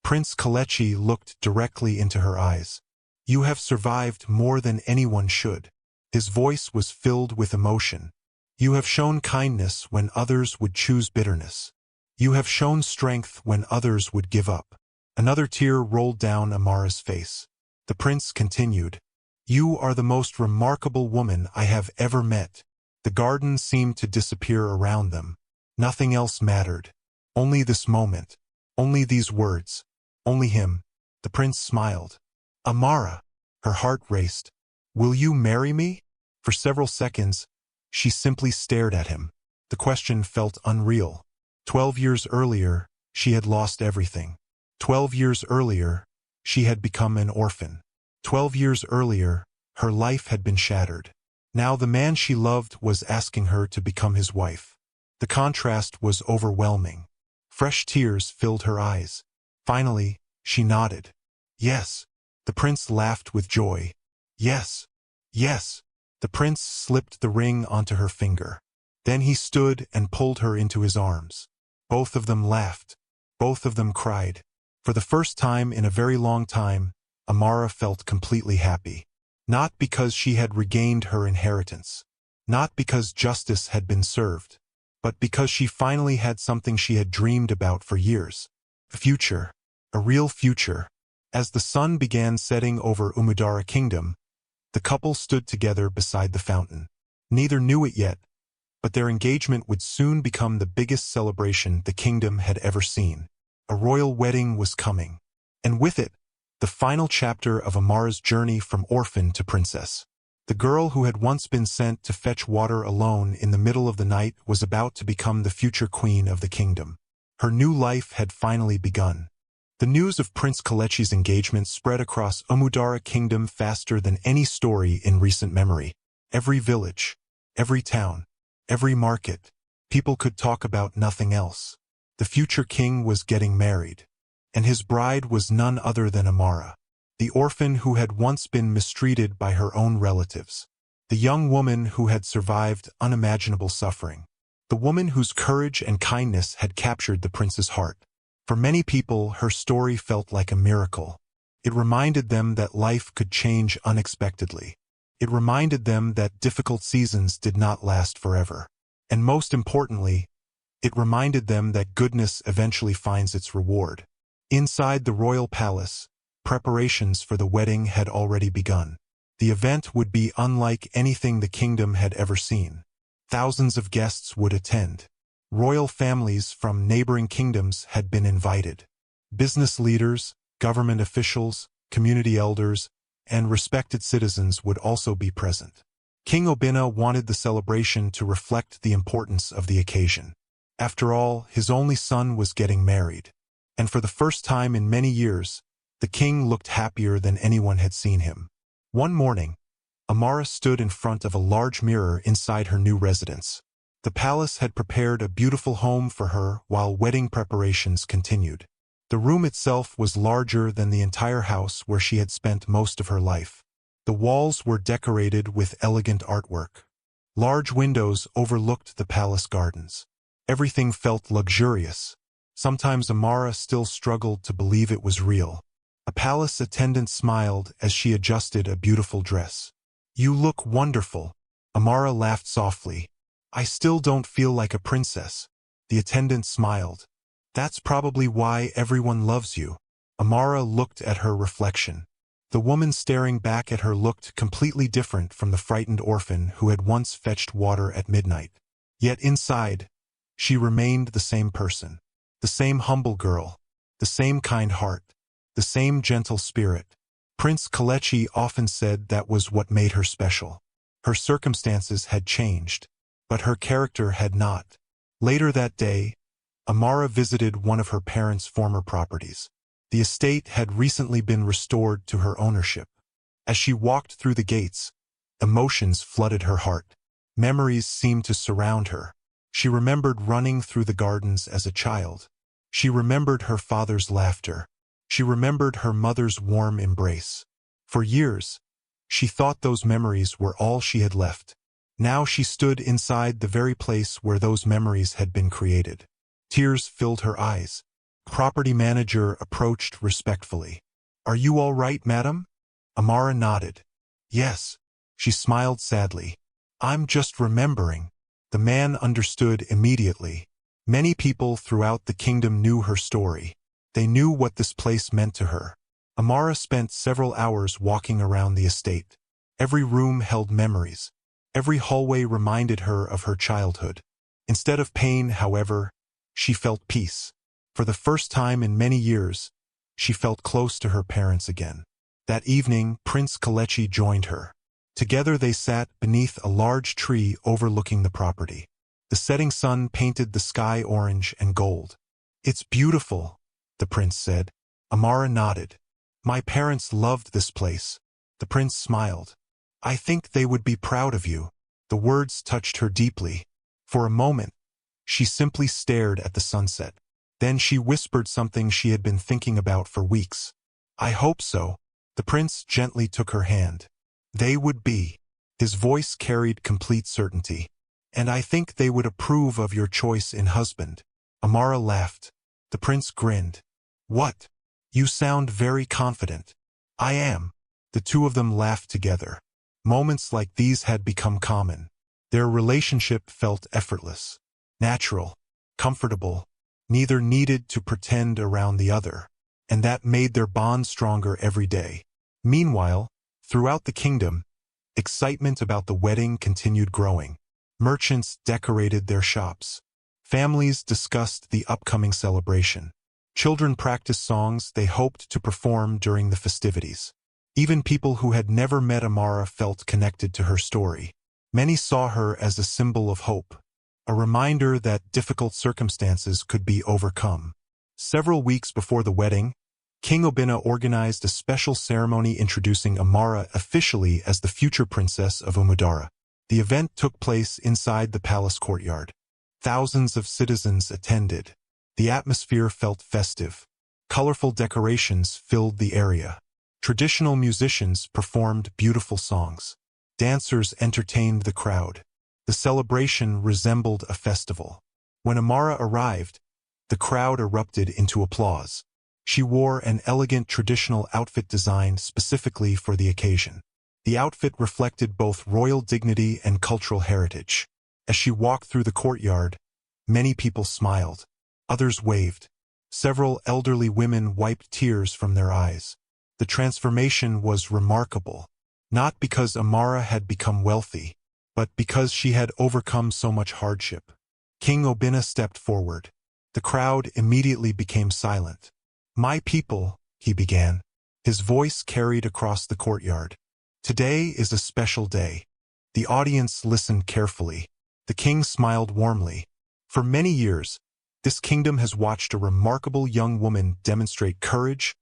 Prince Kalechi looked directly into her eyes. "You have survived more than anyone should." His voice was filled with emotion. "You have shown kindness when others would choose bitterness. You have shown strength when others would give up. Another tear rolled down Amara's face. The prince continued, "You are the most remarkable woman I have ever met." The garden seemed to disappear around them. Nothing else mattered. Only this moment. Only these words. Only him. The prince smiled. "Amara." Her heart raced. "Will you marry me?" For several seconds, she simply stared at him. The question felt unreal. 12 years earlier, she had lost everything. 12 years earlier, she had become an orphan. 12 years earlier, her life had been shattered. Now the man she loved was asking her to become his wife. The contrast was overwhelming. Fresh tears filled her eyes. Finally, she nodded. "Yes." The prince laughed with joy. "Yes. Yes." The prince slipped the ring onto her finger. Then he stood and pulled her into his arms. Both of them laughed. Both of them cried. For the first time in a very long time, Amara felt completely happy. Not because she had regained her inheritance. Not because justice had been served. But because she finally had something she had dreamed about for years. A future. A real future. As the sun began setting over Umudara Kingdom, the couple stood together beside the fountain. Neither knew it yet, but their engagement would soon become the biggest celebration the kingdom had ever seen. A royal wedding was coming. And with it, the final chapter of Amara's journey from orphan to princess. The girl who had once been sent to fetch water alone in the middle of the night was about to become the future queen of the kingdom. Her new life had finally begun. The news of Prince Kalechi's engagement spread across Umudara Kingdom faster than any story in recent memory. Every village, every town, every market, people could talk about nothing else. The future king was getting married, and his bride was none other than Amara, the orphan who had once been mistreated by her own relatives, the young woman who had survived unimaginable suffering, the woman whose courage and kindness had captured the prince's heart. For many people, her story felt like a miracle. It reminded them that life could change unexpectedly. It reminded them that difficult seasons did not last forever. And most importantly, it reminded them that goodness eventually finds its reward. Inside the royal palace, preparations for the wedding had already begun. The event would be unlike anything the kingdom had ever seen. Thousands of guests would attend. Royal families from neighboring kingdoms had been invited. Business leaders, government officials, community elders, and respected citizens would also be present. King Obina wanted the celebration to reflect the importance of the occasion. After all, his only son was getting married. And for the first time in many years, the king looked happier than anyone had seen him. One morning, Amara stood in front of a large mirror inside her new residence. The palace had prepared a beautiful home for her while wedding preparations continued. The room itself was larger than the entire house where she had spent most of her life. The walls were decorated with elegant artwork. Large windows overlooked the palace gardens. Everything felt luxurious. Sometimes Amara still struggled to believe it was real. A palace attendant smiled as she adjusted a beautiful dress. "You look wonderful." Amara laughed softly. "I still don't feel like a princess." The attendant smiled. "That's probably why everyone loves you." Amara looked at her reflection. The woman staring back at her looked completely different from the frightened orphan who had once fetched water at midnight. Yet inside, she remained the same person. The same humble girl. The same kind heart. The same gentle spirit. Prince Kalechi often said that was what made her special. Her circumstances had changed, but her character had not. Later that day, Amara visited one of her parents' former properties. The estate had recently been restored to her ownership. As she walked through the gates, emotions flooded her heart. Memories seemed to surround her. She remembered running through the gardens as a child. She remembered her father's laughter. She remembered her mother's warm embrace. For years, she thought those memories were all she had left. Now she stood inside the very place where those memories had been created. Tears filled her eyes. The property manager approached respectfully. "Are you all right, madam?" Amara nodded. "Yes." She smiled sadly. "I'm just remembering." The man understood immediately. Many people throughout the kingdom knew her story. They knew what this place meant to her. Amara spent several hours walking around the estate. Every room held memories. Every hallway reminded her of her childhood. Instead of pain, however, she felt peace. For the first time in many years, she felt close to her parents again. That evening, Prince Kalechi joined her. Together they sat beneath a large tree overlooking the property. The setting sun painted the sky orange and gold. "It's beautiful," the prince said. Amara nodded. "My parents loved this place." The prince smiled. "I think they would be proud of you." The words touched her deeply. For a moment, she simply stared at the sunset. Then she whispered something she had been thinking about for weeks. "I hope so." The prince gently took her hand. "They would be." His voice carried complete certainty. "And I think they would approve of your choice in husband." Amara laughed. The prince grinned. "What? You sound very confident." "I am." The two of them laughed together. Moments like these had become common. Their relationship felt effortless, natural, comfortable. Neither needed to pretend around the other, and that made their bond stronger every day. Meanwhile, throughout the kingdom, excitement about the wedding continued growing. Merchants decorated their shops. Families discussed the upcoming celebration. Children practiced songs they hoped to perform during the festivities. Even people who had never met Amara felt connected to her story. Many saw her as a symbol of hope, a reminder that difficult circumstances could be overcome. Several weeks before the wedding, King Obinna organized a special ceremony introducing Amara officially as the future princess of Umudara. The event took place inside the palace courtyard. Thousands of citizens attended. The atmosphere felt festive. Colorful decorations filled the area. Traditional musicians performed beautiful songs. Dancers entertained the crowd. The celebration resembled a festival. When Amara arrived, the crowd erupted into applause. She wore an elegant traditional outfit designed specifically for the occasion. The outfit reflected both royal dignity and cultural heritage. As she walked through the courtyard, many people smiled. Others waved. Several elderly women wiped tears from their eyes. The transformation was remarkable, not because Amara had become wealthy, but because she had overcome so much hardship. King Obinna stepped forward. The crowd immediately became silent. "My people," he began. His voice carried across the courtyard. "Today is a special day." The audience listened carefully. The king smiled warmly. For many years, this kingdom has watched a remarkable young woman demonstrate courage,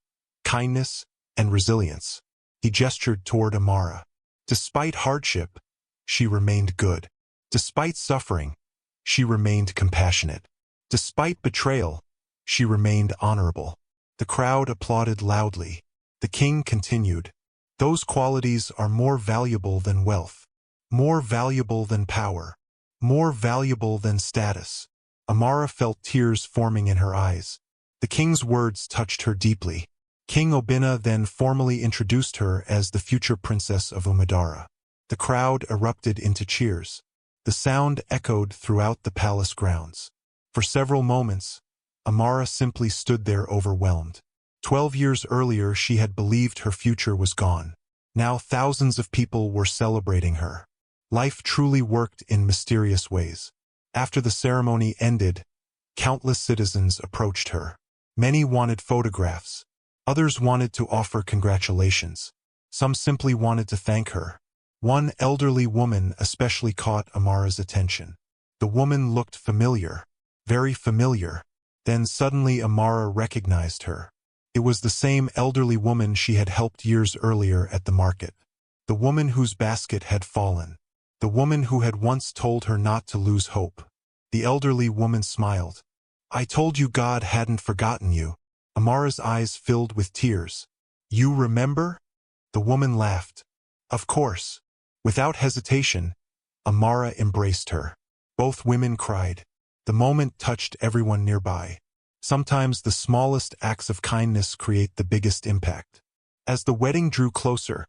kindness, and resilience. He gestured toward Amara. Despite hardship, she remained good. Despite suffering, she remained compassionate. Despite betrayal, she remained honorable. The crowd applauded loudly. The king continued, "Those qualities are more valuable than wealth, more valuable than power, more valuable than status." Amara felt tears forming in her eyes. The king's words touched her deeply. King Obinna then formally introduced her as the future princess of Umudara. The crowd erupted into cheers. The sound echoed throughout the palace grounds. For several moments, Amara simply stood there overwhelmed. 12 years earlier, she had believed her future was gone. Now thousands of people were celebrating her. Life truly worked in mysterious ways. After the ceremony ended, countless citizens approached her. Many wanted photographs. Others wanted to offer congratulations. Some simply wanted to thank her. One elderly woman especially caught Amara's attention. The woman looked familiar, very familiar. Then suddenly Amara recognized her. It was the same elderly woman she had helped years earlier at the market. The woman whose basket had fallen. The woman who had once told her not to lose hope. The elderly woman smiled. "I told you God hadn't forgotten you." Amara's eyes filled with tears. "You remember?" The woman laughed. "Of course." Without hesitation, Amara embraced her. Both women cried. The moment touched everyone nearby. Sometimes the smallest acts of kindness create the biggest impact. As the wedding drew closer,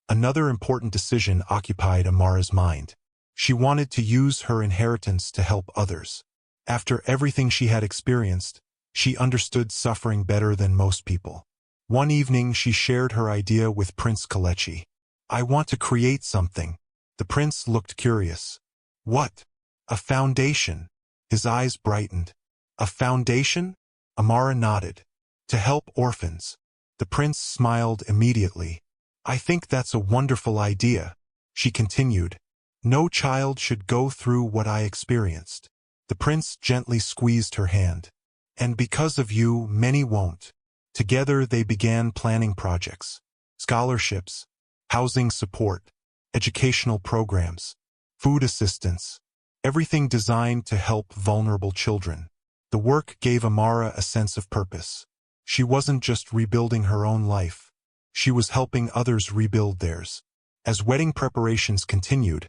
another important decision occupied Amara's mind. She wanted to use her inheritance to help others. After everything she had experienced, She understood suffering better than most people. One evening she shared her idea with Prince Kalechi. "I want to create something." The prince looked curious. "What?" "A foundation." His eyes brightened. "A foundation?" Amara nodded. "To help orphans." The prince smiled immediately. "I think that's a wonderful idea." She continued. "No child should go through what I experienced." The prince gently squeezed her hand. "And because of you, many won't." Together they began planning projects, scholarships, housing support, educational programs, food assistance, everything designed to help vulnerable children. The work gave Amara a sense of purpose. She wasn't just rebuilding her own life. She was helping others rebuild theirs. As wedding preparations continued,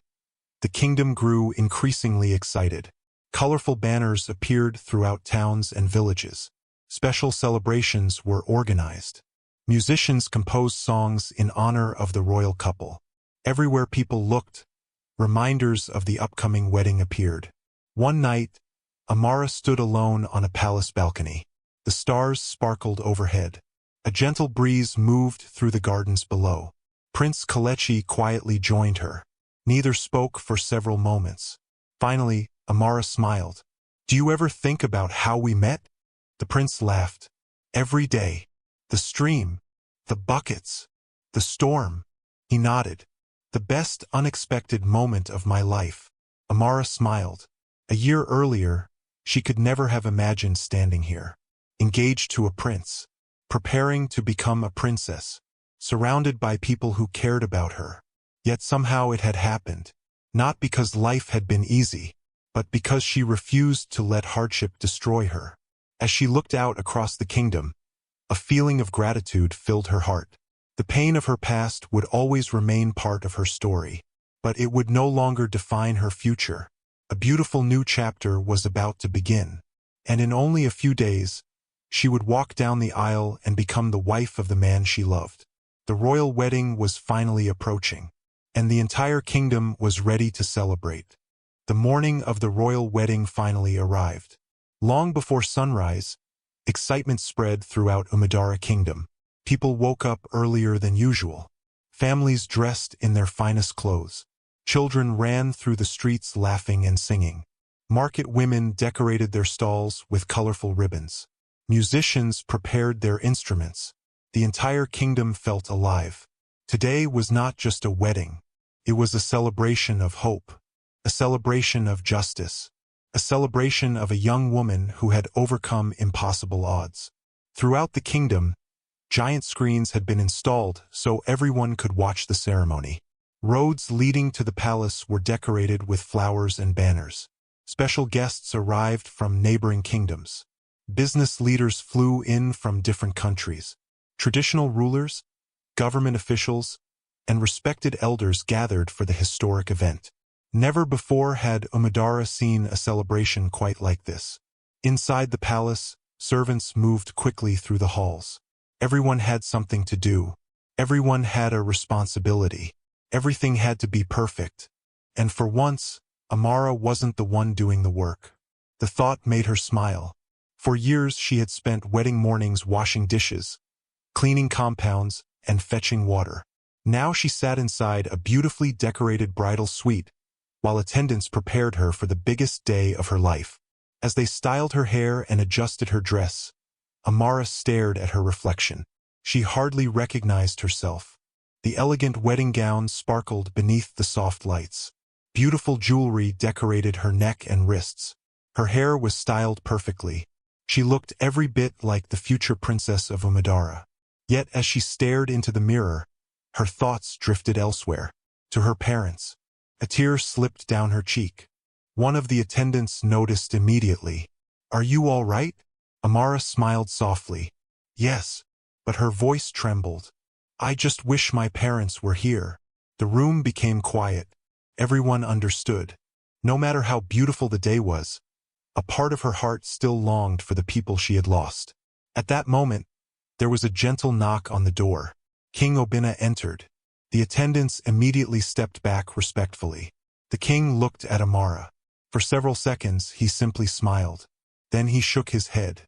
the kingdom grew increasingly excited. Colorful banners appeared throughout towns and villages. Special celebrations were organized. Musicians composed songs in honor of the royal couple. Everywhere people looked, reminders of the upcoming wedding appeared. One night, Amara stood alone on a palace balcony. The stars sparkled overhead. A gentle breeze moved through the gardens below. Prince Kalechi quietly joined her. Neither spoke for several moments. Finally, Amara smiled. "Do you ever think about how we met?" The prince laughed. "Every day. The stream, the buckets, the storm." He nodded. "The best unexpected moment of my life." Amara smiled. A year earlier, she could never have imagined standing here, engaged to a prince, preparing to become a princess, surrounded by people who cared about her. Yet somehow it had happened, not because life had been easy, but because she refused to let hardship destroy her. As she looked out across the kingdom, a feeling of gratitude filled her heart. The pain of her past would always remain part of her story, but it would no longer define her future. A beautiful new chapter was about to begin, and in only a few days, she would walk down the aisle and become the wife of the man she loved. The royal wedding was finally approaching, and the entire kingdom was ready to celebrate. The morning of the royal wedding finally arrived. Long before sunrise, excitement spread throughout Umadara Kingdom. People woke up earlier than usual. Families dressed in their finest clothes. Children ran through the streets laughing and singing. Market women decorated their stalls with colorful ribbons. Musicians prepared their instruments. The entire kingdom felt alive. Today was not just a wedding. It was a celebration of hope, a celebration of justice, a celebration of a young woman who had overcome impossible odds. Throughout the kingdom, giant screens had been installed so everyone could watch the ceremony. Roads leading to the palace were decorated with flowers and banners. Special guests arrived from neighboring kingdoms. Business leaders flew in from different countries. Traditional rulers, government officials, and respected elders gathered for the historic event. Never before had Umadara seen a celebration quite like this. Inside the palace, servants moved quickly through the halls. Everyone had something to do. Everyone had a responsibility. Everything had to be perfect. And for once, Amara wasn't the one doing the work. The thought made her smile. For years she had spent wedding mornings washing dishes, cleaning compounds, and fetching water. Now she sat inside a beautifully decorated bridal suite, while attendants prepared her for the biggest day of her life. As they styled her hair and adjusted her dress, Amara stared at her reflection. She hardly recognized herself. The elegant wedding gown sparkled beneath the soft lights. Beautiful jewelry decorated her neck and wrists. Her hair was styled perfectly. She looked every bit like the future princess of Umadara. Yet as she stared into the mirror, her thoughts drifted elsewhere, to her parents. A tear slipped down her cheek. One of the attendants noticed immediately. "Are you all right?" Amara smiled softly. "Yes," but her voice trembled. "I just wish my parents were here." The room became quiet. Everyone understood. No matter how beautiful the day was, a part of her heart still longed for the people she had lost. At that moment, there was a gentle knock on the door. King Obinna entered. The attendants immediately stepped back respectfully. The king looked at Amara. For several seconds, he simply smiled. Then he shook his head.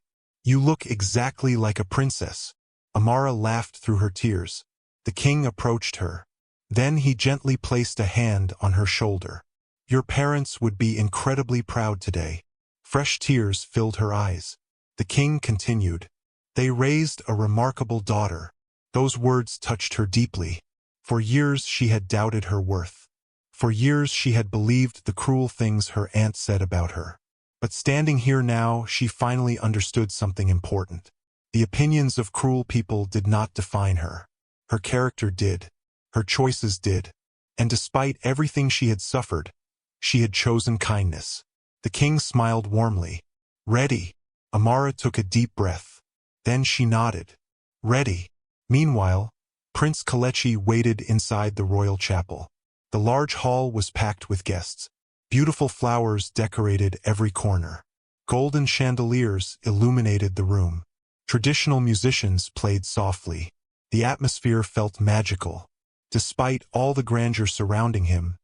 You look exactly like a princess." Amara laughed through her tears. The king approached her. Then he gently placed a hand on her shoulder. "Your parents would be incredibly proud today." Fresh tears filled her eyes. The king continued. "They raised a remarkable daughter." Those words touched her deeply. For years she had doubted her worth. For years she had believed the cruel things her aunt said about her. But standing here now, she finally understood something important. The opinions of cruel people did not define her. Her character did. Her choices did. And despite everything she had suffered, she had chosen kindness. The king smiled warmly. "Ready?" Amara took a deep breath. Then she nodded. "Ready." Meanwhile, Prince Kalechi waited inside the royal chapel. The large hall was packed with guests. Beautiful flowers decorated every corner. Golden chandeliers illuminated the room. Traditional musicians played softly. The atmosphere felt magical. Despite all the grandeur surrounding him,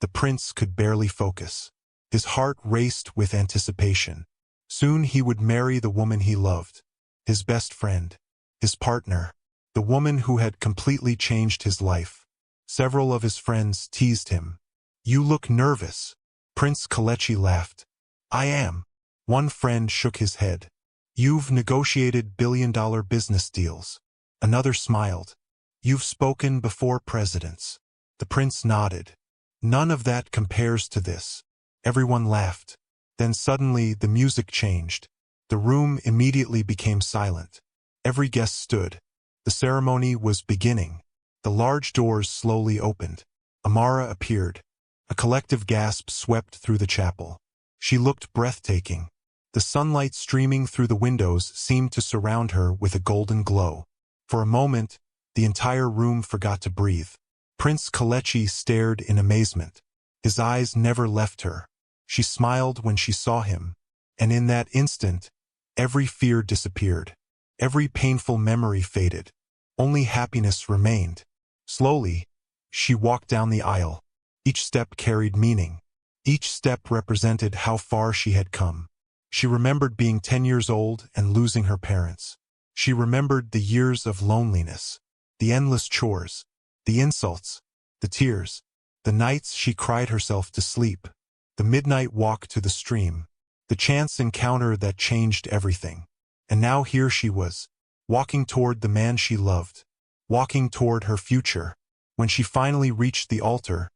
the prince could barely focus. His heart raced with anticipation. Soon he would marry the woman he loved, his best friend, his partner, the woman who had completely changed his life. Several of his friends teased him. "You look nervous." Prince Kalechi laughed. "I am." One friend shook his head. "You've negotiated billion-dollar business deals." Another smiled. "You've spoken before presidents." The prince nodded. "None of that compares to this." Everyone laughed. Then suddenly the music changed. The room immediately became silent. Every guest stood. The ceremony was beginning. The large doors slowly opened. Amara appeared. A collective gasp swept through the chapel. She looked breathtaking. The sunlight streaming through the windows seemed to surround her with a golden glow. For a moment, the entire room forgot to breathe. Prince Kalechi stared in amazement. His eyes never left her. She smiled when she saw him, and in that instant, every fear disappeared. Every painful memory faded. Only happiness remained. Slowly, she walked down the aisle. Each step carried meaning. Each step represented how far she had come. She remembered being 10 years old and losing her parents. She remembered the years of loneliness, the endless chores, the insults, the tears, the nights she cried herself to sleep, the midnight walk to the stream, the chance encounter that changed everything. And now here she was, walking toward the man she loved, walking toward her future. When she finally reached the altar,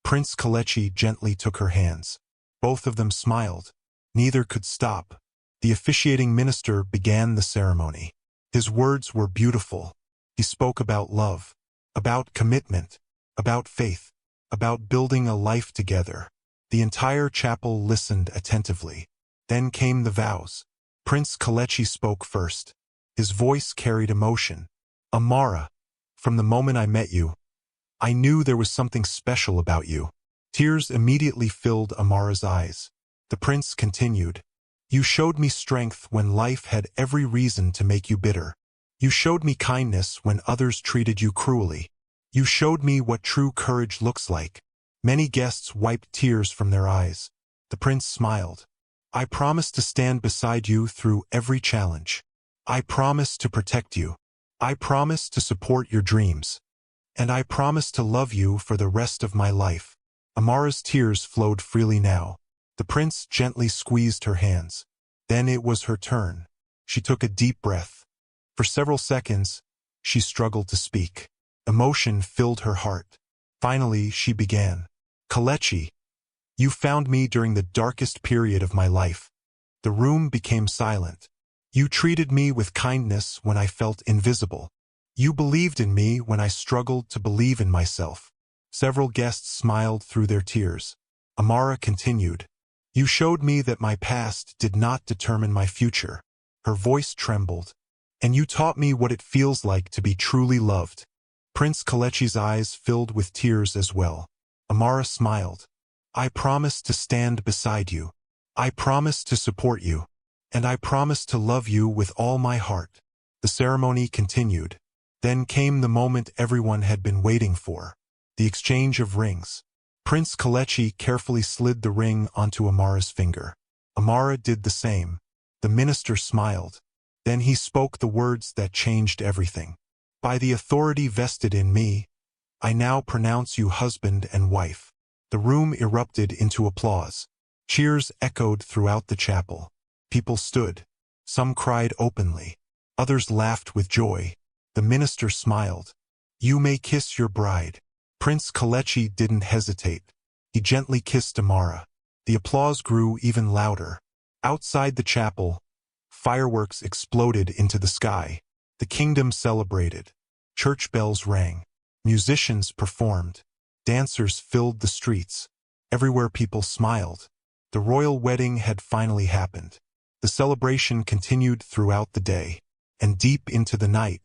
Prince Kalechi gently took her hands. Both of them smiled. Neither could stop. The officiating minister began the ceremony. His words were beautiful. He spoke about love, about commitment, about faith, about building a life together. The entire chapel listened attentively. Then came the vows. Prince Kalechi spoke first. His voice carried emotion. "Amara, from the moment I met you, I knew there was something special about you." Tears immediately filled Amara's eyes. The prince continued. "You showed me strength when life had every reason to make you bitter. You showed me kindness when others treated you cruelly. You showed me what true courage looks like." Many guests wiped tears from their eyes. The prince smiled. "I promise to stand beside you through every challenge. I promise to protect you. I promise to support your dreams. And I promise to love you for the rest of my life." Amara's tears flowed freely now. The prince gently squeezed her hands. Then it was her turn. She took a deep breath. For several seconds, she struggled to speak. Emotion filled her heart. Finally, she began. "Kalechi, you found me during the darkest period of my life." The room became silent. "You treated me with kindness when I felt invisible. You believed in me when I struggled to believe in myself." Several guests smiled through their tears. Amara continued. "You showed me that my past did not determine my future." Her voice trembled. "And you taught me what it feels like to be truly loved." Prince Kalechi's eyes filled with tears as well. Amara smiled. "I promise to stand beside you. I promise to support you. And I promise to love you with all my heart." The ceremony continued. Then came the moment everyone had been waiting for. The exchange of rings. Prince Kalechi carefully slid the ring onto Amara's finger. Amara did the same. The minister smiled. Then he spoke the words that changed everything. By the authority vested in me, I now pronounce you husband and wife. The room erupted into applause. Cheers echoed throughout the chapel. People stood. Some cried openly. Others laughed with joy. The minister smiled. You may kiss your bride. Prince Kalechi didn't hesitate. He gently kissed Amara. The applause grew even louder. Outside the chapel, fireworks exploded into the sky. The kingdom celebrated. Church bells rang. Musicians performed. Dancers filled the streets. Everywhere people smiled. The royal wedding had finally happened. The celebration continued throughout the day. And deep into the night,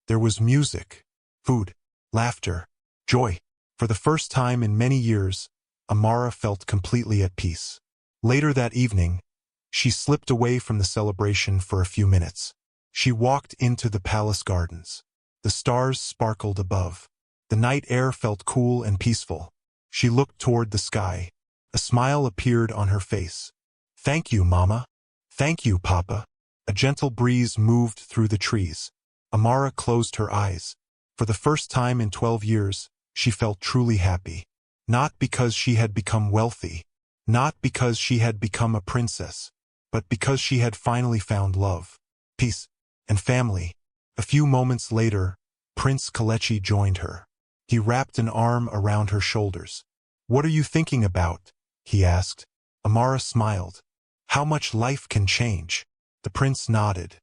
there was music, food, laughter, joy. For the first time in many years, Amara felt completely at peace. Later that evening, she slipped away from the celebration for a few minutes. She walked into the palace gardens. The stars sparkled above. The night air felt cool and peaceful. She looked toward the sky. A smile appeared on her face. Thank you, Mama. Thank you, Papa. A gentle breeze moved through the trees. Amara closed her eyes. For the first time in 12 years, she felt truly happy. Not because she had become wealthy, not because she had become a princess, but because she had finally found love, peace, and family. A few moments later, Prince Kalechi joined her. He wrapped an arm around her shoulders. What are you thinking about? He asked. Amara smiled. How much life can change? The prince nodded.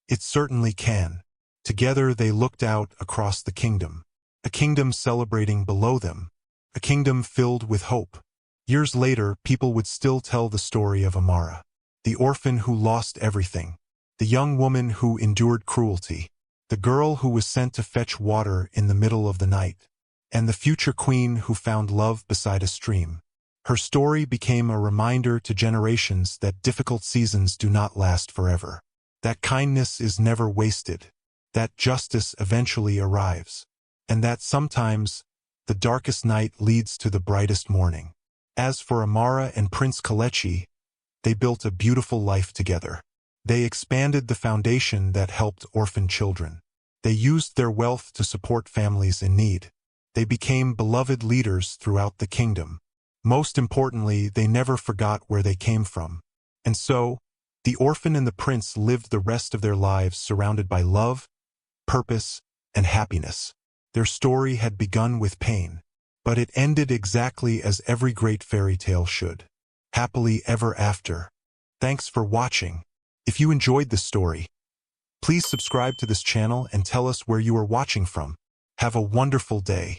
It certainly can. Together they looked out across the kingdom. A kingdom celebrating below them. A kingdom filled with hope. Years later, people would still tell the story of Amara. The orphan who lost everything. The young woman who endured cruelty. The girl who was sent to fetch water in the middle of the night. And the future queen who found love beside a stream. Her story became a reminder to generations that difficult seasons do not last forever. That kindness is never wasted. That justice eventually arrives. And that sometimes, the darkest night leads to the brightest morning. As for Amara and Prince Kalechi, they built a beautiful life together. They expanded the foundation that helped orphan children. They used their wealth to support families in need. They became beloved leaders throughout the kingdom. Most importantly, they never forgot where they came from. And so, the orphan and the prince lived the rest of their lives surrounded by love, purpose, and happiness. Their story had begun with pain, but it ended exactly as every great fairy tale should. Happily ever after. Thanks for watching. If you enjoyed this story, please subscribe to this channel and tell us where you are watching from. Have a wonderful day.